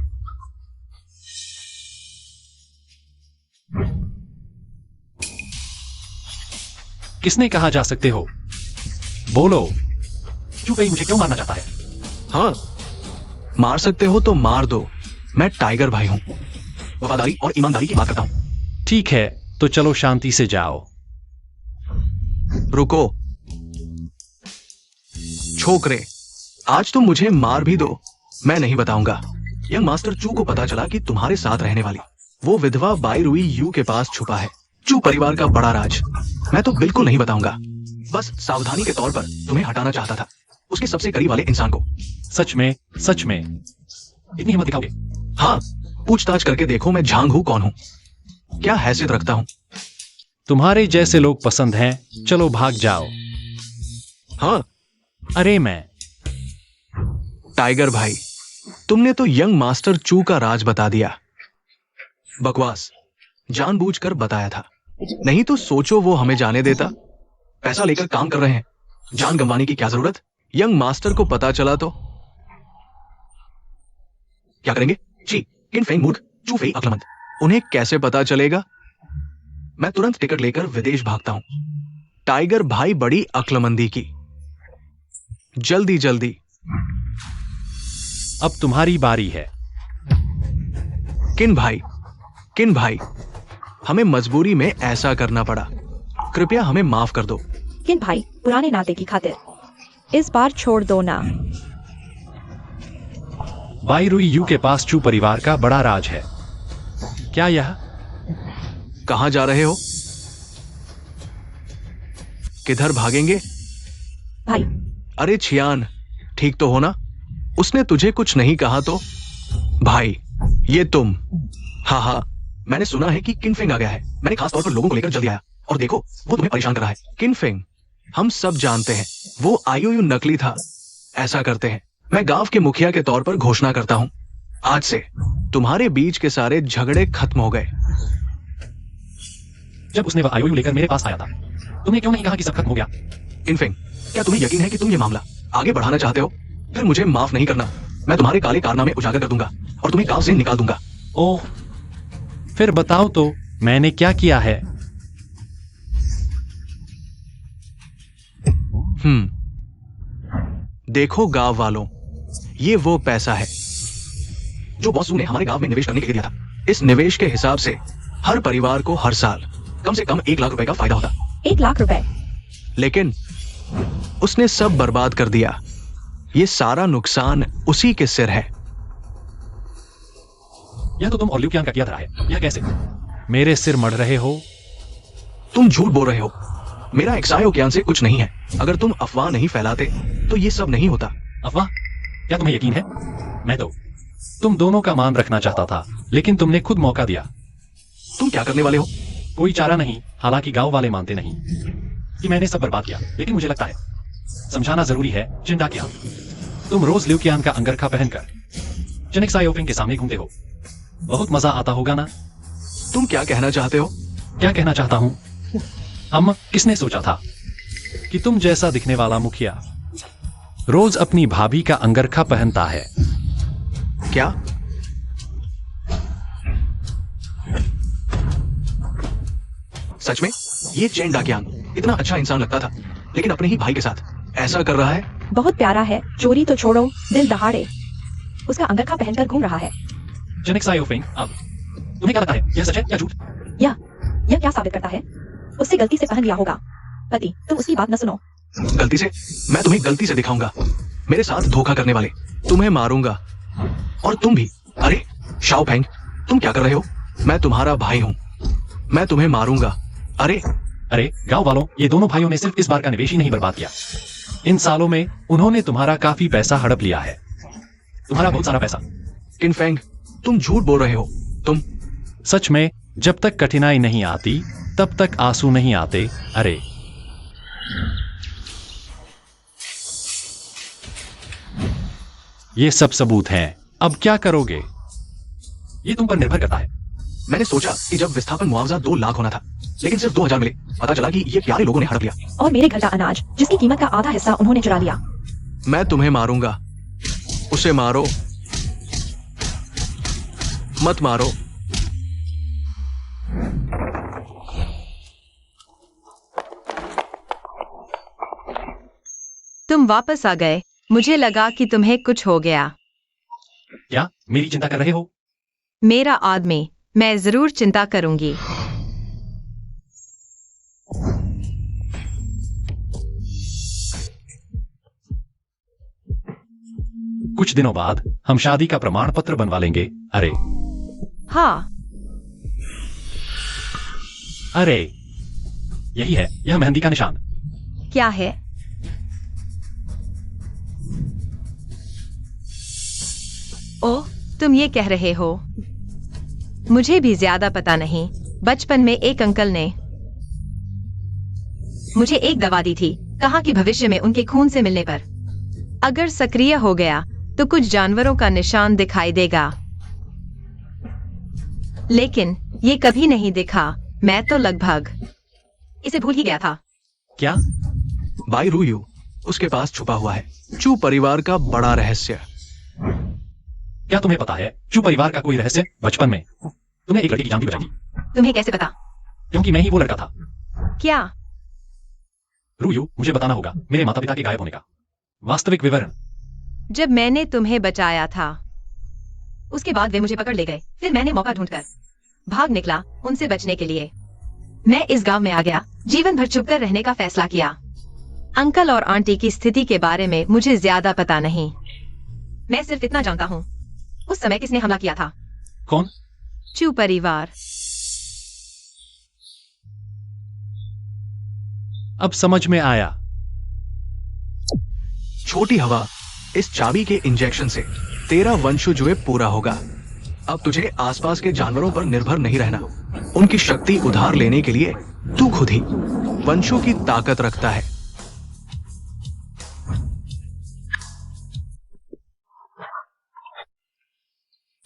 किसने कहा जा सकते हो? बोलो। चुपई मुझे क्यों मारना चाहता है? हाँ, मार सकते हो तो मार दो। मैं टाइगर भाई हूं, वफादारी और ईमानदारी की बात करता हूं। ठीक है, तो चलो शांति से जाओ। रुको छोकरे, आज तुम मुझे मार भी दो, मैं नहीं बताऊंगा। यंग मास्टर चू को पता चला कि तुम्हारे साथ रहने वाली वो विधवा बाई रुई यू के पास छुपा है चू परिवार का बड़ा राज। मैं तो बिल्कुल नहीं बताऊंगा, बस सावधानी के तौर पर तुम्हें हटाना चाहता था, उसके सबसे करीब वाले इंसान को। सच में इतनी हिम्मत दिखाओगे? हाँ, पूछताछ करके देखो मैं झांग हूं, कौन हूं, क्या हैसियत रखता हूं। तुम्हारे जैसे लोग पसंद हैं, चलो भाग जाओ। हाँ, अरे मैं टाइगर भाई, तुमने तो यंग मास्टर चू का राज बता दिया। बकवास, जानबूझकर बताया था, नहीं तो सोचो वो हमें जाने देता। पैसा लेकर काम कर रहे हैं, जान गंवाने की क्या जरूरत। यंग मास्टर को पता चला तो क्या करेंगे? जी, किन फेंग मूर्ख, चू फेई अक्लमंद, उन्हें कैसे पता चलेगा? मैं तुरंत टिकट लेकर विदेश भागता हूं। टाइगर भाई बड़ी अक्लमंदी की। जल्दी जल्दी। अब तुम्हारी बारी है। किन भाई, हमें मजबूरी में ऐसा करना पड़ा, कृपया हमें माफ कर दो। किन भाई, पुराने नाते की खातिर इस बार छोड़ दो ना। बाई रुई यू के पास चू परिवार का बड़ा राज है। क्या यह? कहां जा रहे हो? किधर भागेंगे? भाई। अरे छियान, ठीक तो हो ना? उसने तुझे कुछ नहीं कहा तो? भाई, ये तुम? हाँ, मैंने सुना है कि किनफेंग आ गया है। मैंने खास तौर पर लोगों को लेकर जल्दी आया, और देखो वो तुम्हें परेशान कर रहा है। किनफेंग, हम सब जानते हैं वो आईओयू नकली था। ऐसा करते हैं, मैं गांव के मुखिया के तौर पर घोषणा करता हूं, आज से तुम्हारे बीच के सारे झगड़े खत्म हो गए। जब उसने वह आईओयू लेकर मेरे पास आया था, तुमने क्यों नहीं कहा कि सब खत्म हो गया? किनफेंग, क्या तुम्हें यकीन है कि तुम ये मामला आगे बढ़ाना चाहते हो? फिर मुझे माफ नहीं करना, मैं तुम्हारे काले कारनामे उजागर कर दूंगा और तुम्हें गांव से निकाल दूंगा। ओह, फिर बताओ तो मैंने क्या किया है? देखो गांव वालों, ये वो पैसा है जो बॉसू ने हमारे गांव में निवेश करने के लिए दिया था। इस निवेश के हिसाब से हर परिवार को हर साल कम से कम 1 लाख रुपए का फायदा होता। 1 लाख रुपए? लेकिन उसने सब बर्बाद कर दिया। ये सारा नुकसान उसी के सिर है। यह तो तुम और ल्यूकियान का किया धरा है। यह कैसे? मेरे सिर मढ़ रहे हो? तुम झूठ बोल रहे हो, मेरा एक्सायो ज्ञान से कुछ नहीं है। अगर तुम अफवाह नहीं फैलाते तो ये सब नहीं होता। अफवाह? क्या तुम्हें यकीन है? मैं तो तुम दोनों का मान रखना चाहता था, लेकिन तुमने खुद मौका दिया। तुम क्या करने वाले हो? कोई चारा नहीं, हालांकि गांव वाले मानते नहीं कि मैंने सब बर्बाद किया, लेकिन मुझे लगता है समझाना जरूरी है। चिंता क्या, तुम रोज ल्यूकियान का अंगरखा पहनकर चेनेक्स सायोफिंग के सामने घूमते हो। बहुत मजा आता होगा ना? तुम क्या कहना चाहते हो? क्या कहना चाहता हूं? किसने सोचा था कि तुम जैसा दिखने वाला मुखिया रोज अपनी भाभी का अंगरखा पहनता है? क्या? सच में? ये चेन डाकियांग इतना अच्छा इंसान लगता था, लेकिन अपने ही भाई के साथ ऐसा कर रहा है। बहुत प्यारा है, चोरी तो छोड़ो, दिल दहाड़े उसका अंगरखा पहनकर घूम रहा है। चेनेक्स सायोफिंग, अब तुम्हें क्या लगता है, यह सच है या झूठ? यह क्या साबित करता है? उससे गलती से पहन लिया होगा। पति, तुम उसकी बात न सुनो। गलती से? मैं तुम्हें गलती से दिखाऊंगा। मेरे साथ धोखा करने वाले, तुम्हें मारूंगा। और तुम भी। अरे शाओ फेंग, तुम क्या कर रहे हो? मैं तुम्हारा भाई हूं, मैं तुम्हें मारूंगा। अरे गांव वालों, ये दोनों भाइयों ने सिर्फ इस बार का निवेश ही नहीं बर्बाद किया, इन सालों में उन्होंने तुम्हारा काफी पैसा हड़प लिया है, तुम्हारा बहुत सारा पैसा। किनफेंग, तुम झूठ बोल रहे हो। तुम सच में, जब तक कठिनाई नहीं आती तब तक आंसू नहीं आते। अरे ये सब सबूत हैं, अब क्या करोगे? ये तुम पर निर्भर करता है। मैं मैंने सोचा कि जब विस्थापन मुआवजा 2 लाख होना था, लेकिन सिर्फ 2000 मिले। पता चला कि ये प्यारे लोगों ने हड़प लिया। और मेरे घर का अनाज जिसकी कीमत का आधा हिस्सा उन्होंने चुरा लिया। मैं तुम्हें मारूंगा। उसे मारो, मत मारो। तुम वापस आ गए। मुझे लगा कि तुम्हें कुछ हो गया। क्या मेरी चिंता कर रहे हो? मेरा आदमी, मैं जरूर चिंता करूंगी। कुछ दिनों बाद हम शादी का प्रमाण पत्र बनवा लेंगे। अरे हाँ, अरे, यही है, यह मेहंदी का निशान। क्या है? ओह, तुम ये कह रहे हो? मुझे भी ज्यादा पता नहीं। बचपन में एक अंकल ने मुझे एक दवा दी थी। कहा कि भविष्य में उनके खून से मिलने पर अगर सक्रिय हो गया तो कुछ जानवरों का निशान दिखाई देगा, लेकिन ये कभी नहीं दिखा। मैं तो लगभग इसे भूल ही गया था। क्या? बाई रूयू उसके पास छुपा हुआ है चू परिवार का बड़ा रहस्य। क्या तुम्हें पता है चू परिवार का कोई रहस्य? बचपन में तुमने एक लड़की की जान भी बचाई। तुम्हें कैसे पता? क्योंकि मैं ही वो लड़का था। क्या? रूयू, मुझे बताना होगा मेरे माता पिता के गायब होने का वास्तविक विवरण। जब मैंने तुम्हें बचाया था, उसके बाद वे मुझे पकड़ ले गए। फिर मैंने मौका ढूंढकर भाग निकला उनसे बचने के लिए। मैं इस गांव में आ गया, जीवन भर छुपकर रहने का फैसला किया। अंकल और आंटी की स्थिति के बारे में मुझे ज्यादा पता नहीं। मैं सिर्फ इतना जानता हूँ, उस समय किसने हमला किया था। कौन? चू परिवार। अब समझ में आया। छोटी हवा, इस चाबी के इंजेक्शन से तेरा वंशजुए पूरा होगा। अब तुझे आसपास के जानवरों पर निर्भर नहीं रहना। उनकी शक्ति उधार लेने के लिए तू खुद ही वंशों की ताकत रखता है।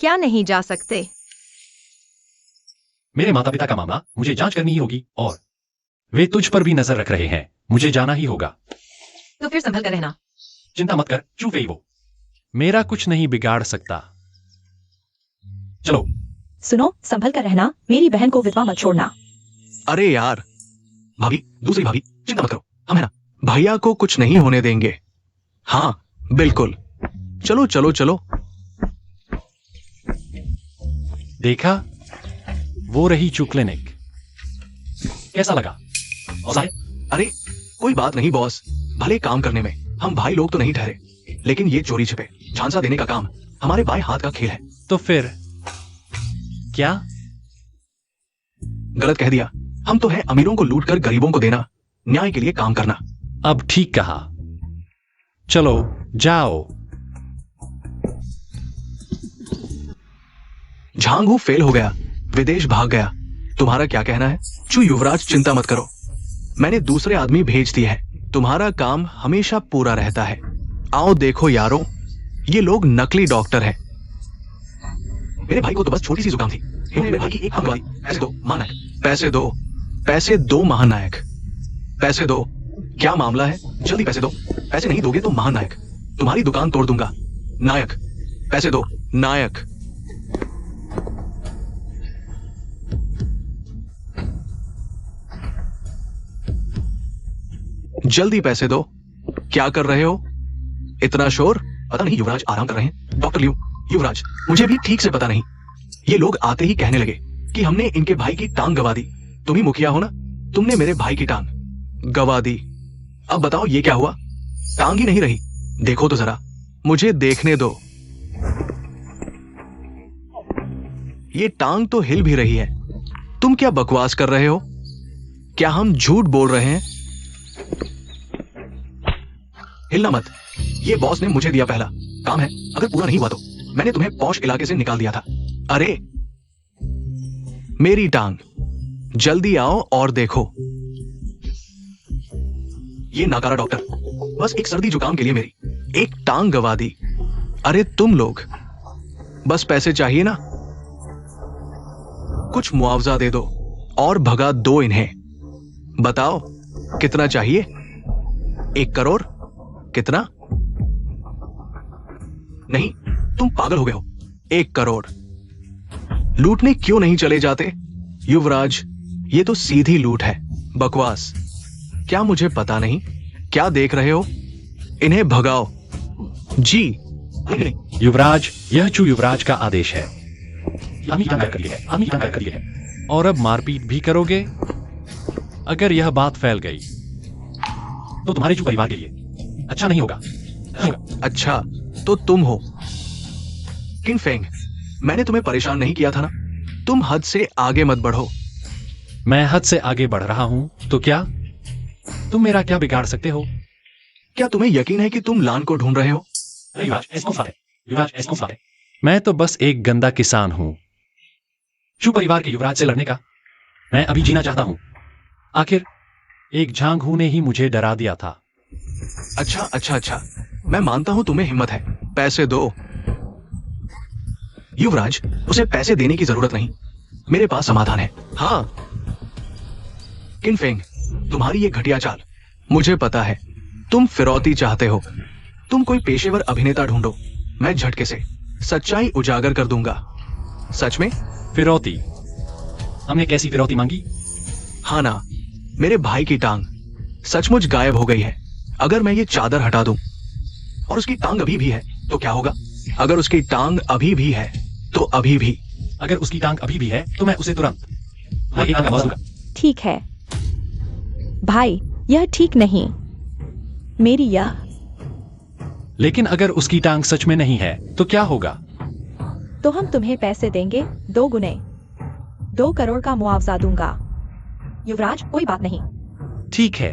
क्या नहीं जा सकते? मेरे माता पिता का मामला मुझे जांच करनी ही होगी और वे तुझ पर भी नजर रख रहे हैं। मुझे जाना ही होगा। तो फिर संभल कर रहना। चिंता मत कर चू फेइवो, मेरा कुछ नहीं बिगाड़ सकता। चलो। सुनो, संभल कर रहना। मेरी बहन को विधवा मत छोड़ना। अरे यार, भाभी, दूसरी भाभी, चिंता मत करो, हम है ना। भैया को कुछ नहीं होने देंगे। हाँ बिल्कुल। चलो चलो चलो। देखा, वो रही चू क्लिनिक। कैसा लगा? मजा है? अरे कोई बात नहीं बॉस, भले काम करने में हम भाई लोग तो नहीं ठहरे, लेकिन ये चोरी छिपे झांसा देने का काम हमारे बाएं हाथ का खेल है। तो फिर क्या? गलत कह दिया। हम तो है अमीरों को लूट कर गरीबों को देना, न्याय के लिए काम करना। अब ठीक कहा। चलो जाओ। झांगू फेल हो गया, विदेश भाग गया। तुम्हारा क्या कहना है? चू युवराज, चिंता मत करो, मैंने दूसरे आदमी भेज दिए हैं। तुम्हारा काम हमेशा पूरा रहता है। आओ देखो यारों, ये लोग नकली डॉक्टर हैं। मेरे भाई को तो बस छोटी सी जुकाम थी। मेरे भाई की एक दवाई। पैसे दो महानायक, पैसे दो, पैसे दो महानायक, पैसे दो। क्या मामला है? जल्दी पैसे दो। पैसे नहीं दोगे तो महानायक तुम्हारी दुकान तोड़ दूंगा। नायक, पैसे दो नायक। जल्दी पैसे दो। क्या कर रहे हो? इतना शोर? पता नहीं, युवराज आराम कर रहे हैं। डॉक्टर लियू, युवराज, मुझे भी ठीक से पता नहीं। ये लोग आते ही कहने लगे कि हमने इनके भाई की टांग गवा दी। तुम ही मुखिया हो ना, तुमने मेरे भाई की टांग गवा दी। अब बताओ ये क्या हुआ? टांग ही नहीं रही। देखो तो जरा, मुझे देखने दो। ये टांग तो हिल भी रही है। तुम क्या बकवास कर रहे हो? क्या हम झूठ बोल रहे हैं? हिलना मत। ये बॉस ने मुझे दिया पहला काम है, अगर पूरा नहीं हुआ तो मैंने तुम्हें पॉश इलाके से निकाल दिया था। अरे मेरी टांग, जल्दी आओ और देखो। ये नाकारा डॉक्टर बस एक सर्दी जुकाम के लिए मेरी एक टांग गवा दी। अरे तुम लोग बस पैसे चाहिए ना? कुछ मुआवजा दे दो और भगा दो इन्हें। बताओ कितना चाहिए? 1 करोड़? कितना? नहीं, तुम पागल हो गए हो। 1 करोड़ लूटने क्यों नहीं चले जाते? युवराज, ये तो सीधी लूट है। बकवास। क्या मुझे पता नहीं? क्या देख रहे हो? इन्हें भगाओ। जी। युवराज, यह युवराज का आदेश है। आदमी क्या कर लिए है? आदमी क्या कर लिए है? और अब मारपीट भी करोगे? अगर यह बात फैल गई तो तुम्हारे चू परिवार के लिए अच्छा नहीं होगा। अच्छा, तो तुम हो किंग फेंग। मैंने तुम्हें परेशान नहीं किया था ना? तुम हद से आगे मत बढ़ो। मैं हद से आगे बढ़ रहा हूं तो क्या? तुम मेरा क्या बिगाड़ सकते हो? क्या तुम्हें यकीन है कि तुम लान को ढूंढ रहे हो? युवराज, ऐसा कौन सा है? युवराज, ऐसा कौन सा है? मैं तो बस एक गंदा किसान हूं। चू परिवार के युवराज से लड़ने का मैं अभी जीना चाहता हूं। आखिर एक झांगू ने ही मुझे डरा दिया था। अच्छा, मैं मानता हूं तुम्हें हिम्मत है। पैसे दो। युवराज, उसे पैसे देने की जरूरत नहीं, मेरे पास समाधान है। हाँ किंग फेंग, तुम्हारी ये घटिया चाल मुझे पता है। तुम फिरौती चाहते हो। तुम कोई पेशेवर अभिनेता ढूंढो, मैं झटके से सच्चाई उजागर कर दूंगा। सच में? फिरौती? हमने कैसी फिरौती मांगी? हाँ ना, मेरे भाई की टांग सचमुच गायब हो गई है। अगर मैं ये चादर हटा दूं और उसकी टांग अभी भी है तो क्या होगा? अगर उसकी टांग अभी भी है तो अभी भी। अगर उसकी टांग अभी भी है तो मैं उसे तुरंत दूंगा। ठीक है भाई, यह ठीक नहीं। मेरी यह। लेकिन अगर उसकी टांग सच में नहीं है तो क्या होगा? तो हम तुम्हें पैसे देंगे 2 गुने। 2 करोड़ का मुआवजा दूंगा। युवराज, कोई बात नहीं। ठीक है।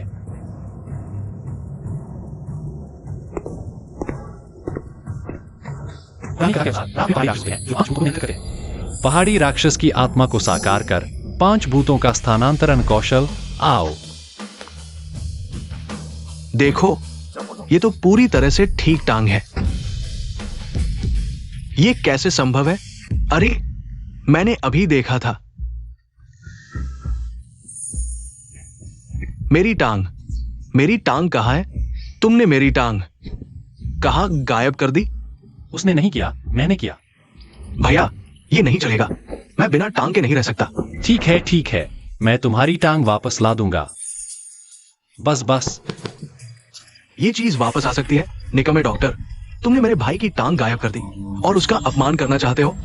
पहाड़ी राक्षस की आत्मा को साकार कर 5 भूतों का स्थानांतरण कौशल। आओ देखो, ये तो पूरी तरह से ठीक टांग है। ये कैसे संभव है? अरे, मैंने अभी देखा था। मेरी टांग कहाँ है? तुमने मेरी टांग कहाँ गायब कर दी? उसने नहीं किया, मैंने किया। भैया, ये नहीं चलेगा। मैं बिना टांग के नहीं रह सकता। ठीक है, मैं तुम्हारी टांग वापस ला दूंगा। बस। ये चीज वापस आ सकती है? निकम्मे डॉक्टर, तुमने मेरे भाई की टांग गायब कर दी और उसका अपमान करना चाहते हो।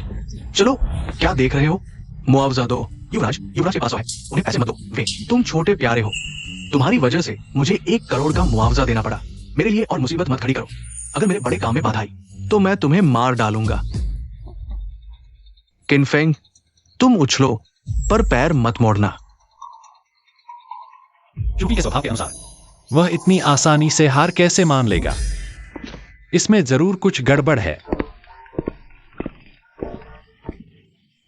चलो, क्या देख रहे हो? मुआवजा दो। युवराज के पास है, उन्हें पैसे मत दो। वे, तुम छोटे प्यारे हो। तुम्हारी वजह से मुझे 1 करोड़ का मुआवजा देना पड़ा। मेरे लिए और मुसीबत मत खड़ी करो। अगर मेरे बड़े काम में बाधा आई तो मैं तुम्हें मार डालूंगा। किनफेंग, तुम उछलो पर पैर मत मोड़ना। चूपी के स्वभाव के अनुसार वह इतनी आसानी से हार कैसे मान लेगा? इसमें जरूर कुछ गड़बड़ है।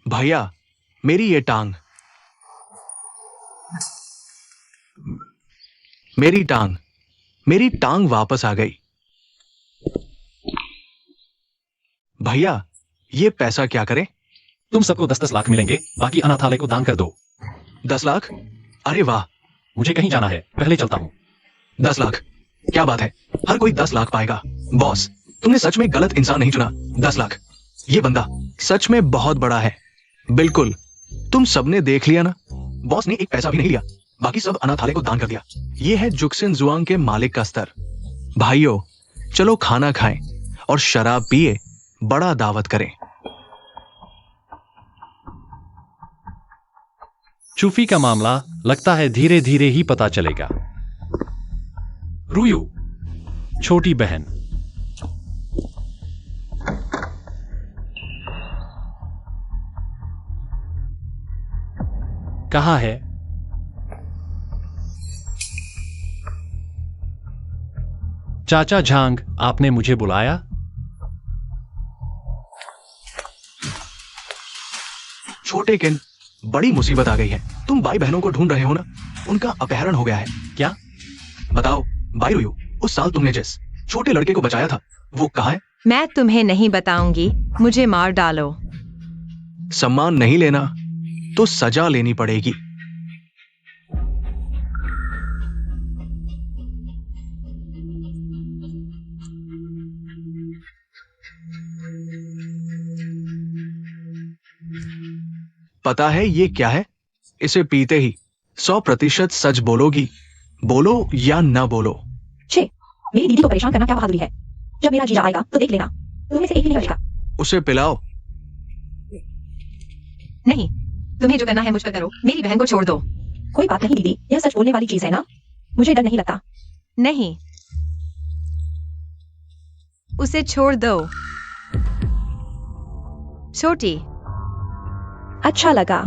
भैया, मेरी ये टांग। मेरी टांग वापस आ गई। भैया, ये पैसा क्या करें? तुम सबको 10-10 लाख मिलेंगे, बाकी अनाथालय को दान कर दो। 10 लाख? अरे वाह। मुझे कहीं जाना है, पहले चलता हूं। 10 लाख? क्या बात है, हर कोई 10 लाख पाएगा। बॉस, तुमने सच में गलत इंसान नहीं चुना। 10 लाख, ये बंदा सच में बहुत बड़ा है। बिल्कुल, तुम सबने देख लिया ना। बॉस ने एक पैसा भी नहीं लिया, बाकी सब अनाथालय को दान कर दिया। ये है जुक्सिन जुआंग के मालिक का स्तर। भाइयों, चलो खाना खाएं और शराब पिए बड़ा दावत करें। चूफी का मामला लगता है धीरे धीरे ही पता चलेगा। रूयू, छोटी बहन। कहाँ है? चाचा झांग, आपने मुझे बुलाया? छोटे किन, बड़ी मुसीबत आ गई है। तुम भाई बहनों को ढूंढ रहे हो ना? उनका अपहरण हो गया है। क्या? बताओ भाई रूयू, उस साल तुमने जिस छोटे लड़के को बचाया था, वो कहाँ है? मैं तुम्हें नहीं बताऊंगी, मुझे मार डालो। सम्मान नहीं लेना तो सजा लेनी पड़ेगी। पता है ये क्या है? इसे पीते ही 100% सच बोलोगी। बोलो या ना बोलो। छे, मेरी दीदी को परेशान करना क्या बहादुरी है। जब मेरा जीजा आएगा तो देख लेना, तुम्हें से एक ही नहीं बचेगा। उसे पिलाओ। नहीं, तुम्हें जो करना है मुझ पर करो, मेरी बहन को छोड़ दो। कोई बात नहीं दीदी, यह सच बोलने वाली चीज है ना, मुझे डर नहीं लगता। नहीं, उसे छोड़ दो। छोटी, अच्छा लगा।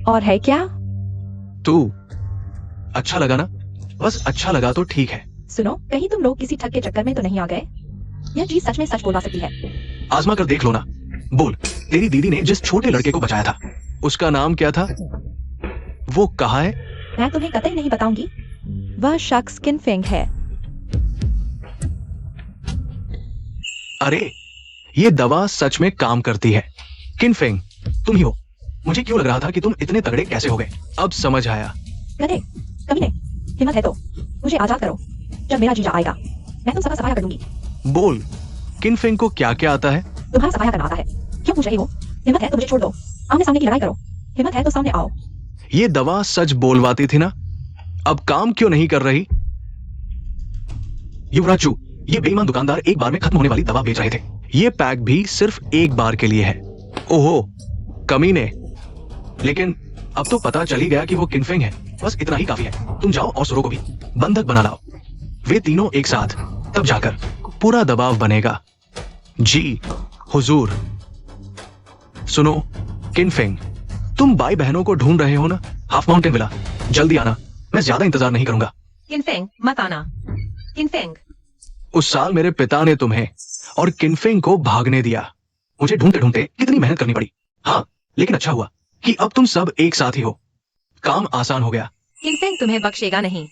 और है क्या? तू अच्छा लगा ना? बस अच्छा लगा तो ठीक है। सुनो, कहीं तुम लोग किसी ठग के चक्कर में तो नहीं आ गए? यह चीज सच में सच बोलवा सकती है। आजमा कर देख लो ना। बोल, तेरी दीदी ने जिस छोटे लड़के को बचाया था, उसका नाम क्या था? वो कहाँ है? मैं तुम्हें कतई नहीं बताऊंगी। वह शख्स किनफेंग है। अरे, ये दवा सच में काम करती है। किनफेंग, तुम ही हो। मुझे क्यों लग रहा था कि तुम इतने तगड़े कैसे हो गए। अब समझ आया। गधे, कमीने, हिम्मत है तो मुझे आजाद करो। जब मेरा जीजा आएगा मैं तुम सबका सफाया कर दूंगी। बोल, किनफेंग को क्या क्या आता है? तुम्हारा सफाया करना आता है। क्यों पूछ रही हो? हिम्मत है तो मुझे छोड़ दो, आमने सामने की लड़ाई करो। हिम्मत है तो सामने आओ। ये दवा सच बोलवाती थी ना, अब काम क्यों नहीं कर रही? युवराजू, ये बेईमान दुकानदार एक बार में खत्म होने वाली दवा बेच रहे थे। ये पैक भी सिर्फ एक बार के लिए है। ओहो, कमीने। लेकिन अब तो पता चल ही गया कि वो किनफेंग है। बस इतना ही काफी है। तुम जाओ और सुरो को भी बंधक बना लाओ। वे तीनों एक साथ, तब जाकर पूरा दबाव बनेगा। जी हुजूर। सुनो किनफेंग, तुम बाई बहनों को ढूंढ रहे हो ना? हाफ माउंटेन विला, जल्दी आना। मैं ज्यादा इंतजार नहीं करूंगा। किनफेंग, मत आना। किनफेंग, उस साल मेरे पिता ने तुम्हें और किनफेंग को भागने दिया। मुझे ढूंढते ढूंढते कितनी मेहनत करनी पड़ी। हाँ, लेकिन अच्छा हुआ कि अब तुम सब एक साथ ही हो। काम आसान हो गया। किनफेंग तुम्हें बख्शेगा नहीं।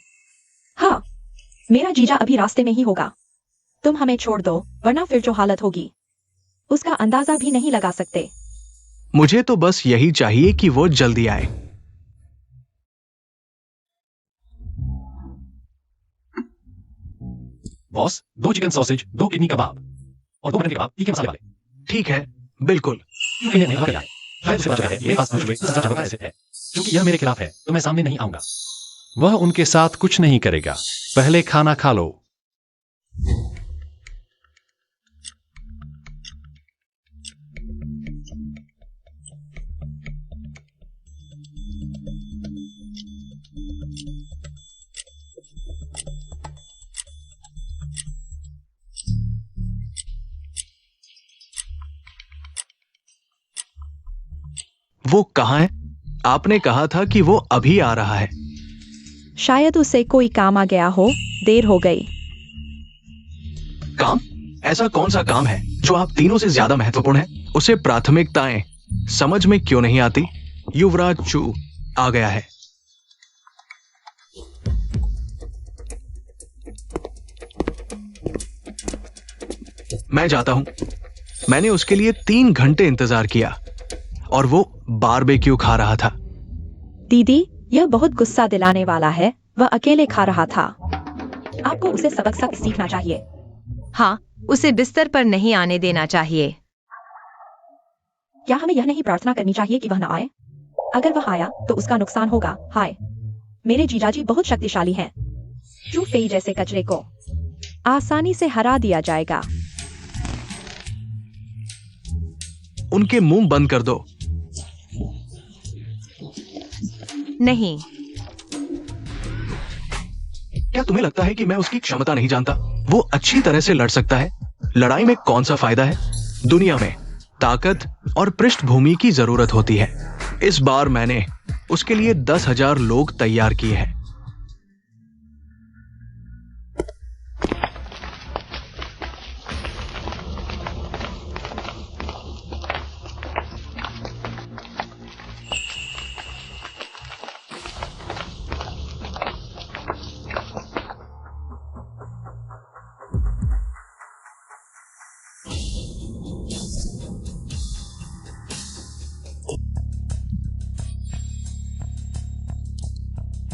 हाँ, मेरा जीजा अभी रास्ते में ही होगा। तुम हमें छोड़ दो, वरना फिर जो हालत होगी उसका अंदाजा भी नहीं लगा सकते। मुझे तो बस यही चाहिए कि वो जल्दी आए। बॉस, 2 चिकन सॉसेज, 2 किडनी कबाब और 2 मटन कबाब तीखे मसाले वाले। ठीक है, बिल्कुल। नहीं, नहीं, नहीं, शायद उसे पता है मेरे पास मुझे सजा का रेसिपी है। क्योंकि यह मेरे खिलाफ है तो मैं सामने नहीं आऊंगा। वह उनके साथ कुछ नहीं करेगा। पहले खाना खा लो। वो कहाँ है? आपने कहा था कि वो अभी आ रहा है। शायद उसे कोई काम आ गया हो, देर हो गई। काम? ऐसा कौन सा काम है जो आप तीनों से ज्यादा महत्वपूर्ण है? उसे प्राथमिकताएं समझ में क्यों नहीं आती? युवराज चू आ गया है। मैं जाता हूं। मैंने उसके लिए 3 घंटे इंतजार किया और वो बारबेक्यू खा रहा था। दीदी, यह बहुत गुस्सा दिलाने वाला है। वह अकेले खा रहा था। आपको उसे सबक सख्त सीखना चाहिए। हाँ, उसे बिस्तर पर नहीं आने देना चाहिए। क्या हमें यह नहीं प्रार्थना करनी चाहिए कि वह न आए? अगर वह आया तो उसका नुकसान होगा। हाय, मेरे जीजाजी बहुत शक्तिशाली हैं। चू फेई जैसे कचरे को आसानी से हरा दिया जाएगा। उनके मुंह बंद कर दो। नहीं, क्या तुम्हें लगता है कि मैं उसकी क्षमता नहीं जानता? वो अच्छी तरह से लड़ सकता है। लड़ाई में कौन सा फायदा है? दुनिया में ताकत और पृष्ठभूमि की जरूरत होती है। इस बार मैंने उसके लिए 10,000 लोग तैयार किए हैं।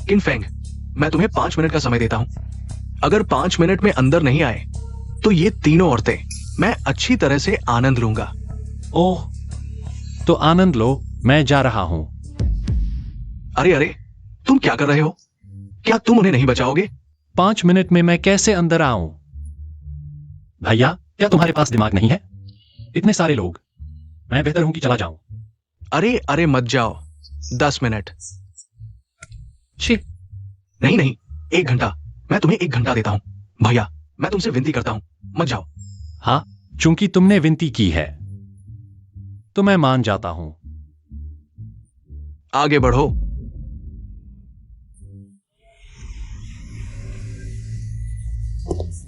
किन फेंग, मैं तुम्हें 5 मिनट का समय देता हूं। अगर 5 मिनट में अंदर नहीं आए तो ये तीनों औरतें मैं अच्छी तरह से आनंद लूंगा। ओह, तो आनंद लो, मैं जा रहा हूं। अरे अरे, तुम क्या कर रहे हो? क्या तुम उन्हें नहीं बचाओगे? 5 मिनट में मैं कैसे अंदर आऊं? भैया, क्या तुम्हारे पास दिमाग नहीं है? इतने सारे लोग, मैं बेहतर हूं कि चला जाऊं। अरे अरे मत जाओ, 10 मिनट। छी, नहीं नहीं, 1 घंटा। मैं तुम्हें 1 घंटा देता हूं। भैया, मैं तुमसे विनती करता हूं, मत जाओ। हाँ, चूंकि तुमने विनती की है तो मैं मान जाता हूं। आगे बढ़ो।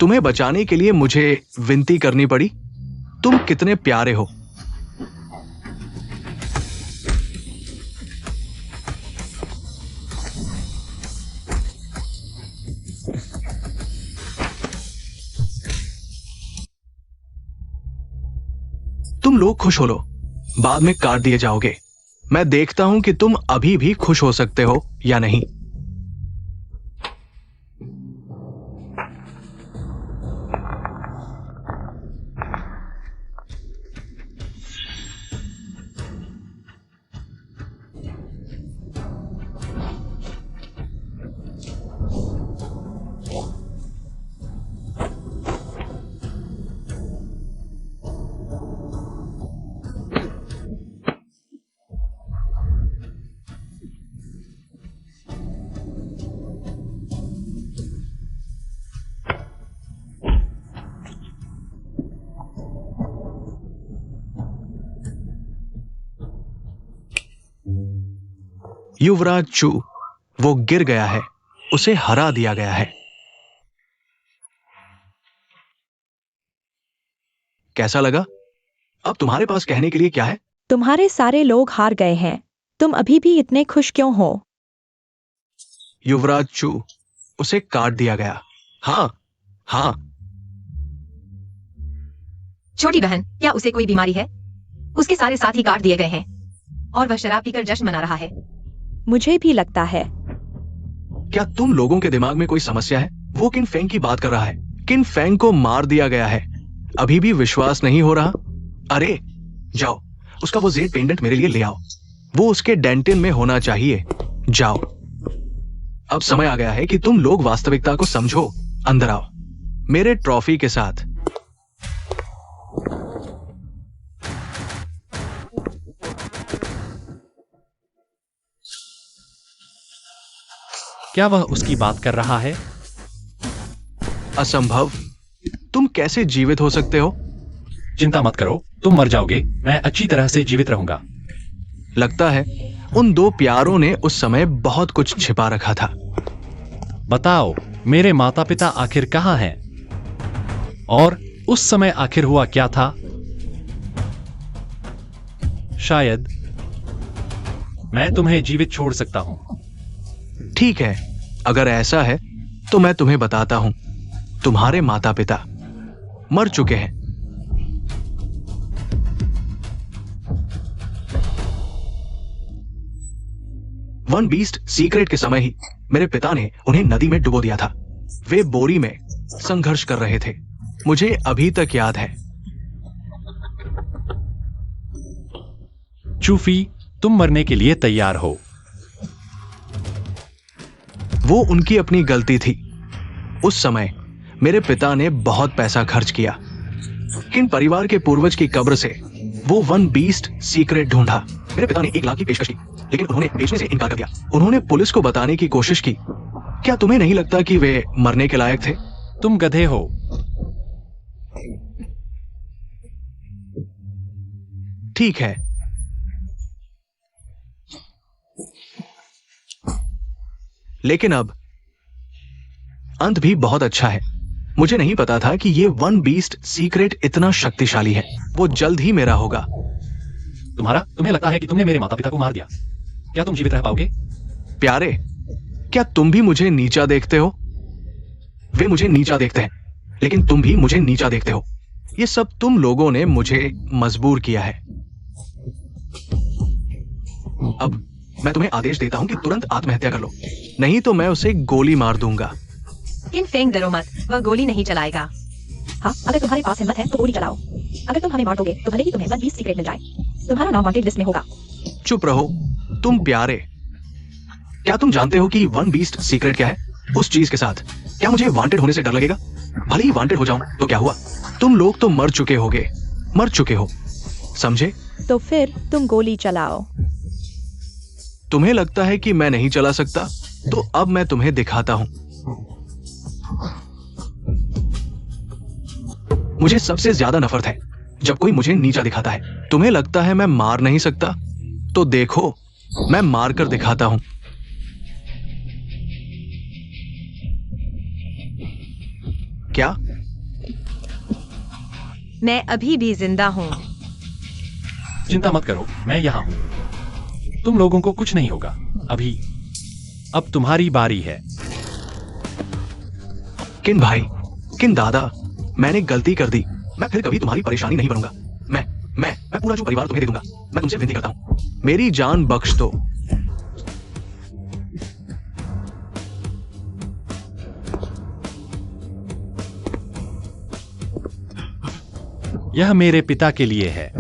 तुम्हें बचाने के लिए मुझे विनती करनी पड़ी। तुम कितने प्यारे हो। तुम लोग खुश हो लो, बाद में काट दिए जाओगे। मैं देखता हूं कि तुम अभी भी खुश हो सकते हो या नहीं। युवराज चू, वो गिर गया है, उसे हरा दिया गया है। कैसा लगा? अब तुम्हारे पास कहने के लिए क्या है? तुम्हारे सारे लोग हार गए हैं, तुम अभी भी इतने खुश क्यों हो? युवराज चू, उसे काट दिया गया। हाँ हाँ। छोटी बहन, क्या उसे कोई बीमारी है? उसके सारे साथी काट दिए गए हैं और वह शराब पीकर जश्न मना रहा है। मुझे भी लगता है। क्या तुम लोगों के दिमाग में कोई समस्या है? वो किन फेंग की बात कर रहा है। किन फेंग को मार दिया गया है, अभी भी विश्वास नहीं हो रहा? अरे जाओ, उसका वो जेड पेंडेंट मेरे लिए ले आओ। वो उसके डेंटिन में होना चाहिए। जाओ, अब समय आ गया है कि तुम लोग वास्तविकता को समझो। अंदर आओ मेरे ट्रॉफी के साथ। क्या वह उसकी बात कर रहा है? असंभव। तुम कैसे जीवित हो सकते हो? चिंता मत करो, तुम मर जाओगे, मैं अच्छी तरह से जीवित रहूंगा। लगता है उन दो प्यारों ने उस समय बहुत कुछ छिपा रखा था। बताओ, मेरे माता पिता आखिर कहां हैं? और उस समय आखिर हुआ क्या था? शायद मैं तुम्हें जीवित छोड़ सकता हूं। ठीक है, अगर ऐसा है तो मैं तुम्हें बताता हूं। तुम्हारे माता पिता मर चुके हैं। वन बीस्ट सीक्रेट के समय ही मेरे पिता ने उन्हें नदी में डुबो दिया था। वे बोरी में संघर्ष कर रहे थे, मुझे अभी तक याद है। चूफी, तुम मरने के लिए तैयार हो। वो उनकी अपनी गलती थी। उस समय मेरे पिता ने बहुत पैसा खर्च किया। किन परिवार के पूर्वज की कब्र से वो वन बीस्ट सीक्रेट ढूंढा। मेरे पिता ने 1 लाख की पेशकश की, लेकिन उन्होंने बेचने से इनकार कर दिया। उन्होंने पुलिस को बताने की कोशिश की। क्या तुम्हें नहीं लगता कि वे मरने के लायक थे? तुम गधे हो। ठीक है, लेकिन अब अंत भी बहुत अच्छा है। मुझे नहीं पता था कि ये वन बीस्ट सीक्रेट इतना शक्तिशाली है। वो जल्द ही मेरा होगा। तुम्हें लगता है कि तुमने मेरे माता पिता को मार दिया? क्या तुम जीवित रह पाओगे? प्यारे, क्या तुम भी मुझे नीचा देखते हो? वे मुझे नीचा देखते हैं, लेकिन तुम भी मुझे नीचा देखते हो। ये सब तुम लोगों ने मुझे मजबूर किया है। अब मैं तुम्हें आदेश देता हूँ कि तुरंत आत्महत्या कर लो, नहीं तो मैं उसे गोली मार दूंगा। किन फेंग, डरो मत, वह गोली नहीं चलाएगा। हाँ, अगर तुम्हारे पास हिम्मत है तो गोली चलाओ। अगर तुम हमें मार दोगे तो भले ही तुम्हें 1 20 सीक्रेट मिल जाए, तुम्हारा नाम वांटेड लिस्ट में होगा। चुप रहो तुम प्यारे। क्या तुम जानते हो कि 1 बीस्ट सीक्रेट क्या है? उस चीज के साथ क्या मुझे वांटेड होने से डर लगेगा? भले ही वांटेड हो जाऊं तो क्या हुआ? तुम लोग तो मर चुके होगे, मर चुके हो, समझे? तो फिर तुम गोली चलाओ। तुम्हें लगता है कि मैं नहीं चला सकता, तो अब मैं तुम्हें दिखाता हूं। मुझे सबसे ज्यादा नफरत है जब कोई मुझे नीचा दिखाता है। तुम्हें लगता है मैं मार नहीं सकता? तो देखो, मैं मार कर दिखाता हूं। क्या? मैं अभी भी जिंदा हूँ। चिंता मत करो, मैं यहां हूं। तुम लोगों को कुछ नहीं होगा अभी। अब तुम्हारी बारी है। किन भाई, किन दादा, मैंने गलती कर दी। मैं फिर कभी तुम्हारी परेशानी नहीं बनूंगा। मैं पूरा जो परिवार तुम्हें दे दूंगा। मैं तुमसे विनती करता हूं, मेरी जान बख्श दो। यह मेरे पिता के लिए है।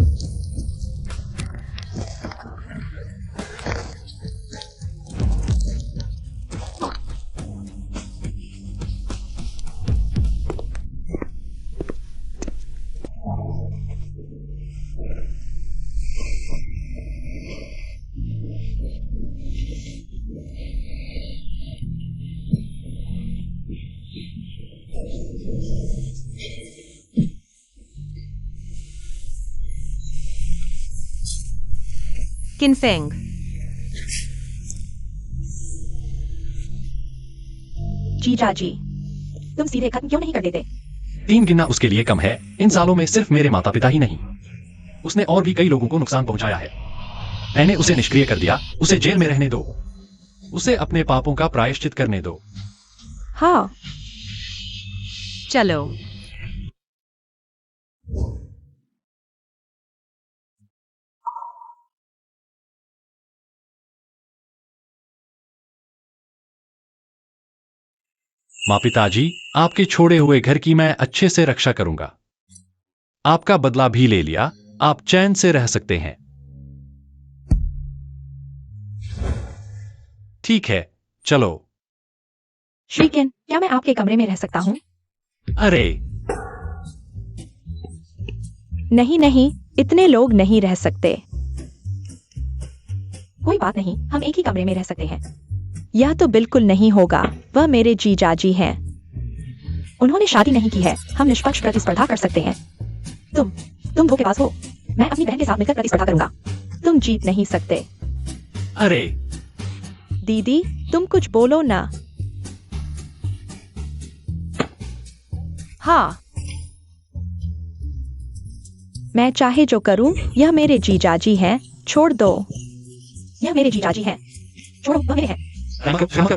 किन फेंग, जीजा जी, तुम सीधे खत्म क्यों नहीं कर देते? 3 गिनना उसके लिए कम है। इन सालों में सिर्फ मेरे माता पिता ही नहीं, उसने और भी कई लोगों को नुकसान पहुंचाया है। मैंने उसे निष्क्रिय कर दिया। उसे जेल में रहने दो। उसे अपने पापों का प्रायश्चित करने दो। हाँ, चलो। माँ पिताजी, आपके छोड़े हुए घर की मैं अच्छे से रक्षा करूंगा। आपका बदला भी ले लिया, आप चैन से रह सकते हैं। ठीक है, चलो। श्रीकिन, क्या मैं आपके कमरे में रह सकता हूँ? अरे नहीं नहीं, इतने लोग नहीं रह सकते। कोई बात नहीं, हम एक ही कमरे में रह सकते हैं। यह तो बिल्कुल नहीं होगा, वह मेरे जीजाजी हैं। उन्होंने शादी नहीं की है, हम निष्पक्ष प्रतिस्पर्धा कर सकते हैं। तुम धोखेबाज हो। मैं अपनी बहन के साथ मिलकर प्रतिस्पर्धा करूंगा। तुम जीत नहीं सकते। अरे दीदी, तुम कुछ बोलो ना। हाँ, मैं चाहे जो करूं, यह मेरे जीजाजी हैं, छोड़ दो। यह मेरे जीजाजी हैं, छोड़ो, वह मेरे हैं। क्षमा कर,